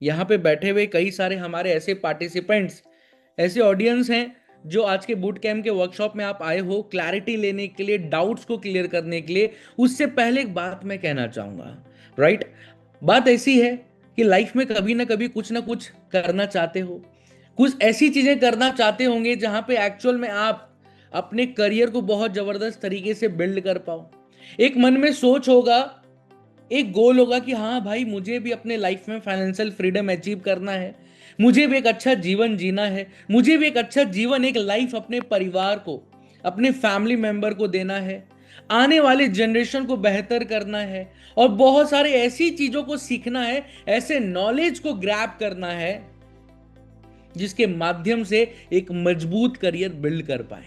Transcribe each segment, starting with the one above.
यहाँ पे बैठे हुए कई सारे हमारे ऐसे पार्टिसिपेंट्स, ऐसे ऑडियंस हैं जो आज के बूट कैम्प के वर्कशॉप में आप आए हो क्लैरिटी लेने के लिए, डाउट्स को क्लियर करने के लिए। उससे पहले एक बात मैं कहना चाहूंगा, राइट? बात ऐसी है कि लाइफ में कभी ना कभी कुछ ना कुछ करना चाहते हो, कुछ ऐसी चीजें करना चाहते होंगे जहां पे एक्चुअल में आप अपने करियर को बहुत जबरदस्त तरीके से बिल्ड कर पाओ। एक मन में सोच होगा, एक गोल होगा कि हाँ भाई, मुझे भी अपने लाइफ में फाइनेंशियल फ्रीडम अचीव करना है, मुझे भी एक अच्छा जीवन जीना है, मुझे भी एक अच्छा जीवन, एक लाइफ अपने परिवार को, अपने फैमिली मेंबर को देना है, आने वाले जनरेशन को बेहतर करना है, और बहुत सारे ऐसी चीजों को सीखना है, ऐसे नॉलेज को ग्रैब करना है जिसके माध्यम से एक मजबूत करियर बिल्ड कर पाए।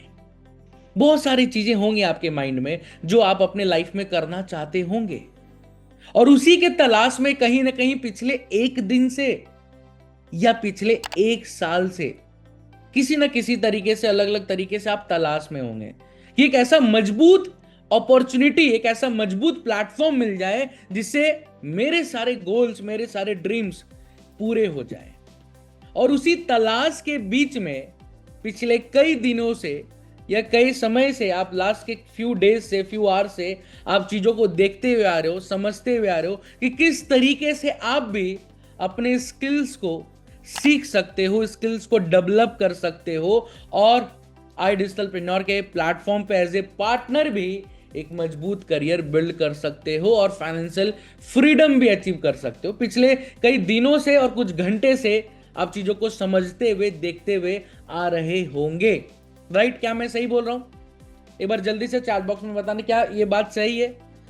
बहुत सारी चीजें होंगी आपके माइंड में जो आप अपने लाइफ में करना चाहते होंगे, और उसी के तलाश में कहीं ना कहीं पिछले एक दिन से या पिछले एक साल से किसी ना किसी तरीके से, अलग अलग तरीके से आप तलाश में होंगे कि एक ऐसा मजबूत अपॉर्चुनिटी, एक ऐसा मजबूत प्लेटफॉर्म मिल जाए जिससे मेरे सारे गोल्स, मेरे सारे ड्रीम्स पूरे हो जाए। और उसी तलाश के बीच में पिछले कई दिनों से या कई समय से, आप लास्ट के फ्यू डेज से, फ्यू आवर से आप चीजों को देखते हुए आ रहे हो, समझते हुए आ रहे हो कि किस तरीके से आप भी अपने स्किल्स को सीख सकते हो, स्किल्स को डेवलप कर सकते हो, और आई डिजिटलप्रेन्योर के प्लेटफॉर्म पे एज ए पार्टनर भी एक मजबूत करियर बिल्ड कर सकते हो और फाइनेंशियल फ्रीडम भी अचीव कर सकते हो। पिछले कई दिनों से और कुछ घंटे से आप चीजों को समझते हुए, देखते हुए आ रहे होंगे, राइट? क्या मैं सही बोल रहा हूं? एक बार जल्दी से चैट बॉक्स में बताना, क्या ये बात सही है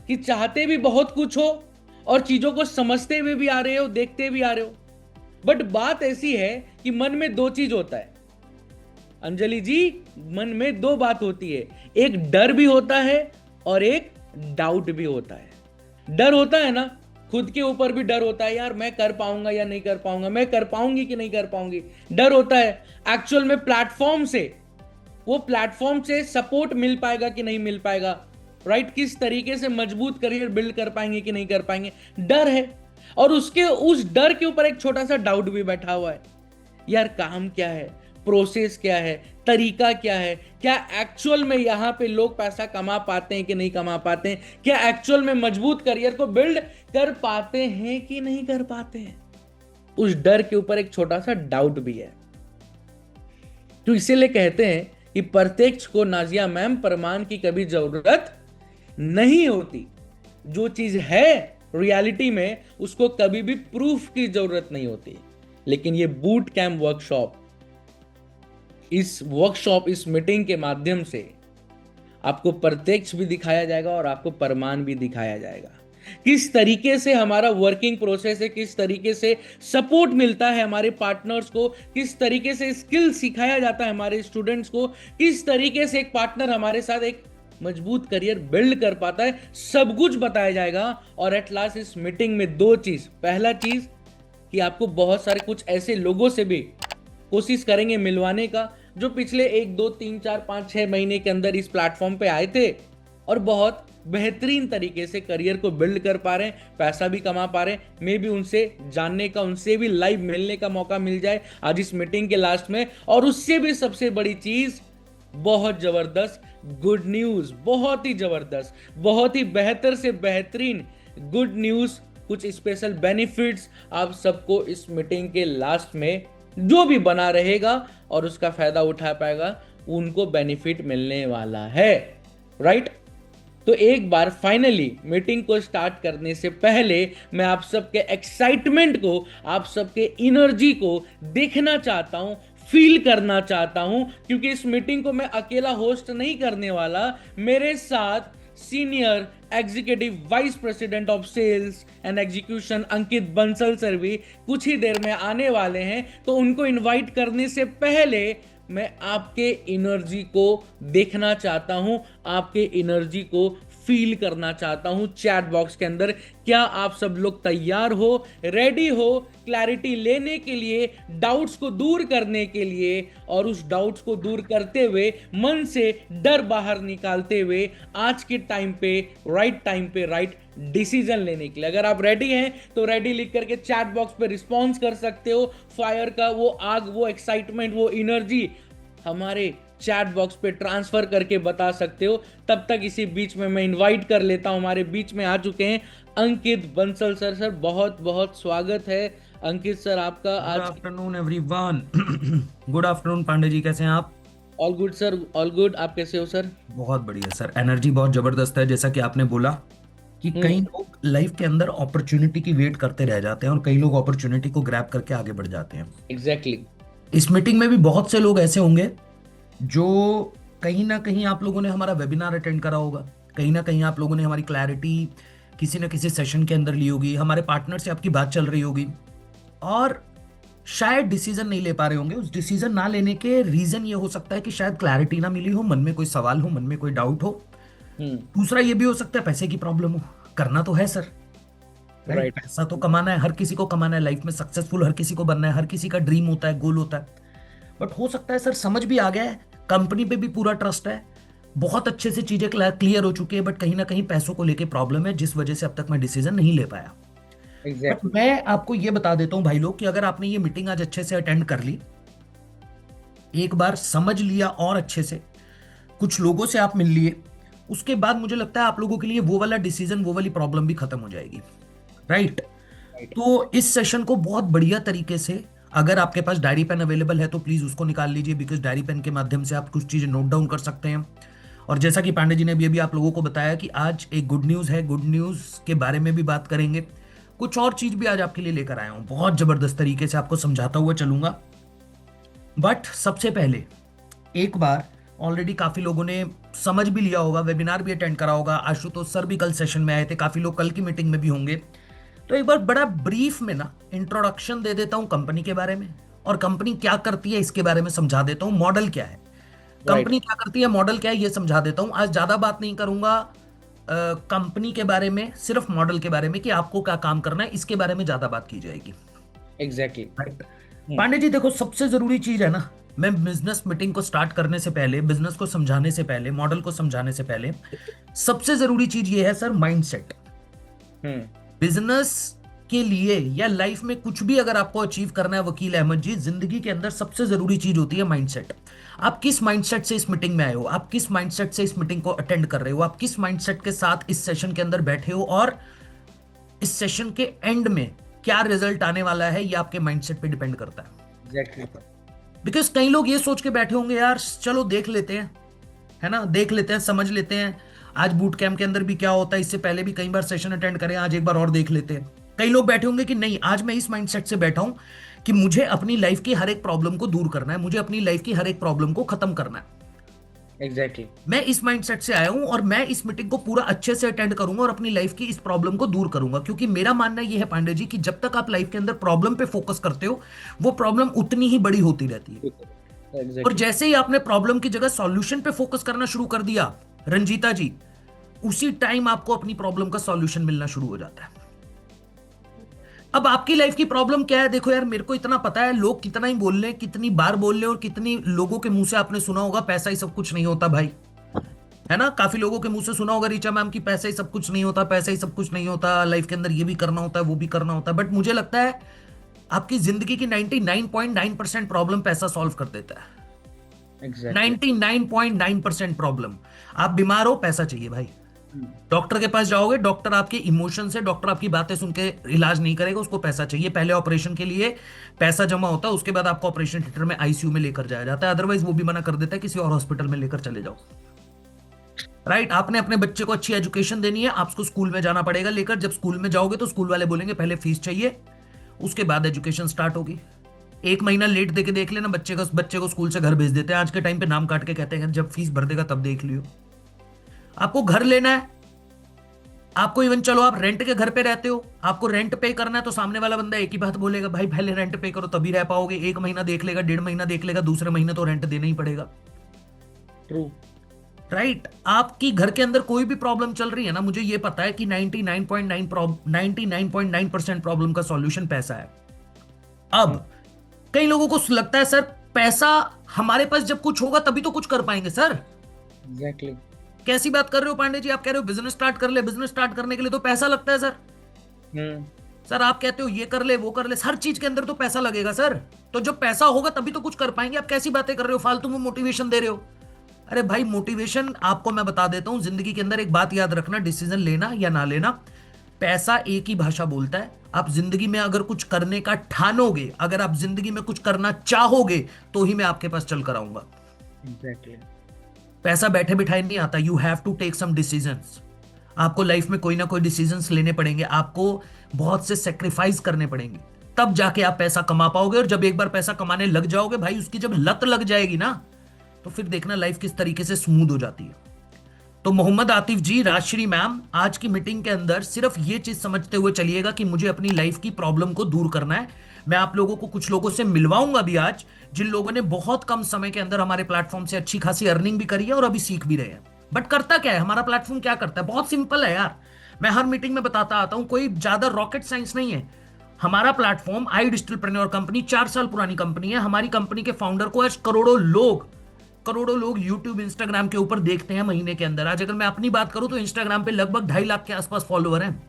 कि चाहते भी बहुत कुछ हो और चीजों को समझते हुए भी आ रहे हो, देखते भी आ रहे हो? बट बात ऐसी है कि मन में दो चीज होता है अंजलि जी, मन में दो बात होती है, एक डर भी होता है और एक डाउट भी होता है। डर होता है ना, खुद के ऊपर भी डर होता है, यार मैं कर पाऊंगा या नहीं कर पाऊंगा, मैं कर पाऊंगी कि नहीं कर पाऊंगी, डर होता है। एक्चुअल में प्लेटफॉर्म से, वो प्लेटफॉर्म से सपोर्ट मिल पाएगा कि नहीं मिल पाएगा, राइट? किस तरीके से मजबूत करियर बिल्ड कर पाएंगे कि नहीं कर पाएंगे, डर है। और उसके उस डर के ऊपर एक छोटा सा डाउट भी बैठा हुआ है, यार काम क्या है, प्रोसेस क्या है, तरीका क्या है, क्या एक्चुअल में यहां पे लोग पैसा कमा पाते हैं कि नहीं कमा पाते हैं, क्या एक्चुअल में मजबूत करियर को बिल्ड कर पाते हैं कि नहीं कर पाते हैं। उस डर के ऊपर एक छोटा सा डाउट भी है। तो इसीलिए कहते हैं कि प्रत्यक्ष को, नाजिया मैम, प्रमाण की कभी जरूरत नहीं होती। जो चीज है रियलिटी में, उसको कभी भी प्रूफ की जरूरत नहीं होती। लेकिन ये बूट कैंप वर्कशॉप, इस मीटिंग के माध्यम से आपको प्रत्यक्ष भी दिखाया जाएगा और आपको प्रमाण भी दिखाया जाएगा, किस तरीके से हमारा वर्किंग प्रोसेस है, किस तरीके से सपोर्ट मिलता है हमारे पार्टनर्स को, किस तरीके से स्किल सिखाया जाता है हमारे स्टूडेंट्स को, किस तरीके से एक पार्टनर हमारे साथ एक मजबूत करियर बिल्ड कर पाता है, सब कुछ बताया जाएगा। और एट लास्ट इस मीटिंग में दो चीज, पहला चीज कि आपको बहुत सारे कुछ ऐसे लोगों से भी कोशिश करेंगे मिलवाने का जो पिछले 1 2 3 4 5 6 महीने के अंदर इस प्लेटफॉर्म पे आए थे और बहुत बेहतरीन तरीके से करियर को बिल्ड कर पा रहे हैं, पैसा भी कमा पा रहे हैं। मे भी उनसे जानने का, उनसे भी लाइव मिलने का मौका मिल जाए आज इस मीटिंग के लास्ट में। और उससे भी सबसे बड़ी चीज, बहुत जबरदस्त गुड न्यूज, बहुत ही जबरदस्त, बहुत ही बेहतर से बेहतरीन गुड न्यूज, कुछ स्पेशल बेनिफिट्स आप सबको इस मीटिंग के लास्ट में जो भी बना रहेगा और उसका फायदा उठा पाएगा, उनको बेनिफिट मिलने वाला है, राइट? तो एक बार फाइनली मीटिंग को स्टार्ट करने से पहले मैं आप सबके एक्साइटमेंट को, आप सबके एनर्जी को देखना चाहता हूं, फील करना चाहता हूं, क्योंकि इस मीटिंग को मैं अकेला होस्ट नहीं करने वाला। मेरे साथ senior executive vice president of sales and execution Ankit Bansal sir भी कुछ ही देर में आने वाले हैं। तो उनको इनवाइट करने से पहले मैं आपके एनर्जी को देखना चाहता हूं, आपके एनर्जी को फील करना चाहता हूं चैट बॉक्स के अंदर। क्या आप सब लोग तैयार हो, रेडी हो क्लैरिटी लेने के लिए, डाउट्स को दूर करने के लिए, और उस डाउट्स को दूर करते हुए मन से डर बाहर निकालते हुए आज के टाइम पे राइट डिसीजन लेने के लिए? अगर आप रेडी हैं तो रेडी लिख करके चैट बॉक्स पे रिस्पॉन्स कर सकते हो। फायर का वो आग, वो एक्साइटमेंट, वो एनर्जी हमारे चैट बॉक्स पे ट्रांसफर करके बता सकते हो। तब तक इसी बीच में मैं इनवाइट कर लेता हूं, हमारे बीच में आ चुके हैं अंकित बंसल सर। सर बहुत बहुत स्वागत है अंकित सर आपका आज। Good afternoon everyone. Good afternoon Pandey ji, कैसे हैं आप? All good sir, all good. आप कैसे हो सर? बहुत बढ़िया सर, एनर्जी बहुत जबरदस्त है। जैसा कि आपने बोला कि कई लोग लाइफ के अंदर अपॉर्चुनिटी की वेट करते रह जाते हैं और कई लोग अपॉर्चुनिटी को ग्रैब करके आगे बढ़ जाते हैं। एग्जैक्टली। इस मीटिंग में भी बहुत से लोग ऐसे होंगे जो कहीं ना कहीं आप लोगों ने हमारा वेबिनार अटेंड करा होगा, कहीं ना कहीं आप लोगों ने हमारी क्लैरिटी किसी ना किसी सेशन के अंदर ली होगी, हमारे पार्टनर से आपकी बात चल रही होगी और शायद डिसीजन नहीं ले पा रहे होंगे। उस डिसीजन ना लेने के रीजन ये हो सकता है कि शायद क्लैरिटी ना मिली हो, मन में कोई सवाल हो, मन में कोई डाउट हो। दूसरा ये भी हो सकता है पैसे की प्रॉब्लम हो। करना तो है सर, राइट? पैसा तो कमाना है, हर किसी को कमाना है, लाइफ में सक्सेसफुल हर किसी को बनना है, हर किसी का ड्रीम होता है, गोल होता है। बट हो सकता है सर समझ भी आ गया है, कंपनी पे भी पूरा ट्रस्ट है, बहुत अच्छे से चीजें क्लियर हो चुकी है, बट कहीं ना कहीं पैसों को लेके प्रॉब्लम है जिस वजह से अब तक मैं डिसीजन नहीं ले पाया। बट मैं आपको ये बता देता हूं भाई लोग कि अगर आपने ये मीटिंग आज अच्छे से अटेंड कर ली, एक बार समझ लिया और अच्छे से कुछ लोगों से आप मिल लिए, उसके बाद मुझे लगता है आप लोगों के लिए वो वाला डिसीजन, वो वाली प्रॉब्लम भी खत्म हो जाएगी, राइट? तो इस सेशन को बहुत बढ़िया तरीके से, अगर आपके पास डायरी पेन अवेलेबल है तो प्लीज उसको निकाल लीजिए, बिकॉज डायरी पेन के माध्यम से आप कुछ चीजें नोट डाउन कर सकते हैं। और जैसा कि पांडे जी ने भी अभी आप लोगों को बताया कि आज एक गुड न्यूज है, गुड न्यूज के बारे में भी बात करेंगे। कुछ और चीज भी आज आपके लिए लेकर आया हूं, बहुत जबरदस्त तरीके से आपको समझाता हुआ चलूंगा। बट सबसे पहले एक बार ऑलरेडी काफी लोगों ने समझ भी लिया होगा, वेबिनार भी अटेंड करा होगा, आशुतोष सर भी कल सेशन में आए थे, काफी लोग कल की मीटिंग में भी होंगे। तो एक बार बड़ा ब्रीफ में ना इंट्रोडक्शन दे देता हूं कंपनी के बारे में, और कंपनी क्या करती है इसके बारे में समझा देता हूं, मॉडल क्या है, कंपनी क्या करती है, मॉडल क्या है, ये समझा देता हूं। आज ज्यादा बात नहीं करूंगा कंपनी के बारे में, सिर्फ मॉडल के बारे में कि आपको क्या काम करना है, इसके बारे में ज्यादा बात की जाएगी। Exactly right. पांडे जी देखो, सबसे जरूरी चीज है ना, मैं बिजनेस मीटिंग को स्टार्ट करने से पहले, बिजनेस को समझाने से पहले, मॉडल को समझाने से पहले सबसे जरूरी चीज ये है सर, माइंडसेट। बिजनेस के लिए या लाइफ में कुछ भी अगर आपको अचीव करना है वकील अहमद जी, जिंदगी के अंदर सबसे जरूरी चीज होती है माइंडसेट। आप किस माइंडसेट से इस मीटिंग में आए हो, आप किस माइंडसेट से इस मीटिंग को अटेंड कर रहे हो, आप किस माइंडसेट के साथ इस सेशन के अंदर बैठे हो, और इस सेशन के एंड में क्या रिजल्ट आने वाला है, ये आपके माइंडसेट पे डिपेंड करता है। बिकॉज कई लोग ये सोच के बैठे होंगे यार चलो देख लेते हैं, है ना, देख लेते हैं, समझ लेते हैं, आज बूट कैंप के अंदर भी क्या होता है, इससे पहले भी कई बार सेशन अटेंड करें, आज एक बार और देख लेते हैं। कई लोग बैठे होंगे कि नहीं, आज मैं इस माइंडसेट से बैठा हूं कि मुझे अपनी लाइफ की हर एक प्रॉब्लम को दूर करना है, मुझे अपनी लाइफ की हर एक प्रॉब्लम को खत्म करना है। एग्जैक्टली मैं इस माइंडसेट से आया हूं और मैं इस मीटिंग को पूरा अच्छे से अटेंड करूंगा और अपनी लाइफ की इस प्रॉब्लम को दूर करूंगा, क्योंकि मेरा मानना यह है पांडे जी कि जब तक आप लाइफ के अंदर प्रॉब्लम पे फोकस करते हो, वो प्रॉब्लम उतनी ही बड़ी होती रहती है। और जैसे ही आपने प्रॉब्लम की जगह सॉल्यूशन पे फोकस करना शुरू कर दिया रंजीता जी, उसी टाइम आपको अपनी प्रॉब्लम का सॉल्यूशन मिलना शुरू हो जाता है। अब आपकी लाइफ की प्रॉब्लम क्या है? देखो यार, मेरे को इतना पता है, लोग कितना ही बोल रहे, कितनी बार बोल रहे, और कितनी लोगों के मुंह से आपने सुना होगा पैसा ही सब कुछ नहीं होता भाई, है ना? काफी लोगों के मुंह से सुना होगा रीचा मैम की पैसा ही सब कुछ नहीं होता, पैसा ही सब कुछ नहीं होता, लाइफ के अंदर ये भी करना होता है, वो भी करना होता है। बट मुझे लगता है आपकी जिंदगी की 99.9% प्रॉब्लम पैसा सॉल्व कर देता है। 99.9% प्रॉब्लम, आप बीमार हो, पैसा चाहिए भाई। डॉक्टर के पास जाओगे, डॉक्टर आपके इमोशन से, डॉक्टर आपकी बातें सुन के इलाज नहीं करेगा, उसको पैसा चाहिए। पहले ऑपरेशन के लिए पैसा जमा होता है, उसके बाद आपको ऑपरेशन थिएटर में आईसीयू में लेकर जाया जाता है, अदरवाइज वो भी मना कर देता है, किसी और हॉस्पिटल में लेकर चले जाओ। राइट। आपने अपने बच्चे को अच्छी एजुकेशन देनी है, आपको स्कूल में जाना पड़ेगा लेकर। जब स्कूल में जाओगे तो स्कूल वाले बोलेंगे पहले फीस चाहिए, उसके बाद एजुकेशन स्टार्ट होगी। एक महीना लेट देके देख लेना, बच्चे को स्कूल से घर भेज देते हैं आज के टाइम पे, नाम काट के कहते हैं जब फीस भर देगा तब देख लियो। आपको घर लेना है, आपको इवन चलो आप रेंट के घर पे रहते हो, आपको रेंट पे करना है, तो सामने वाला बंदा एक ही बात बोलेगा, भाई पहले रेंट पे करो तभी रह पाओगे। एक महीना देख लेगा, 1.5 महीना देख लेगा, दूसरे महीने तो रेंट देना ही पड़ेगा। ट्रू। राइट। आपकी घर के अंदर कोई भी प्रॉब्लम चल रही है ना, मुझे ये पता है कि 99.9% प्रॉब्लम का सॉल्यूशन पैसा है। अब कई लोगों को लगता है सर पैसा हमारे पास जब कुछ होगा तभी तो कुछ कर पाएंगे सर। एग्जैक्टली। कैसी बात कर रहे हो पांडे जी, आप कह रहे हो बिजनेस स्टार्ट कर ले, बिजनेस स्टार्ट करने के लिए तो पैसा लगता है सर। हम्म। सर आप कहते हो ये कर ले वो कर ले, हर चीज के अंदर तो पैसा लगेगा सर। तो जब पैसा होगा तभी तो कुछ कर पाएंगे। आप कैसी बातें कर रहे हो, फालतू में मोटिवेशन दे रहे हो। अरे भाई मोटिवेशन आपको मैं बता देता हूं, जिंदगी के अंदर एक बात याद रखना, डिसीजन लेना या ना लेना, पैसा एक ही भाषा बोलता है। आप जिंदगी में अगर कुछ करने का ठानोगे, अगर आप जिंदगी में कुछ करना चाहोगे, तो ही मैं आपके पास चल कर आऊंगा। एग्जैक्टली। पैसा बैठे बिठाए नहीं आता। You have to take some decisions. आपको लाइफ में कोई ना कोई डिसीजंस लेने पड़ेंगे, आपको बहुत से सेक्रीफाइस करने पड़ेंगे, तब जाके आप पैसा कमा पाओगे। और जब एक बार पैसा कमाने लग जाओगे भाई, उसकी जब लत लग जाएगी ना, तो फिर देखना लाइफ किस तरीके से स्मूथ हो जाती है। तो मोहम्मद आतिफ जी, राजश्री मैम, आज की मीटिंग के अंदर सिर्फ ये चीज समझते हुए चलिएगा कि मुझे अपनी लाइफ की प्रॉब्लम को दूर करना है। मैं आप लोगों को कुछ लोगों से मिलवाऊंगा भी आज, जिन लोगों ने बहुत कम समय के अंदर हमारे प्लेटफॉर्म से अच्छी खासी अर्निंग भी करी है और अभी सीख भी रहे हैं। बट करता क्या है हमारा प्लेटफॉर्म, क्या करता है, बहुत सिंपल है यार। मैं हर मीटिंग में बताता आता हूं, कोई ज्यादा रॉकेट साइंस नहीं है। हमारा प्लेटफॉर्म आई डिजिटलप्रेन्योर कंपनी 4 साल पुरानी कंपनी है। हमारी कंपनी के फाउंडर को आज करोड़ों लोग यूट्यूब इंस्टाग्राम के ऊपर देखते हैं महीने के अंदर। आज अगर मैं अपनी बात करूं तो इंस्टाग्राम पे लगभग 2.5 लाख के आसपास फॉलोअर हैं।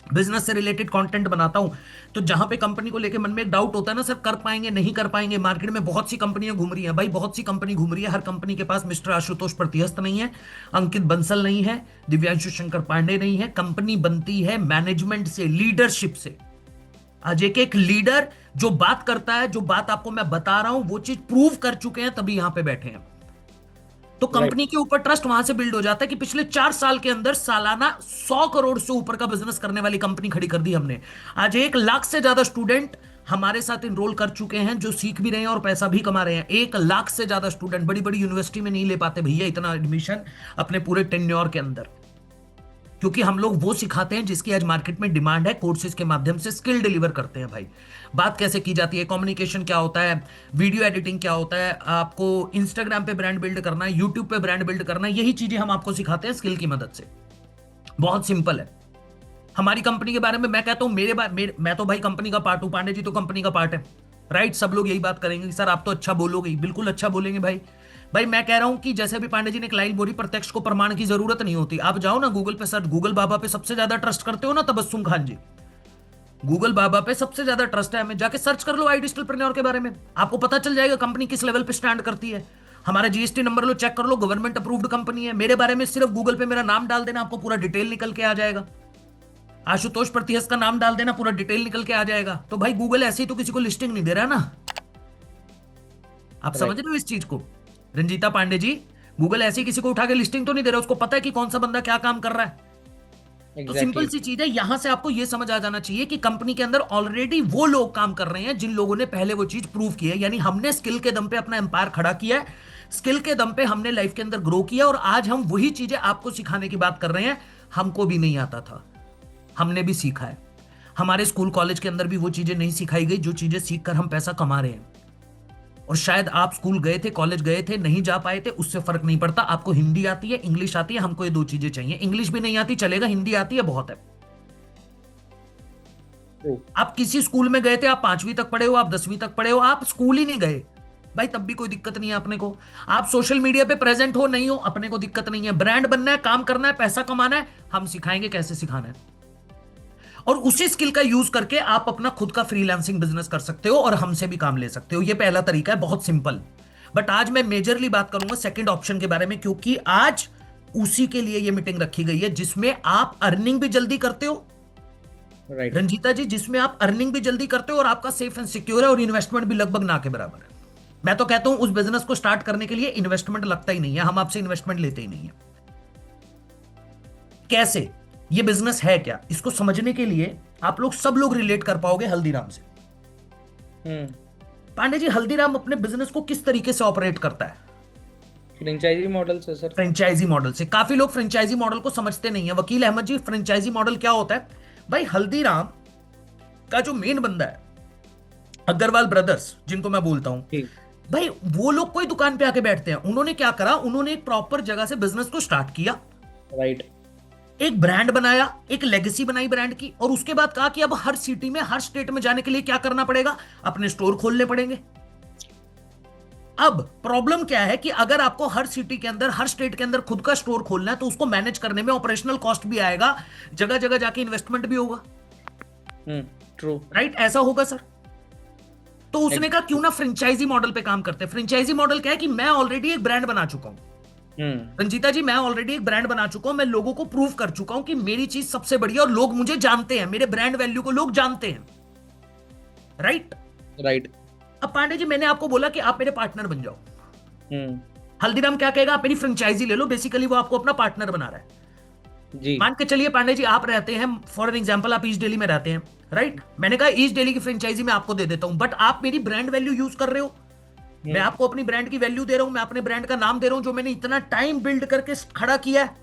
बिजनेस से रिलेटेड कंटेंट बनाता हूं। तो जहां पे कंपनी को लेके मन में एक डाउट होता है ना, सर कर पाएंगे नहीं कर पाएंगे, मार्केट में बहुत सी कंपनियां घूम रही हैं भाई, बहुत सी कंपनी घूम रही है। हर कंपनी के पास मिस्टर आशुतोष प्रतिहस्त नहीं है, अंकित बंसल नहीं है, दिव्यांशु शंकर पांडे नहीं है। कंपनी बनती है मैनेजमेंट से, लीडरशिप से। आज एक एक लीडर जो बात करता है, जो बात आपको मैं बता रहा हूं, वो चीज प्रूव कर चुके हैं, तभी यहां पे बैठे हैं। तो राइट। कंपनी के ऊपर ट्रस्ट वहां से बिल्ड हो जाता है कि पिछले 4 साल के अंदर सालाना 100 करोड़ से ऊपर का बिजनेस करने वाली कंपनी खड़ी कर दी हमने। आज 1 लाख से ज्यादा स्टूडेंट हमारे साथ इनरोल कर चुके हैं, जो सीख भी रहे हैं और पैसा भी कमा रहे हैं। 1 लाख से ज्यादा स्टूडेंट, बड़ी बड़ी यूनिवर्सिटी में नहीं ले पाते भैया इतना एडमिशन अपने पूरे टेन्योर के अंदर, क्योंकि हम लोग वो सिखाते हैं जिसकी आज मार्केट में डिमांड है। कोर्सेज के माध्यम से स्किल डिलीवर करते हैं भाई। बात कैसे की जाती है, कम्युनिकेशन क्या होता है, वीडियो एडिटिंग क्या होता है, आपको इंस्टाग्राम पे ब्रांड बिल्ड करना है, यूट्यूब पे ब्रांड बिल्ड करना है, यही चीजें हम आपको सिखाते हैं स्किल की मदद से। बहुत सिंपल है। हमारी कंपनी के बारे में मैं कहता हूं, मैं तो भाई कंपनी का पार्ट हूं, पांडे जी तो कंपनी का पार्ट है। राइट। सब लोग यही बात करेंगे कि सर आप तो अच्छा बोलोगे ही। बिल्कुल अच्छा बोलेंगे भाई। भाई मैं कह रहा हूं कि जैसे अभी पांडे जी ने एक लाइन बोली, प्रत्यक्ष को प्रमाण की जरूरत नहीं होती। आप जाओ ना गूगल पे सर्च, गूगल बाबा पे सबसे ज्यादा ट्रस्ट करते हो ना तबस्सुम खान जी, गूगल बाबा पे सबसे ज्यादा ट्रस्ट है हमें। जाके सर्च कर लो आई डिजिटलप्रेन्योर के बारे में, आपको पता चल जाएगा कंपनी किस लेवल पे स्टैंड करती है। हमारा जीएसटी नंबर लो, चेक कर लो, गवर्नमेंट अप्रूव्ड कंपनी है। मेरे बारे में सिर्फ गूगल पे मेरा नाम डाल देना, आपको पूरा डिटेल निकल के आ जाएगा। आशुतोष प्रतिहस्त का नाम डाल देना, पूरा डिटेल निकल के आ जाएगा। तो भाई गूगल ऐसे ही तो किसी को लिस्टिंग नहीं दे रहा ना। आप समझ रहे हो इस चीज को रंजीता पांडे जी, गूगल ऐसे ही किसी को उठा के लिस्टिंग तो नहीं दे रहा, उसको पता है कि कौन सा बंदा क्या काम कर रहा है। तो सिंपल सी चीज है, यहां से आपको यह समझ आ जाना चाहिए कि कंपनी के अंदर ऑलरेडी वो लोग काम कर रहे हैं जिन लोगों ने पहले वो चीज प्रूव की है। यानी हमने स्किल के दम पे अपना एम्पायर खड़ा किया है, स्किल के दम पे हमने लाइफ के अंदर ग्रो किया, और आज हम वही चीजें आपको सिखाने की बात कर रहे हैं। हमको भी नहीं आता था, हमने भी सीखा है। हमारे स्कूल कॉलेज के अंदर भी वो चीजें नहीं सिखाई गई जो चीजें सीखकर हम पैसा कमा रहे हैं। और शायद आप स्कूल गए थे, कॉलेज गए थे, नहीं जा पाए थे, उससे फर्क नहीं पड़ता। आपको हिंदी आती है, इंग्लिश आती है, हमको ये 2 चीजें चाहिए। इंग्लिश भी नहीं आती चलेगा, हिंदी आती है बहुत है। आप किसी स्कूल में गए थे, आप 5वीं तक पढ़े हो, आप 10वीं तक पढ़े हो, आप स्कूल ही नहीं गए भाई, तब भी कोई दिक्कत नहीं है अपने को। आप सोशल मीडिया पे प्रेजेंट हो नहीं हो, अपने को दिक्कत नहीं है। ब्रांड बनना है, काम करना है, पैसा कमाना है, हम सिखाएंगे कैसे सिखाना है। और उसी स्किल का यूज करके आप अपना खुद का फ्रीलांसिंग बिजनेस कर सकते हो और हमसे भी काम ले सकते हो। ये पहला तरीका है, बहुत सिंपल। बट आज मैं मेजरली बात करूंगा सेकंड ऑप्शन के बारे में, क्योंकि आज उसी के लिए ये मीटिंग रखी गई है, जिसमें आप अर्निंग भी जल्दी करते हो। रंजीता जी, जिसमें आप अर्निंग भी जल्दी करते हो और आपका सेफ एंड सिक्योर है, और इन्वेस्टमेंट भी लगभग ना के बराबर है। मैं तो कहता हूं उस बिजनेस को स्टार्ट करने के लिए इन्वेस्टमेंट लगता ही नहीं है, हम आपसे इन्वेस्टमेंट लेते ही नहीं है। कैसे, ये बिजनेस है क्या, इसको समझने के लिए आप लोग सब लोग रिलेट कर पाओगे हल्दीराम से। पांडे जी, हल्दीराम अपने बिजनेस को किस तरीके से ऑपरेट करता है? फ्रेंचाइजी मॉडल से सर। फ्रेंचाइजी मॉडल से। काफी लोग फ्रेंचाइजी मॉडल को समझते नहीं है। वकील अहमद जी, फ्रेंचाइजी मॉडल क्या होता है? भाई हल्दीराम का जो मेन बंदा है, अग्रवाल ब्रदर्स जिनको मैं बोलता हूं, भाई वो लोग कोई दुकान पे आके बैठते हैं, उन्होंने क्या करा, उन्होंने एक प्रॉपर जगह से बिजनेस को स्टार्ट किया, राइट। एक ब्रांड बनाया, एक लेगेसी बनाई ब्रांड की, और उसके बाद कहा कि अब हर सिटी में, हर स्टेट में जाने के लिए क्या करना पड़ेगा, अपने स्टोर खोलने पड़ेंगे। अब प्रॉब्लम क्या है कि अगर आपको हर सिटी के अंदर, हर स्टेट के अंदर खुद का स्टोर खोलना है, तो उसको मैनेज करने में ऑपरेशनल कॉस्ट भी आएगा, जगह जगह जाके इन्वेस्टमेंट भी होगा। ट्रू। राइट, ऐसा होगा सर। तो उसने कहा क्यों ना फ्रेंचाइजी मॉडल पे काम करते हैं। फ्रेंचाइजी मॉडल क्या है कि मैं ऑलरेडी एक ब्रांड बना चुका हूं, रंजीता जी, मैं ऑलरेडी एक ब्रांड बना चुका हूं, मैं लोगों को प्रूव कर चुका हूं कि मेरी चीज सबसे बढ़िया, और लोग मुझे जानते हैं, मेरे ब्रांड वैल्यू को लोग जानते हैं। राइट। राइट। अब पांडे जी, मैंने आपको बोला कि आप मेरे पार्टनर बन जाओ। हल्दीराम क्या कहेगा, आप मेरी फ्रेंचाइजी ले लो, बेसिकली वो आपको अपना पार्टनर बना रहा है। जी। मान के चलिए पांडे जी, आप रहते हैं, फॉर एन एग्जांपल आप ईस्ट दिल्ली में रहते हैं, राइट। मैंने कहा ईस्ट दिल्ली की फ्रेंचाइजी मैं आपको दे देता हूं, बट आप मेरी ब्रांड वैल्यू यूज कर रहे हो, मैं आपको अपनी ब्रांड की वैल्यू दे रहा हूं, मैं अपने ब्रांड का नाम दे रहा हूं, जो मैंने इतना टाइम बिल्ड करके खड़ा किया है।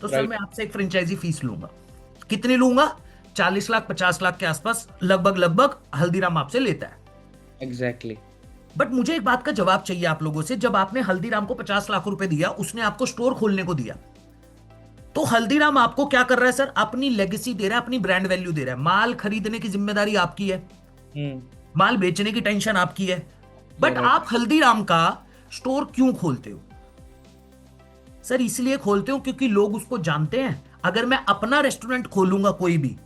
तो सर मैं आपसे एक फ्रेंचाइजी फीस लूंगा। कितनी लूंगा? 40 लाख 50 लाख के आसपास लगभग लगभग हल्दीराम आपसे लेता है। एग्जैक्टली। बट मुझे एक बात का जवाब चाहिए आप लोगों से। जब आपने हल्दीराम को 50 लाख रुपए दिया, उसने आपको स्टोर खोलने को दिया, तो हल्दीराम आपको क्या कर रहा है सर? अपनी लेगेसी दे रहा है, अपनी ब्रांड वैल्यू दे रहा है। माल खरीदने की जिम्मेदारी आपकी है, माल बेचने की टेंशन आपकी है, बट आप हल्दीराम का स्टोर क्यों खोलते हो? सर इसलिए खोलते हो क्योंकि लोग उसको जानते हैं। अगर मैं अपना रेस्टोरेंट खोलूंगा कोई भी,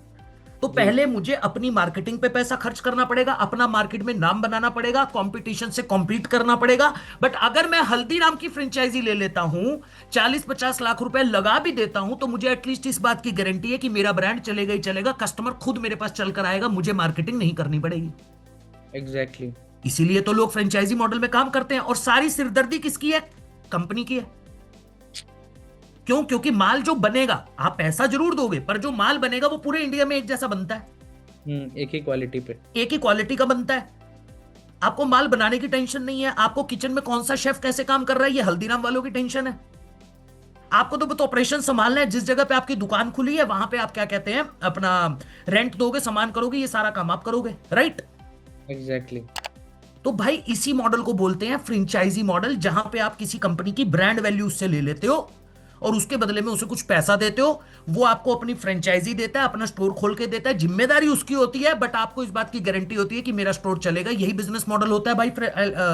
तो पहले मुझे अपनी मार्केटिंग पे पैसा खर्च करना पड़ेगा, अपना मार्केट में नाम बनाना पड़ेगा, कंपटीशन से कॉम्पीट करना पड़ेगा। बट अगर मैं हल्दीराम की फ्रेंचाइजी ले लेता हूं, 40-50 लाख रुपए लगा भी देता हूं, तो मुझे एटलीस्ट इस बात की गारंटी है कि मेरा ब्रांड चलेगा ही चलेगा, कस्टमर खुद मेरे पास चलकर आएगा, मुझे मार्केटिंग नहीं करनी पड़ेगी। एग्जैक्टली। इसीलिए तो लोग फ्रेंचाइजी मॉडल में काम करते हैं। और सारी सिरदर्दी किसकी है? कंपनी की है। क्यों? क्योंकि माल जो बनेगा, आप पैसा जरूर दोगे, पर जो माल बनेगा वो पूरे इंडिया में एक जैसा बनता है, एक ही क्वालिटी पे, एक ही क्वालिटी का बनता है। आपको माल बनाने की टेंशन नहीं है, आपको किचन में कौन सा शेफ कैसे काम कर रहा है, ये हल्दीराम वालों की टेंशन है। आपको तो ऑपरेशन संभालना है। जिस जगह पे आपकी दुकान खुली है, वहां पे आप क्या कहते हैं, अपना रेंट दोगे, सामान करोगे, ये सारा काम आप करोगे। राइट। एग्जैक्टली। तो भाई इसी मॉडल को बोलते हैं फ्रेंचाइजी मॉडल, जहां पे आप किसी कंपनी की ब्रांड वैल्यू उससे ले लेते हो और उसके बदले में उसे कुछ पैसा देते हो। वो आपको अपनी फ्रेंचाइजी देता है, अपना स्टोर खोल के देता है, जिम्मेदारी उसकी होती है, बट आपको इस बात की गारंटी होती है कि मेरा स्टोर चलेगा। यही बिजनेस मॉडल होता है भाई।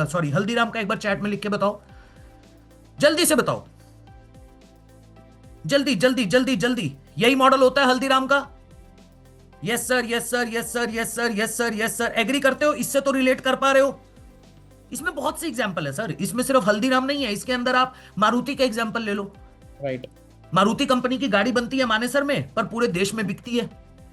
सॉरी, हल्दीराम का एक बार चैट में लिख के बताओ, जल्दी से बताओ, जल्दी जल्दी जल्दी जल्दी। यही मॉडल होता है हल्दीराम का। Yes sir, yes sir, yes sir, yes sir, yes sir, yes sir. Agree करते हो? इससे तो रिलेट कर पा रहे हो? इसमें बहुत से एग्जांपल है सर, इसमें सिर्फ हल्दीराम नहीं है, इसके अंदर आप मारुति का एग्जांपल ले लो। राइट। मारुति कंपनी की गाड़ी बनती है मानेसर में, पर पूरे देश में बिकती है,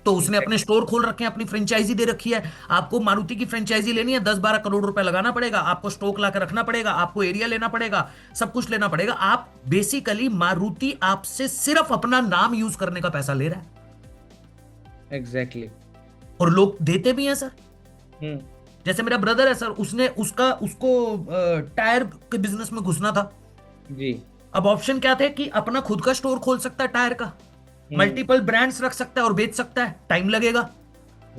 तो उसने अपने स्टोर खोल रखे हैं, अपनी फ्रेंचाइजी दे रखी है। आपको मारुति की फ्रेंचाइजी लेनी है, 10-12 करोड़ रुपए लगाना पड़ेगा, आपको स्टॉक लाकर रखना पड़ेगा, आपको एरिया लेना पड़ेगा, सब कुछ लेना पड़ेगा। आप बेसिकली, मारुति आपसे सिर्फ अपना नाम यूज करने का पैसा ले रहा है। एग्जैक्टली। और लोग देते भी हैं सर। जैसे मेरा ब्रदर है सर, उसको टायर के बिजनेस में घुसना था जी। अब ऑप्शन क्या थे कि अपना खुद का स्टोर खोल सकता है टायर का, मल्टीपल ब्रांड्स रख सकता है और बेच सकता है, टाइम लगेगा।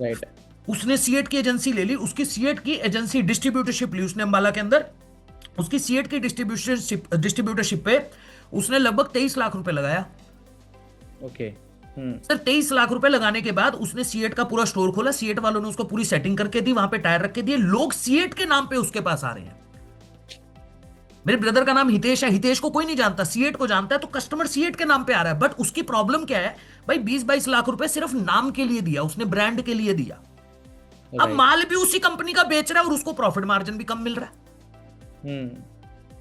राइट। उसने सीएट की एजेंसी ले ली, उसकी सीएट की एजेंसी डिस्ट्रीब्यूटरशिप ली उसने अंबाला के अंदर। उसकी सीएट की डिस्ट्रीब्यूटरशिप पे उसने लगभग 23 लाख रुपए लगाया। ओके। सर 23 लाख रुपए लगाने के बाद उसने सीएट का पूरा स्टोर खोला, सीएट वालों ने उसको पूरी सेटिंग करके दी, वहां पे टायर रख के दिए, लोग सीएट के नाम पे उसके पास आ रहे हैं। मेरे ब्रदर का नाम हितेश है, हितेश को कोई नहीं जानता, सीएट को जानता है, तो कस्टमर सीएट के नाम पे आ रहा है। बट उसकी प्रॉब्लम क्या है भाई, 20-22 लाख रुपए सिर्फ नाम के लिए दिया उसने, ब्रांड के लिए दिया। अब माल भी उसी कंपनी का बेच रहा है और उसको प्रॉफिट मार्जिन भी कम मिल रहा है।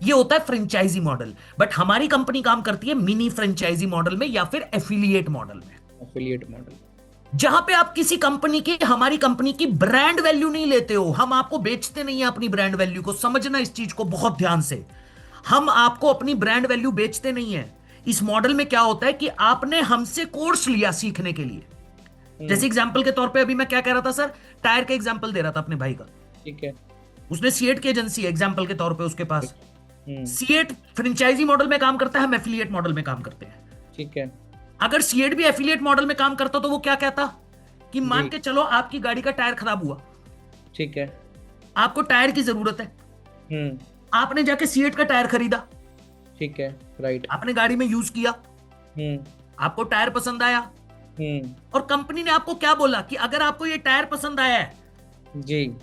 ये होता है फ्रेंचाइजी मॉडल। बट हमारी कंपनी काम करती है मिनी फ्रेंचाइजी मॉडल में या फिर एफिलिएट मॉडल में। एफिलिएट मॉडल, जहां पे आप किसी कंपनी की, हमारी कंपनी की ब्रांड वैल्यू नहीं लेते हो, हम आपको बेचते नहीं है अपनी ब्रांड वैल्यू को। समझना इस चीज को बहुत ध्यान से, हम आपको अपनी ब्रांड वैल्यू बेचते नहीं है। इस मॉडल में क्या होता है कि आपने हमसे कोर्स लिया सीखने के लिए। जैसे एग्जांपल के तौर पे अभी मैं क्या कह रहा था सर, टायर का एग्जांपल दे रहा था अपने भाई का। ठीक है। उसने सीएट की एजेंसी एग्जांपल के तौर पे उसके पास, सीएट फ्रेंचाइजी मॉडल में काम करता है, हम एफिलिएट मॉडल में काम करते हैं। ठीक है। अगर सीएट भी एफिलिएट मॉडल में काम करता तो वो क्या कहता कि मान के चलो आपकी गाड़ी का टायर खराब हुआ, ठीक है, आपको टायर की जरूरत है, हम्म। आपने जाके सीएट का टायर खरीदा, ठीक है। राइट। आपने गाड़ी में यूज किया, हम्म। आपको टायर पसंद आया, हम्म। और कंपनी ने आपको क्या बोला कि अगर आपको ये टायर पसंद आया है, जी।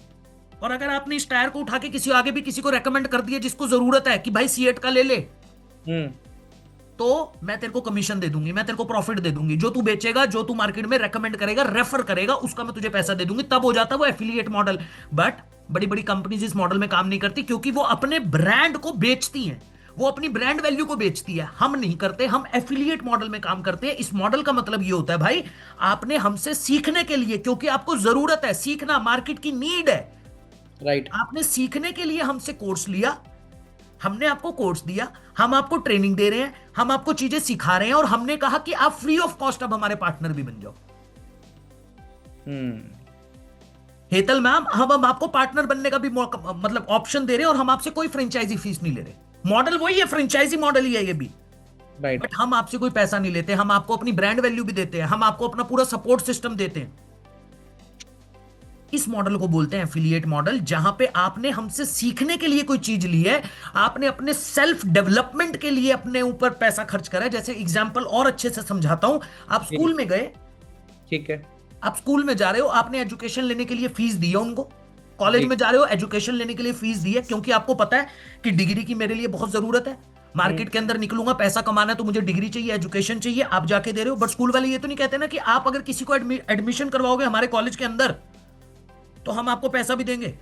और अगर आपने इस टायर को उठा के किसी आगे भी किसी को रेकमेंड कर दिया जिसको जरूरत है कि भाई सीएट का ले ले, हम्म। तो मैं तेरे को कमीशन दे दूंगी, मैं तेरे को प्रॉफिट दे दूंगी, जो तू बेचेगा, जो तू मार्केट में रेकमेंड करेगा, रेफर करेगा, उसका मैं तुझे पैसा दे दूंगी। तब हो जाता है वो एफिलिएट मॉडल। बट बड़ी बड़ी कंपनीज इस मॉडल में काम नहीं करती, क्योंकि वो अपने ब्रांड को बेचती हैं, वो अपनी ब्रांड वैल्यू को बेचती है। हम नहीं करते, हम एफिलिएट मॉडल में काम करते हैं। इस मॉडल का मतलब ये होता है भाई, आपने हमसे सीखने के लिए, क्योंकि आपको जरूरत है सीखना, मार्केट की नीड है, राइट। आपने सीखने के लिए हमसे कोर्स लिया, हमने आपको कोर्स दिया, हम आपको ट्रेनिंग दे रहे हैं, हम आपको चीजें सिखा रहे हैं, और हमने कहा कि आप फ्री ऑफ कॉस्ट अब हमारे पार्टनर भी बन जाओ। हम्म। हेतल मैम, हम आपको पार्टनर बनने का भी मौका, मतलब ऑप्शन दे रहे हैं, और हम आपसे कोई फ्रेंचाइजी फीस नहीं ले रहे। मॉडल वही है, फ्रेंचाइजी मॉडल ही है ये भी। राइट। बट हम आपसे कोई पैसा नहीं लेते, हम आपको अपनी ब्रांड वैल्यू भी देते हैं, हम आपको अपना पूरा सपोर्ट सिस्टम देते हैं। इस मॉडल को बोलते हैं एफिलिएट मॉडल, जहां पे आपने हमसे सीखने के लिए कोई चीज ली है, आपने अपने सेल्फ डेवलपमेंट के लिए अपने ऊपर पैसा खर्च करा है। जैसे एग्जांपल और अच्छे से समझाता हूं, आप जी। स्कूल में गए, ठीक है। आप स्कूल में जा रहे हो, आपने एजुकेशन लेने के लिए फीस दी है उनको, कॉलेज जी। में जा रहे हो, एजुकेशन लेने के लिए फीस दी है, क्योंकि आपको पता है कि डिग्री की मेरे लिए बहुत जरूरत है, हम्म। मार्केट के अंदर निकलूंगा, पैसा कमाना है, तो मुझे डिग्री चाहिए, एजुकेशन चाहिए, आप जाके दे रहे हो। बट स्कूल वाले ये तो नहीं कहते ना कि आप अगर किसी को एडमिशन करवाओगे हमारे कॉलेज के अंदर, तो हम आपको पैसा भी देंगे।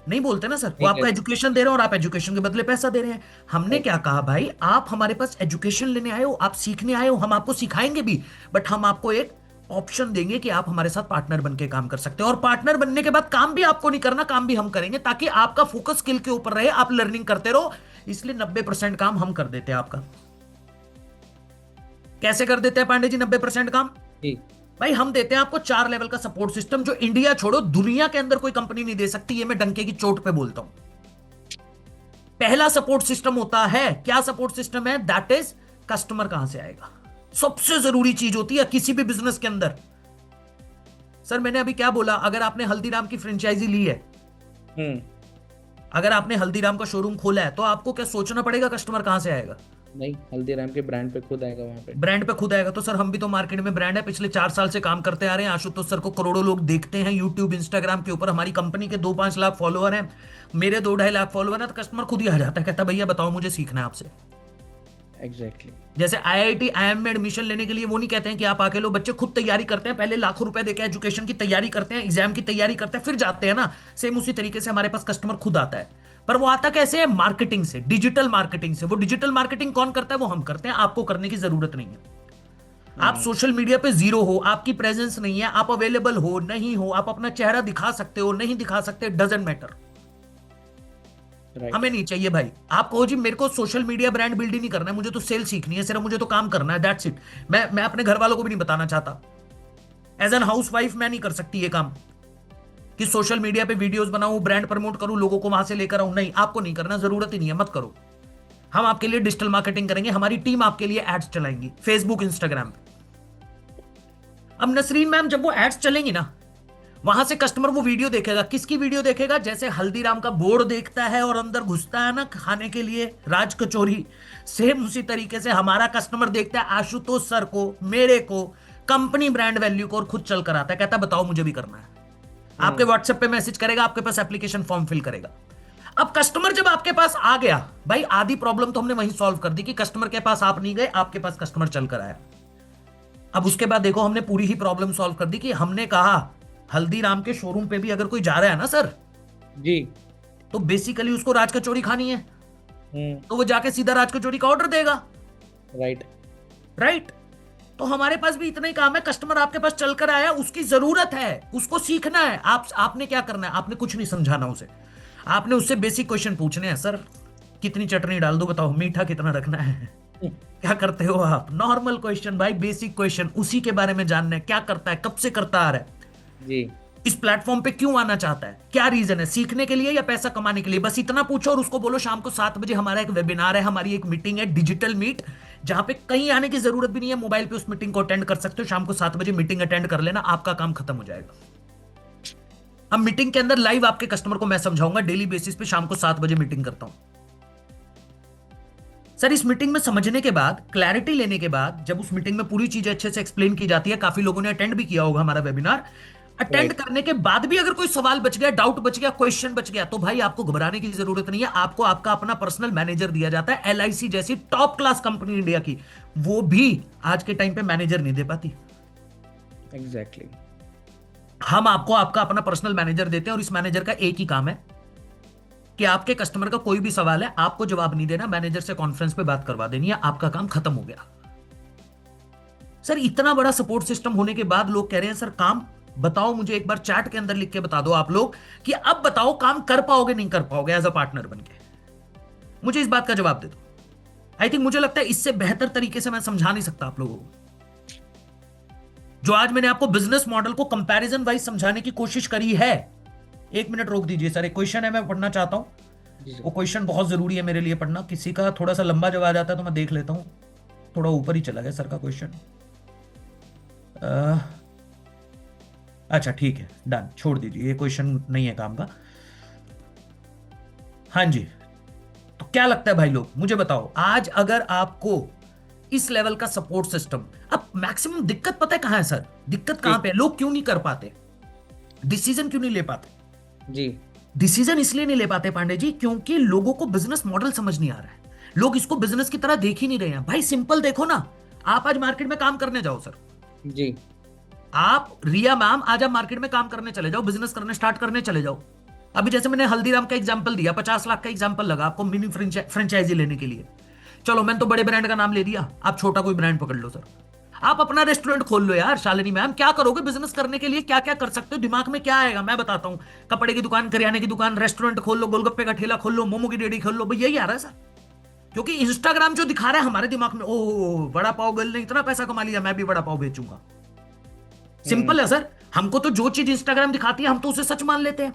नहीं बोलते ना सर, वो ठीक है। आपको एजुकेशन दे रहे हैं और आप एजुकेशन के बदले पैसा दे रहे हैं। हमने राइट। क्या कहा भाई, आप हमारे पास एजुकेशन लेने आए हो, आप सीखने आए हो, हम आपको सिखाएंगे भी, बट हम आपको एक ऑप्शन देंगे कि आप हमारे साथ पार्टनर बनके काम कर सकते हो। और पार्टनर बनने के बाद काम भी आपको नहीं करना, काम भी हम करेंगे, ताकि आपका फोकस स्किल के ऊपर रहे, आप लर्निंग करते रहो। इसलिए 90% काम हम कर देते हैं आपका। कैसे कर देते हैं पांडे जी 90% काम? जी। भाई हम देते हैं आपको 4 लेवल का सपोर्ट सिस्टम, जो इंडिया छोड़ो दुनिया के अंदर कोई कंपनी नहीं दे सकती, ये मैं डंके की चोट पे बोलता हूं। पहला सपोर्ट सिस्टम होता है, क्या सपोर्ट सिस्टम है? दैट इज कस्टमर कहां से आएगा। सबसे जरूरी चीज होती है किसी भी बिजनेस के अंदर। सर मैंने अभी क्या बोला, अगर आपने हल्दीराम की फ्रेंचाइजी ली है, हम्म। अगर आपने हल्दीराम का शोरूम खोला है, तो आपको क्या सोचना पड़ेगा कस्टमर कहां से आएगा? नहीं, हल्दीराम के ब्रांड पे खुद आएगा वहां पे। ब्रांड पे खुद आएगा। तो सर हम भी तो मार्केट में ब्रांड है, पिछले 4 साल से काम करते आ रहे हैं, आशुतोष सर को करोड़ों लोग देखते हैं यूट्यूब इंस्टाग्राम के ऊपर, हमारी कंपनी के 2-5 लाख फॉलोअर हैं, मेरे 2-2.5 लाख फॉलोअर हैं, तो कस्टमर खुद ही आ जाता है, कहता है भैया बताओ मुझे सीखना है आपसे। एग्जैक्टली। जैसे आईआईटी आईएम में एडमिशन लेने के लिए वो नहीं कहते हैं कि आप आके लो, बच्चे खुद तैयारी करते हैं, पहले लाखों रुपए देके एजुकेशन की तैयारी करते हैं, एग्जाम की तैयारी करते हैं, फिर जाते हैं ना। सेम उसी तरीके से हमारे पास कस्टमर खुद आता है, पर वो आता कैसे है? मार्केटिंग से, डिजिटल मार्केटिंग से। वो डिजिटल मार्केटिंग कौन करता है? वो हम करते हैं, आपको करने की जरूरत नहीं है। आप सोशल मीडिया पे जीरो हो, आपकी प्रेजेंस नहीं है, आप अवेलेबल हो नहीं हो, आप अपना चेहरा दिखा सकते हो नहीं दिखा सकते, डजेंट मैटर। राइट। हमें नहीं चाहिए भाई, आप कहो जी मेरे को सोशल मीडिया ब्रांड बिल्ड ही नहीं करना है, मुझे तो सेल सीखनी है सिर्फ, मुझे तो काम करना है, दैट्स इट। मैं अपने घर वालों को भी नहीं बताना चाहता, एज एन हाउस वाइफ मैं नहीं कर सकती ये काम कि सोशल मीडिया पे वीडियोस बनाऊं, ब्रांड प्रमोट करूं, लोगों को वहां से लेकर आऊं। नहीं, आपको नहीं करना, जरूरत ही नहीं है, मत करो। हम आपके लिए डिजिटल मार्केटिंग करेंगे, हमारी टीम आपके लिए एड्स चलाएंगी फेसबुक इंस्टाग्राम पे। अब नसरीन मैम जब वो एड्स चलेंगी ना, वहां से कस्टमर वो वीडियो देखेगा, किसकी वीडियो देखेगा? जैसे हल्दीराम का बोर्ड देखता है और अंदर घुसता है ना खाने के लिए राज कचौरी, सेम उसी तरीके से हमारा कस्टमर देखता है आशुतोष सर को, मेरे को, कंपनी ब्रांड वैल्यू को, और खुद चल कर आता है, कहता है बताओ मुझे भी करना है। आपके व्हाट्सएप पे मैसेज करेगा, आपके पास एप्लीकेशन फॉर्म फिल करेगा। अब कस्टमर जब आपके पास आ गया, भाई आधी प्रॉब्लम तो हमने वहीं सॉल्व कर दी कि कस्टमर के पास आप नहीं गए, आपके पास कस्टमर चल कर आया। अब उसके बाद देखो हमने पूरी ही प्रॉब्लम सॉल्व कर दी कि हमने कहा हल्दीराम के शोरूम पे भी अगर कोई जा रहा है ना सर, जी। तो बेसिकली उसको राज कचौरी खानी है, हम्म। तो वो जाके सीधा राज कचौरी का ऑर्डर देगा। राइट। राइट। तो हमारे पास भी इतना ही काम है, कस्टमर आपके पास चलकर आया, उसकी जरूरत है, उसको सीखना है, आपने क्या करना है? आपने कुछ नहीं समझाना उसे, आपने उससे बेसिक क्वेश्चन पूछने हैं। सर कितनी चटनी डाल दो, बताओ मीठा कितना रखना है, क्या करते हो आप? नॉर्मल क्वेश्चन भाई, बेसिक क्वेश्चन, उसी के बारे में जानना है, क्या करता है, कब से करता आ रहा है, जी। इस प्लेटफॉर्म पे क्यों आना चाहता है, क्या रीजन है, सीखने के लिए या पैसा कमाने के लिए? बस इतना पूछो और उसको बोलो शाम को 7 बजे हमारा एक वेबिनार है, हमारी एक मीटिंग है, डिजिटल मीट, जहां पे कहीं आने की जरूरत भी नहीं है, मोबाइल पे उस मीटिंग को अटेंड कर सकते हो, शाम को 7 बजे मीटिंग अटेंड कर लेना, आपका काम खत्म हो जाएगा। अब मीटिंग के अंदर लाइव आपके कस्टमर को मैं समझाऊंगा, डेली बेसिस पे शाम को 7 बजे मीटिंग करता हूं। सर इस मीटिंग में समझने के बाद, क्लैरिटी लेने के बाद, जब उस मीटिंग में पूरी चीजें अच्छे से एक्सप्लेन की जाती है, काफी लोगों ने अटेंड भी किया होगा हमारा वेबिनार, अटेंड राइट। करने के बाद भी अगर कोई सवाल बच गया, डाउट बच गया, क्वेश्चन बच गया, तो भाई आपको घबराने की जरूरत नहीं है। आपको आपका अपना पर्सनल मैनेजर दिया जाता है। एलआईसी जैसी टॉप क्लास कंपनी इंडिया की, वो भी आज के टाइम पे मैनेजर नहीं दे पाती। एग्जैक्टली। हम आपको आपका अपना पर्सनल मैनेजर देते हैं, और इस मैनेजर का एक ही काम है कि आपके कस्टमर का कोई भी सवाल है, आपको जवाब नहीं देना, मैनेजर से कॉन्फ्रेंस पे बात करवा देनी है, आपका काम खत्म हो गया। सर इतना बड़ा सपोर्ट सिस्टम होने के बाद लोग कह रहे हैं सर काम बताओ मुझे, एक बार चैट के अंदर लिख के बता दो आप लोग कि अब बताओ काम कर पाओगे नहीं कर पाओगे एज अ पार्टनर बनके, मुझे इस बात का जवाब दे दो। आई थिंक मुझे लगता है इससे बेहतर तरीके से मैं समझा नहीं सकता आप लोगों को। जो आज मैंने आपको बिजनेस मॉडल को कंपैरिजन वाइज समझाने की कोशिश करी है। 1 मिनट रोक दीजिए सर, एक क्वेश्चन है मैं पढ़ना चाहता हूं। वो क्वेश्चन बहुत जरूरी है मेरे लिए पढ़ना, किसी का थोड़ा सा लंबा जवाब आता है तो मैं देख लेता हूं। थोड़ा ऊपर ही चला गया सर का क्वेश्चन। अच्छा ठीक है, डन, छोड़ दीजिए, ये क्वेश्चन नहीं है काम का। हाँ जी, तो क्या लगता है भाई लोग, मुझे बताओ, आज अगर आपको इस लेवल का सपोर्ट सिस्टम, अब मैक्सिमम दिक्कत पता है कहां है सर? दिक्कत कहां जी। पे है? लोग क्यों नहीं कर पाते, डिसीजन क्यों नहीं ले पाते? जी। डिसीजन इसलिए नहीं ले पाते पांडे जी, क्योंकि लोगों को बिजनेस मॉडल समझ नहीं आ रहा है। लोग इसको बिजनेस की तरह देख ही नहीं रहे हैं। भाई सिंपल देखो ना, आप आज मार्केट में काम करने जाओ सर, जी। आप रिया मैम आज आप मार्केट में काम करने चले जाओ, बिजनेस करने स्टार्ट करने चले जाओ। अभी जैसे मैंने हल्दीराम का एग्जांपल दिया, 50 लाख का एग्जांपल लगा आपको मिनी फ्रेंचाइजी लेने के लिए। चलो मैंने तो बड़े ब्रांड का नाम ले दिया, आप छोटा कोई ब्रांड पकड़ लो सर। आप अपना रेस्टोरेंट खोल लो यार। शालिनी मैम क्या करोगे बिजनेस करने के लिए, क्या क्या कर सकते हो, दिमाग में क्या आएगा मैं बताता हूं। कपड़े की दुकान, करियाने की दुकान, रेस्टोरेंट खोल लो, गोलगप्पे का ठेला खोल लो, मोमो की रेडी खोल लो, भाई यही आ रहा है सर। क्योंकि इंस्टाग्राम जो दिखा रहा है हमारे दिमाग में, ओह बड़ा पाव गर्ल ने इतना पैसा कमा लिया, मैं भी बड़ा पाव बेचूंगा। सिंपल है सर, हमको तो जो चीज इंस्टाग्राम दिखाती है हम तो उसे सच मान लेते हैं।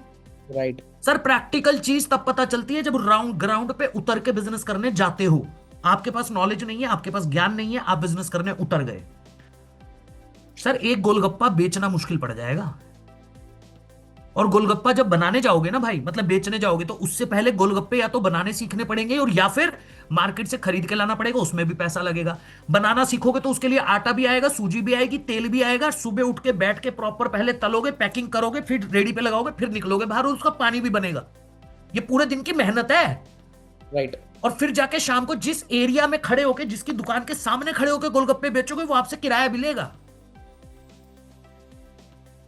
राइट। सर प्रैक्टिकल चीज तब पता चलती है जब ग्राउंड पे उतर के बिजनेस करने जाते हो। आपके पास नॉलेज नहीं है, आपके पास ज्ञान नहीं है, आप बिजनेस करने उतर गए, सर एक गोलगप्पा बेचना मुश्किल पड़ जाएगा। और गोलगप्पा जब बनाने जाओगे ना भाई, मतलब बेचने जाओगे, तो उससे पहले गोलगप्पे या तो बनाने सीखने पड़ेंगे, और या फिर मार्केट से खरीद के लाना पड़ेगा, उसमें भी पैसा लगेगा। बनाना सीखोगे तो उसके लिए आटा भी आएगा, सूजी भी आएगी, तेल भी आएगा। सुबह उठ के बैठ के प्रॉपर पहले तलोगे, पैकिंग करोगे, फिर रेडी पे लगाओगे, फिर निकलोगे बाहर, और उसका पानी भी बनेगा। ये पूरे दिन की मेहनत है। राइट। और फिर जाके शाम को जिस एरिया में खड़े होके, जिसकी दुकान के सामने खड़े होके गोलगप्पे बेचोगे, वो आपसे किराया भी लेगा।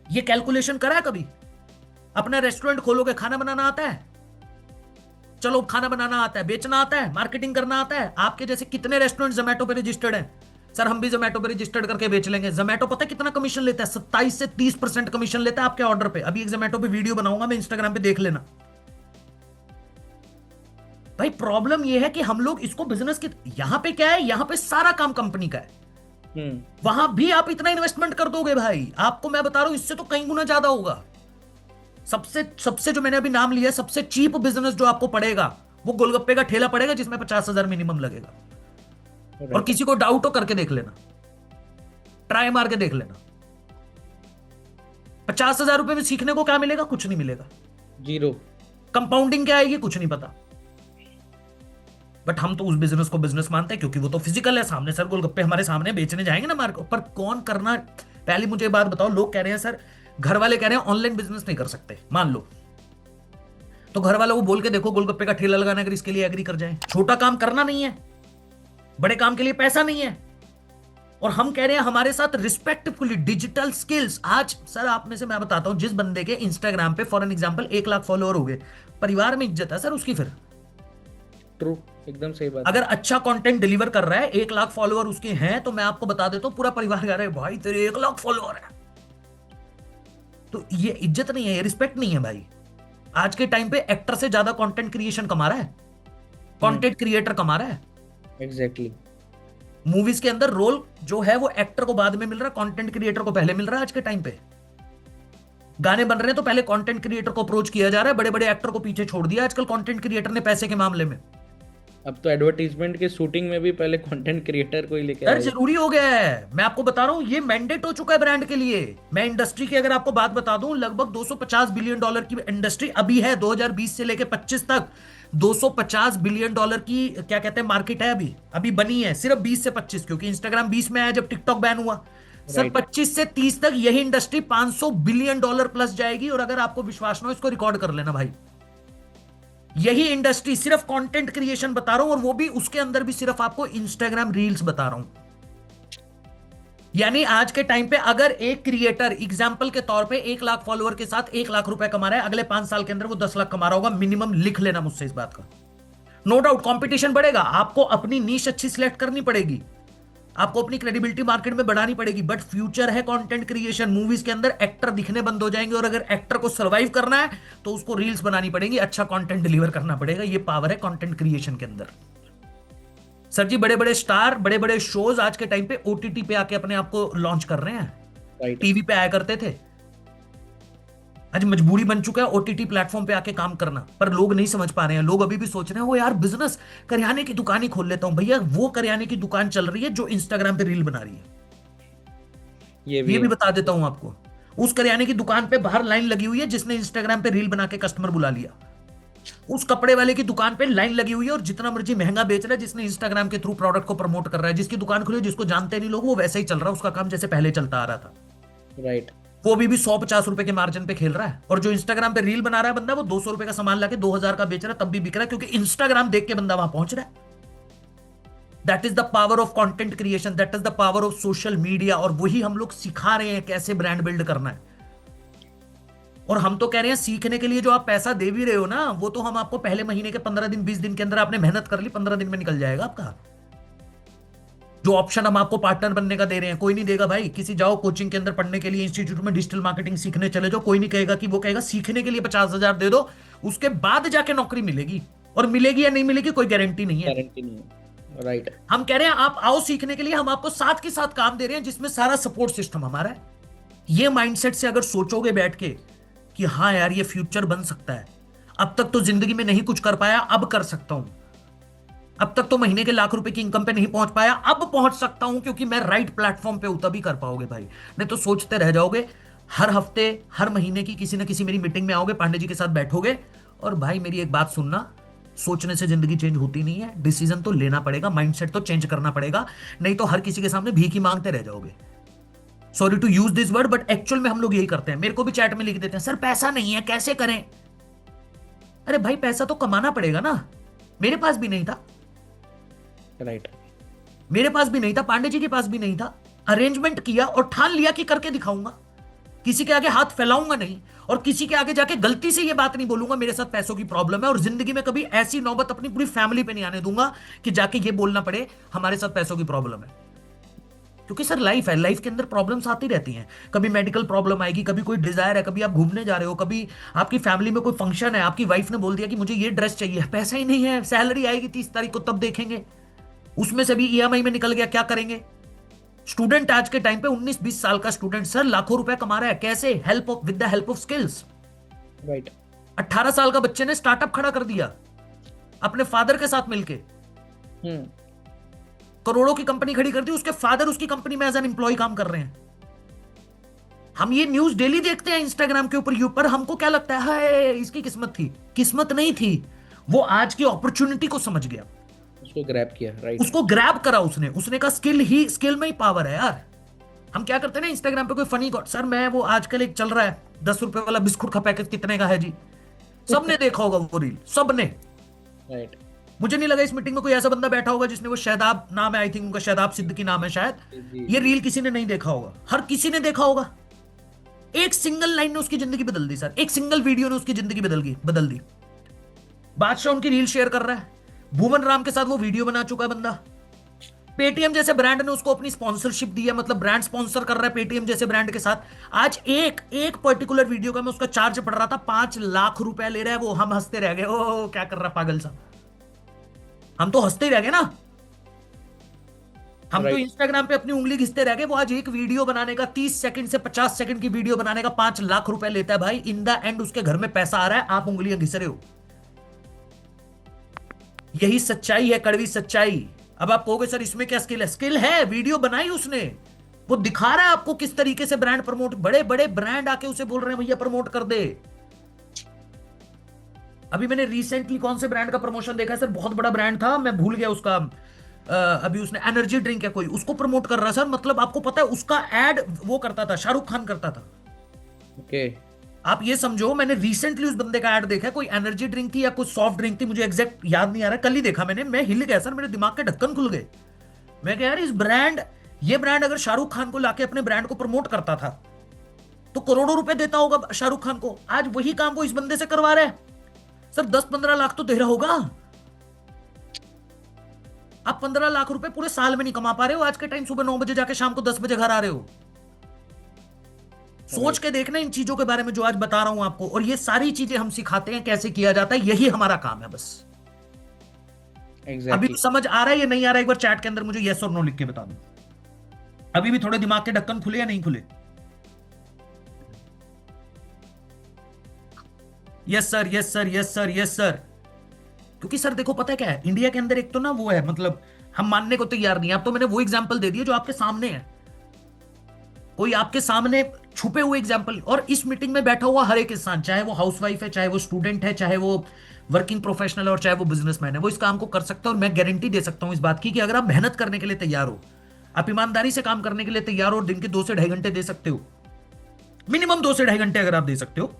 ये कैलकुलेशन करा है कभी? अपना रेस्टोरेंट खोलोगे, खाना बनाना आता है? चलो खाना बनाना आता है, बेचना आता है, मार्केटिंग करना आता है। आपके जैसे कितने रेस्टोरेंट जोमेटो पे रजिस्टर्ड हैं? सर हम भी जोमेटो पे रजिस्टर्ड करके बेच लेंगे। जोमेटो पता है कितना कमीशन लेता है? 27 से 30% कमीशन लेता है आपके ऑर्डर पे। अभी एक जोमेटो पे वीडियो बनाऊंगा मैं, इंस्टाग्राम पे देख लेना। भाई प्रॉब्लम यह है कि हम लोग इसको बिजनेस की, यहां पे क्या है, यहां पे सारा काम कंपनी का है। वहां भी आप इतना इन्वेस्टमेंट कर दोगे भाई, आपको मैं बता रहा हूं इससे तो कई गुना ज्यादा होगा। सबसे सबसे जो मैंने अभी नाम लिया, सबसे चीप बिजनेस जो आपको पड़ेगा वो गोलगप्पे का ठेला पड़ेगा, जिसमें 50,000 मिनिमम लगेगा। और किसी को डाउट हो करके देख लेना, ट्राई मार के देख लेना। 50,000 रुपए में सीखने को क्या मिलेगा? कुछ नहीं मिलेगा, जीरो। कंपाउंडिंग क्या आएगी? कुछ नहीं पता। बट हम तो उस बिजनेस को बिजनेस मानते हैं, क्योंकि वो तो फिजिकल है। सामने सर गोलगप्पे हमारे सामने बेचने जाएंगे ना मार्केट पर, कौन करना। पहले मुझे बात बताओ, लोग कह रहे हैं सर, घर वाले कह रहे हैं ऑनलाइन बिजनेस नहीं कर सकते, मान लो, तो घर वालों को बोल के देखो गोलगप्पे का ठेला लगाना, अगर इसके लिए एग्री कर जाए। छोटा काम करना नहीं है, बड़े काम के लिए पैसा नहीं है। और हम कह रहे हैं हमारे साथ रिस्पेक्टफुली डिजिटल स्किल्स। आज सर आप में से मैं बताता हूं, जिस बंदे के इंस्टाग्राम पे for an example 1 lakh follower हो गए, परिवार में इज्जत है सर उसकी। फिर ट्रू, एकदम सही बात। अगर अच्छा कंटेंट डिलीवर कर रहा है, 1 लाख फॉलोअर उसके हैं, तो मैं आपको बता देता हूं पूरा परिवार कह रहा है भाई तेरे 1 लाख फॉलोअर है। तो ये इज्जत नहीं है, ये रिस्पेक्ट नहीं है भाई। आज के टाइम पे एक्टर से ज्यादा कंटेंट क्रिएशन कमा रहा है, कंटेंट क्रिएटर कमा रहा है। एग्जैक्टली। मूवीज के अंदर रोल जो है वो एक्टर को बाद में मिल रहा है, कंटेंट क्रिएटर को पहले मिल रहा है। आज के टाइम पे गाने बन रहे हैं तो पहले कंटेंट क्रिएटर को अप्रोच किया जा रहा है, बड़े बड़े एक्टर को पीछे छोड़ दिया आजकल कंटेंट क्रिएटर ने पैसे के मामले में। अब तो एडवर्टीजमेंट के शूटिंग में भी पहले कंटेंट क्रिएटर को ही लेके यार आए। जरूरी हो गया है, मैं आपको बता रहा हूं, ये मैंडेट हो चुका है ब्रांड के लिए। मैं इंडस्ट्री की अगर आपको बात बता दूं, लगभग 250 बिलियन डॉलर की इंडस्ट्री अभी है, 2020 से लेके 25 तक 250 बिलियन डॉलर की क्या कहते हैं मार्केट है अभी, अभी बनी है सिर्फ 20 से 25, क्योंकि इंस्टाग्राम 20 में आया जब टिकटॉक बैन हुआ। Sir right. 25 से 30 तक यही इंडस्ट्री 500 बिलियन डॉलर प्लस जाएगी। और अगर आपको विश्वास ना हो, इसको रिकॉर्ड कर लेना भाई। यही इंडस्ट्री, सिर्फ कंटेंट क्रिएशन बता रहा हूं, और वो भी उसके अंदर भी सिर्फ आपको इंस्टाग्राम रील्स बता रहा हूं। यानी आज के टाइम पे अगर एक क्रिएटर एग्जाम्पल के तौर पे 1 लाख फॉलोअर के साथ 1 लाख रुपए कमा रहा है, अगले 5 साल के अंदर वो 10 लाख कमा रहा होगा मिनिमम। लिख लेना मुझसे इस बात का। नो डाउट कंपटीशन बढ़ेगा, आपको अपनी नीश अच्छी सिलेक्ट करनी पड़ेगी, आपको अपनी क्रेडिबिलिटी मार्केट में बढ़ानी पड़ेगी, बट फ्यूचर है कंटेंट क्रिएशन। मूवीज के अंदर एक्टर दिखने बंद हो जाएंगे, और अगर एक्टर को सर्वाइव करना है तो उसको रील्स बनानी पड़ेगी, अच्छा कंटेंट डिलीवर करना पड़ेगा। ये पावर है कंटेंट क्रिएशन के अंदर। सर जी, बड़े बड़े स्टार, बड़े बड़े शोज आज के टाइम पे ओटीटी पे आके अपने आप को लॉन्च कर रहे हैं। राइट। टीवी पे आया करते थे, आज मजबूरी बन चुका है ओटीटी प्लेटफॉर्म पे आके काम करना। पर लोग नहीं समझ पा रहे हैं, लोग अभी भी सोच रहे हैं वो यार बिजनेस, करियाने की दुकान ही खोल लेता हूं। भैया वो करियाने की दुकान चल रही है जो इंस्टाग्राम पे रील बना रही है। ये ये भी है। बता देता हूं आपको, उस करियाने की दुकान पे बाहर लाइन लगी हुई है जिसने इंस्टाग्राम पे रील बना के कस्टमर बुला लिया। उस कपड़े वाले की दुकान पे लाइन लगी हुई है और जितना मर्जी महंगा बेच रहा है, जिसने इंस्टाग्राम के थ्रू प्रोडक्ट को प्रमोट कर रहा है। जिसकी दुकान खुली है, जिसको जानते नहीं लोग, वो वैसे ही चल रहा है, उसका काम जैसे पहले चलता आ रहा था। राइट। वो अभी भी 150 रुपए के मार्जिन पे खेल रहा है। और जो इंस्टाग्राम पे रील बना रहा है बंदा, वो 200 रुपए का सामान लाके 2000 का बेच रहा है, तब भी बिक रहा है, क्योंकि इंस्टाग्राम देख के बंदा वहां पहुंच रहा है। That is the power of content creation, that is the power of social media. और वही हम लोग सिखा रहे हैं कैसे ब्रांड बिल्ड करना है। और हम तो कह रहे हैं सीखने के लिए जो आप पैसा दे भी रहे हो ना, वो तो हम आपको पहले महीने के 15 दिन 20 दिन के अंदर, आपने मेहनत कर ली, 15 दिन में निकल जाएगा आपका। जो ऑप्शन हम आपको पार्टनर बनने का दे रहे हैं, कोई नहीं देगा भाई। किसी जाओ कोचिंग के अंदर पढ़ने के लिए, इंस्टीट्यूट में डिजिटल मार्केटिंग सीखने चले जाओ, कोई नहीं कहेगा कि वो कहेगा सीखने के लिए 50,000 दे दो, उसके बाद जाके नौकरी मिलेगी। और मिलेगी या नहीं मिलेगी कोई गारंटी नहीं है। गारंटी नहीं है। राइट। हम कह रहे हैं आप आओ सीखने के लिए, हम आपको साथ के साथ काम दे रहे हैं जिसमें सारा सपोर्ट सिस्टम हमारा है। ये माइंडसेट से अगर सोचोगे बैठ के कि हाँ यार ये फ्यूचर बन सकता है, अब तक तो जिंदगी में नहीं कुछ कर पाया, अब कर सकता हूं। अब तक तो महीने के लाख रुपए की इनकम पे नहीं पहुंच पाया, अब पहुंच सकता हूं, क्योंकि मैं राइट प्लेटफॉर्म पे हूं, तभी कर पाओगे भाई। नहीं तो सोचते रह जाओगे। हर हफ्ते हर महीने की किसी ना किसी मेरी मीटिंग में आओगे, पांडे जी के साथ बैठोगे, और भाई मेरी एक बात सुनना, सोचने से जिंदगी चेंज होती नहीं है। डिसीजन तो लेना पड़ेगा, माइंडसेट तो चेंज करना पड़ेगा, नहीं तो हर किसी के सामने भीख ही मांगते रह जाओगे। Sorry to use this word, but actual में हम लोग यही करते हैं। मेरे को भी चैट में लिख देते हैं, सर पैसा नहीं है कैसे करें। अरे भाई पैसा तो कमाना पड़ेगा ना। मेरे पास भी नहीं था, राइट। मेरे पास भी नहीं था, पांडे जी के पास भी नहीं था। अरेंजमेंट किया और ठान लिया कि करके दिखाऊंगा। किसी के आगे हाथ फैलाऊंगा नहीं, और किसी के आगे जाके गलती से ये बात नहीं बोलूंगा मेरे साथ पैसों की प्रॉब्लम है। और जिंदगी में कभी ऐसी नौबत अपनी पूरी फैमिली पे नहीं आने दूंगा कि जाके ये बोलना पड़े हमारे साथ पैसों की प्रॉब्लम है। क्योंकि सर लाइफ है, लाइफ के अंदर प्रॉब्लम्स आती रहती हैं। कभी मेडिकल प्रॉब्लम आएगी, कभी कोई डिजायर है, कभी आप घूमने जा रहे हो, कभी आपकी फैमिली में कोई फंक्शन है, आपकी वाइफ ने बोल दिया कि मुझे ये ड्रेस चाहिए, पैसा ही नहीं है, सैलरी आएगी 30 तारीख को तब देखेंगे, उसमें से भी ईएमआई में निकल गया, क्या करेंगे। स्टूडेंट आज के टाइम पे 19-20 साल का स्टूडेंट सर लाखों रुपए कमा रहा है, कैसे? Help of with the help of skills. Right. 18 साल का बच्चे ने स्टार्टअप खड़ा कर दिया अपने फादर के साथ मिलके, करोड़ों की कंपनी खड़ी कर दी, उसके फादर उसकी कंपनी में एज एन एम्प्लॉय काम कर रहे हैं। हम ये न्यूज डेली देखते हैं इंस्टाग्राम के ऊपर हमको क्या लगता है, हाय इसकी किस्मत थी। किस्मत नहीं थी, वो आज की अपॉर्चुनिटी को समझ गया, उसको ग्रैब किया। राइट। उसको ग्रैब करा उसने कहा स्किल में ही पावर है यार। हम क्या करते हैं ना इंस्टाग्राम पे कोई फनी सर मैं वो आजकल एक चल रहा है 10 रुपए वाला बिस्कुट का पैकेट कितने का है जी, सबने देखा होगा वो रील, सबने। राइट। मुझे नहीं लगा इस मीटिंग में कोई ऐसा बंदा बैठा होगा जिसने, वो शादाब नाम है आई थिंक उनका, शादाब सिद्दीकी नाम है शायद, ये रील किसी ने नहीं देखा होगा, हर किसी ने देखा होगा। एक सिंगल लाइन ने उसकी जिंदगी बदल दी सर, एक सिंगल वीडियो ने उसकी जिंदगी बदल दी। बादशाह उनकी रील शेयर कर रहा है, भुवन राम के साथ वो वीडियो बना चुका है बंदा। पेटीएम जैसे ब्रांड ने उसको अपनी स्पॉन्सरशिप दी है, मतलब ब्रांड स्पॉन्सर कर रहा है पेटीएम जैसे ब्रांड के साथ। आज एक पर्टिकुलर वीडियो का मैं उसका चार्ज पढ़ रहा था, 5 लाख रुपए ले रहा है वो। हम हंसते रह गए, ओ क्या कर रहा पागल सा। हम तो हंसते ही रह गए ना, हम तो इंस्टाग्राम पे अपनी उंगली घिसते रह गए। वो आज एक वीडियो बनाने का 30 सेकंड से 50 सेकंड की वीडियो बनाने का 5 लाख रुपए लेता है भाई। इन द एंड उसके घर में पैसा आ रहा है, आप उंगलियां घिस रहे हो। यही सच्चाई है, कड़वी सच्चाई। अब आप कहोगे सर इसमें क्या स्किल है? स्किल है, वीडियो बनाई उसने, वो दिखा रहा है आपको किस तरीके से ब्रांड प्रमोट, बड़े बड़े ब्रांड आके उसे बोल रहे हैं भैया प्रमोट कर दे। अभी मैंने रिसेंटली कौन से ब्रांड का प्रमोशन देखा है सर, बहुत बड़ा ब्रांड था, मैं भूल गया उसका। अभी उसने एनर्जी ड्रिंक है कोई, उसको प्रमोट कर रहा है सर। मतलब आपको पता है उसका एड वो करता था, शाहरुख खान करता था। ओके। आप ये समझो, मैंने रिसेंटली उस बंदे का ऐड देखा, कोई एनर्जी ड्रिंक थी या कुछ सॉफ्ट ड्रिंक थी, मुझे एग्जैक्ट याद नहीं आ रहा, कल ही देखा मैंने, मैं हिल गया सर, मेरे दिमाग के ढक्कन खुल गए। मैं कह यार इस ब्रांड, ये ब्रांड अगर शाहरुख खान को लाके अपने ब्रांड को प्रमोट करता था तो करोड़ों रुपए देता होगा शाहरुख खान को। आज वही काम वो इस बंदे से करवा रहे हैं सर, 10-15 लाख तो दे रहा होगा। आप 15 लाख रुपए पूरे साल में नहीं कमा पा रहे हो आज के टाइम, सुबह 9 बजे जाके शाम को 10 बजे घर आ रहे हो। सोच के देखना इन चीजों के बारे में जो आज बता रहा हूं आपको, और ये सारी चीजें हम सिखाते हैं कैसे किया जाता है, यही हमारा काम है बस। अभी एग्जैक्टली। भी समझ आ रहा है या नहीं आ रहा है, एक बार चैट के अंदर मुझे यस और नो लिख के बता दो। अभी भी थोड़े दिमाग के ढक्कन खुले या नहीं खुले? Yes sir, yes sir, yes sir, yes sir. क्योंकि सर देखो पता है क्या है, इंडिया के अंदर एक तो ना वो है, मतलब हम मानने को तैयार नहीं है। अब तो मैंने वो एग्जाम्पल दे दिया जो आपके सामने है, कोई आपके सामने छुपे हुए एग्जाम्पल। और इस मीटिंग में बैठा हुआ हर एक इंसान, चाहे वो हाउसवाइफ है, चाहे वो स्टूडेंट है, चाहे वो वर्किंग प्रोफेशनल है, और चाहे वो बिजनेसमैन है, वो इस काम को कर सकता है। और मैं गारंटी दे सकता हूं इस बात की कि अगर आप मेहनत करने के लिए तैयार हो, आप ईमानदारी से काम करने के लिए तैयार हो, और दिन के 2 से 2.5 घंटे दे सकते हो, मिनिमम 2 से 2.5 घंटे अगर आप दे सकते हो,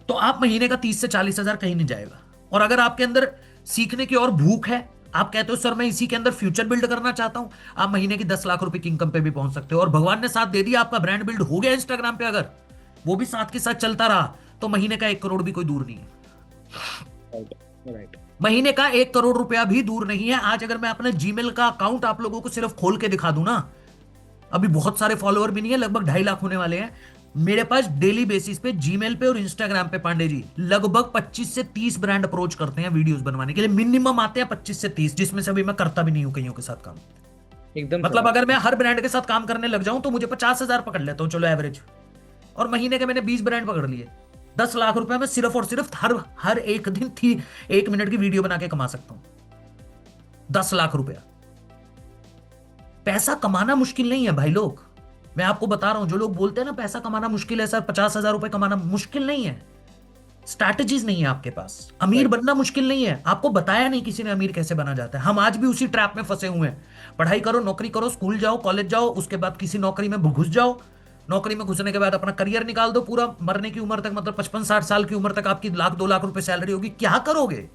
तो आप महीने का 30 से 40 हजार कहीं नहीं जाएगा। और अगर आपके अंदर सीखने की और भूख है, आप कहते हो सर मैं इसी के अंदर फ्यूचर बिल्ड करना चाहता हूं, आप महीने की 10 लाख रुपए की इनकम पे भी पहुंच सकते हो। और भगवान ने साथ दे दिया, आपका ब्रांड बिल्ड हो गया इंस्टाग्राम पे, अगर वो भी साथ के साथ चलता रहा, तो महीने का 1 करोड़ भी कोई दूर नहीं है। राइट। राइट। महीने का 1 करोड़ रुपया भी दूर नहीं है। आज अगर मैं अपने जीमेल का अकाउंट आप लोगों को सिर्फ खोल के दिखा दूं ना, अभी बहुत सारे फॉलोअर भी नहीं है, लगभग 2.5 लाख होने वाले हैं मेरे पास। डेली बेसिस पे जीमेल पे और इंस्टाग्राम पे पांडे जी लगभग 25 से 30 ब्रांड अप्रोच करते हैं वीडियोस बनवाने के लिए, मिनिमम आते हैं 25 से 30, जिसमें से अभी मैं करता भी नहीं हूं कईयों के साथ काम। एकदम सर मतलब आप। अगर मैं हर ब्रांड के साथ काम करने लग जाऊं तो मुझे 50,000 पकड़ लेता हूं, चलो एवरेज, और महीने के मैंने 20 ब्रांड पकड़ लिए, 10 लाख रुपए में सिर्फ और सिर्फ हर हर एक दिन थी 1 मिनट की वीडियो बना के कमा सकता हूं। 10 लाख रुपया पैसा कमाना मुश्किल नहीं है भाई लोग, मैं आपको बता रहा हूं। जो लोग बोलते हैं ना पैसा कमाना मुश्किल है सर, 50,000 रुपए कमाना मुश्किल नहीं है, स्ट्रैटेजीज नहीं है आपके पास। अमीर बनना मुश्किल नहीं है, आपको बताया नहीं किसी ने अमीर कैसे बना जाता है। हम आज भी उसी ट्रैप में फंसे हुए हैं, पढ़ाई करो, नौकरी करो, स्कूल जाओ, कॉलेज जाओ, उसके बाद किसी नौकरी में घुस जाओ, नौकरी में घुसने के बाद अपना करियर निकाल दो पूरा, मरने की उम्र तक, मतलब 55-60 साल की उम्र तक आपकी 1-2 लाख रुपए सैलरी होगी, क्या करोगे?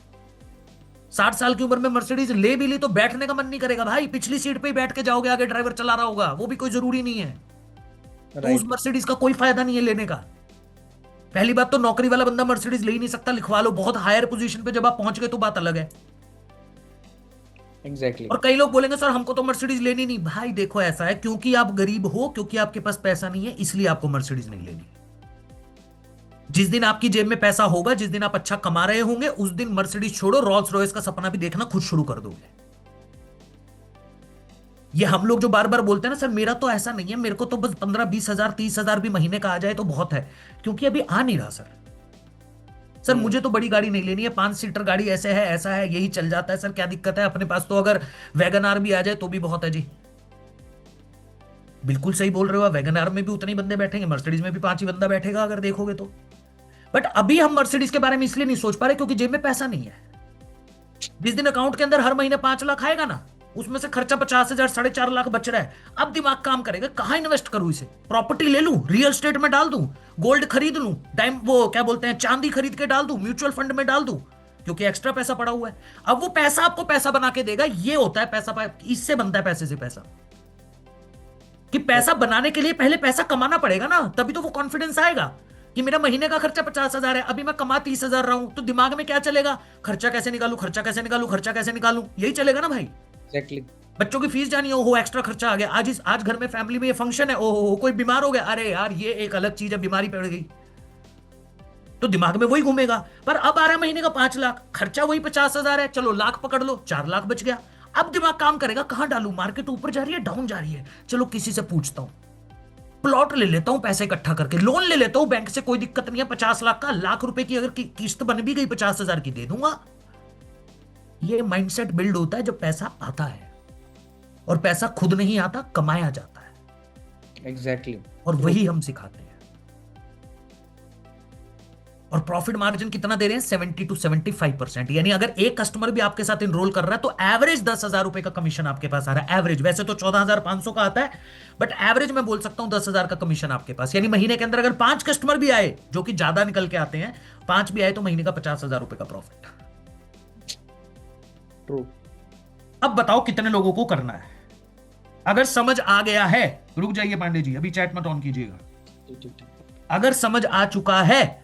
60 साल की उम्र में मर्सिडीज ले भी ली तो बैठने का मन नहीं करेगा भाई, पिछली सीट पे ही बैठ के जाओगे, आगे ड्राइवर चला रहा होगा, वो भी कोई जरूरी नहीं है। तो उस राइट। मर्सिडीज का कोई फायदा नहीं है लेने का। पहली बात तो नौकरी वाला बंदा मर्सिडीज ले ही नहीं सकता, लिखवा लो, बहुत हायर पोजीशन पे जब आप पहुंच गए तो बात अलग है। एग्जैक्टली। और कई लोग बोलेंगे सर हमको तो मर्सिडीज लेनी नहीं, भाई देखो ऐसा है, क्योंकि आप गरीब हो, क्योंकि आपके पास पैसा नहीं है, इसलिए आपको मर्सिडीज नहीं लेनी। जिस दिन आपकी जेब में पैसा होगा, जिस दिन आप अच्छा कमा रहे होंगे, उस दिन मर्सिडीज छोड़ो, रॉल्स रॉयस का सपना भी देखना खुद शुरू कर दोगे। ये हम लोग जो बार बार बोलते हैं ना सर मेरा तो ऐसा नहीं है, मेरे को तो बस 15-20 हजार 30 हजार भी महीने का आ जाए तो बहुत है, क्योंकि अभी आ नहीं रहा सर। सर मुझे तो बड़ी गाड़ी नहीं लेनी है, 5 सीटर गाड़ी ऐसे है ऐसा है यही चल जाता है सर, क्या दिक्कत है? अपने पास तो अगर वैगन आर भी आ जाए तो भी बहुत है जी। बिल्कुल सही बोल रहे हो, वैगन आर में भी उतने ही बंदे बैठेंगे, मर्सिडीज में भी 5 ही बंदा बैठेगा अगर देखोगे तो। बट अभी हम मर्सिडीज के बारे में इसलिए नहीं सोच पा रहे क्योंकि जेब में पैसा नहीं है। जिस दिन अकाउंट के अंदर हर महीने 5 लाख आएगा ना, उसमें से खर्चा 50,000 4.5 लाख बच रहा है, अब दिमाग काम करेगा कहां इन्वेस्ट करूं इसे, प्रॉपर्टी ले लूं, रियल स्टेट में डाल दूं, गोल्ड खरीद लूं, वो क्या बोलते हैं चांदी खरीद के डाल दूं, म्यूचुअल फंड में डाल दूं, क्योंकि एक्स्ट्रा पैसा पड़ा हुआ है। अब वो पैसा आपको पैसा बना के देगा, ये होता है पैसा, इससे बनता है पैसे से पैसा। कि पैसा बनाने के लिए पहले पैसा कमाना पड़ेगा ना, तभी तो वो कॉन्फिडेंस आएगा कि मेरा महीने का खर्चा 50,000 है, अभी मैं कमा 30,000 रहा हूं, तो दिमाग में क्या चलेगा? खर्चा कैसे निकालू, खर्चा कैसे निकालू, खर्चा कैसे निकालू, यही चलेगा ना भाई। एग्जैक्टली। बच्चों की फीस जानी है, ओहो एक्स्ट्रा खर्चा आ गया, आज घर में फैमिली में ये फंक्शन है, ओहो कोई बीमार हो गया, अरे यार ये एक अलग चीज है, बीमारी पड़ गई, तो दिमाग में वही घूमेगा। पर अब आ रहा है महीने का 5 लाख, खर्चा वही 50,000 है, चलो लाख पकड़ लो, 4 लाख बच गया। अब दिमाग काम करेगा कहां डालू, मार्केट ऊपर जा रही है डाउन जा रही है, चलो किसी से पूछता हूं, प्लॉट ले लेता हूं पैसे इकट्ठा करके, लोन ले लेता हूं बैंक से, कोई दिक्कत नहीं है, 50 लाख का, लाख रुपए की अगर किस्त बन भी गई 50,000 की दे दूंगा। ये माइंडसेट बिल्ड होता है जब पैसा आता है, और पैसा खुद नहीं आता, कमाया जाता है। एग्जैक्टली। और वही हम सिखाते हैं। और प्रॉफिट मार्जिन कितना दे रहे हैं? 70 to 75%। यानी अगर एक कस्टमर भी आपके साथ इनरोल कर रहा है तो एवरेज 10,000 रुपए का कमीशन आपके पास आ रहा है। एवरेज वैसे तो 14,500 का आता है, बट एवरेज मैं बोल सकता हूं 10,000 का कमीशन आपके पास। यानी महीने के अंदर अगर 5 कस्टमर भी आए, जो कि ज्यादा निकल के आते हैं, 5 भी आए तो महीने का 50,000 रुपए का प्रॉफिट। ट्रू। अब बताओ कितने लोगों को करना है? अगर समझ आ गया है, रुक जाइए पांडे जी, अभी चैट मत ऑन कीजिएगा। अगर समझ आ चुका है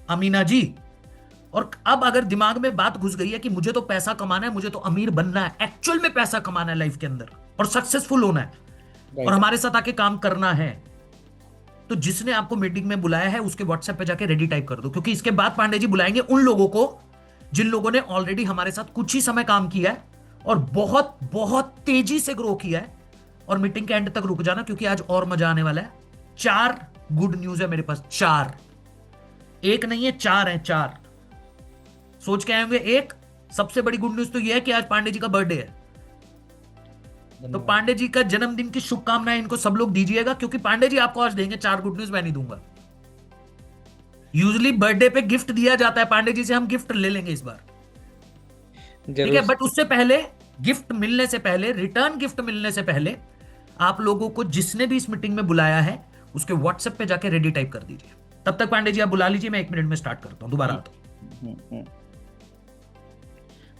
अमीना जी, और अब अगर दिमाग में बात घुस गई है कि मुझे तो पैसा कमाना है, मुझे तो अमीर बनना है, एक्चुअल में पैसा कमाना है लाइफ के अंदर, और सक्सेसफुल होना है, और राइट। हमारे साथ आके काम करना है, तो जिसने आपको मीटिंग में बुलाया है उसके व्हाट्सएप पे जाके रेडी टाइप कर दो। क्योंकि इसके बाद पांडे जी बुलाएंगे उन लोगों को जिन लोगों ने ऑलरेडी हमारे साथ कुछ ही समय काम किया है और बहुत बहुत तेजी से ग्रो किया है। और मीटिंग के एंड तक रुक जाना, क्योंकि आज और मजा आने वाला है। 4 गुड न्यूज है मेरे पास, 4। एक नहीं है, 4 है, 4। सोच के आए होंगे एक। सबसे बड़ी गुड न्यूज तो यह है कि आज पांडे जी का बर्थडे है, तो पांडे जी का जन्मदिन की शुभकामनाएं इनको सब लोग दीजिएगा, क्योंकि पांडे जी आपको आज देंगे 4 गुड न्यूज, मैं नहीं दूंगा। यूजुअली बर्थडे पे गिफ्ट दिया जाता है, पांडे जी से हम गिफ्ट ले लेंगे इस बार, ठीक है? जरूर। बट उससे पहले, गिफ्ट मिलने से पहले, रिटर्न गिफ्ट मिलने से पहले, आप लोगों को जिसने भी इस मीटिंग में बुलाया है उसके व्हाट्सएप पे जाके रेडी टाइप कर दीजिए। तब तक पांडे जी आप बुला लीजिए, मैं 1 मिनट में स्टार्ट करता हूं, दोबारा आता हूं।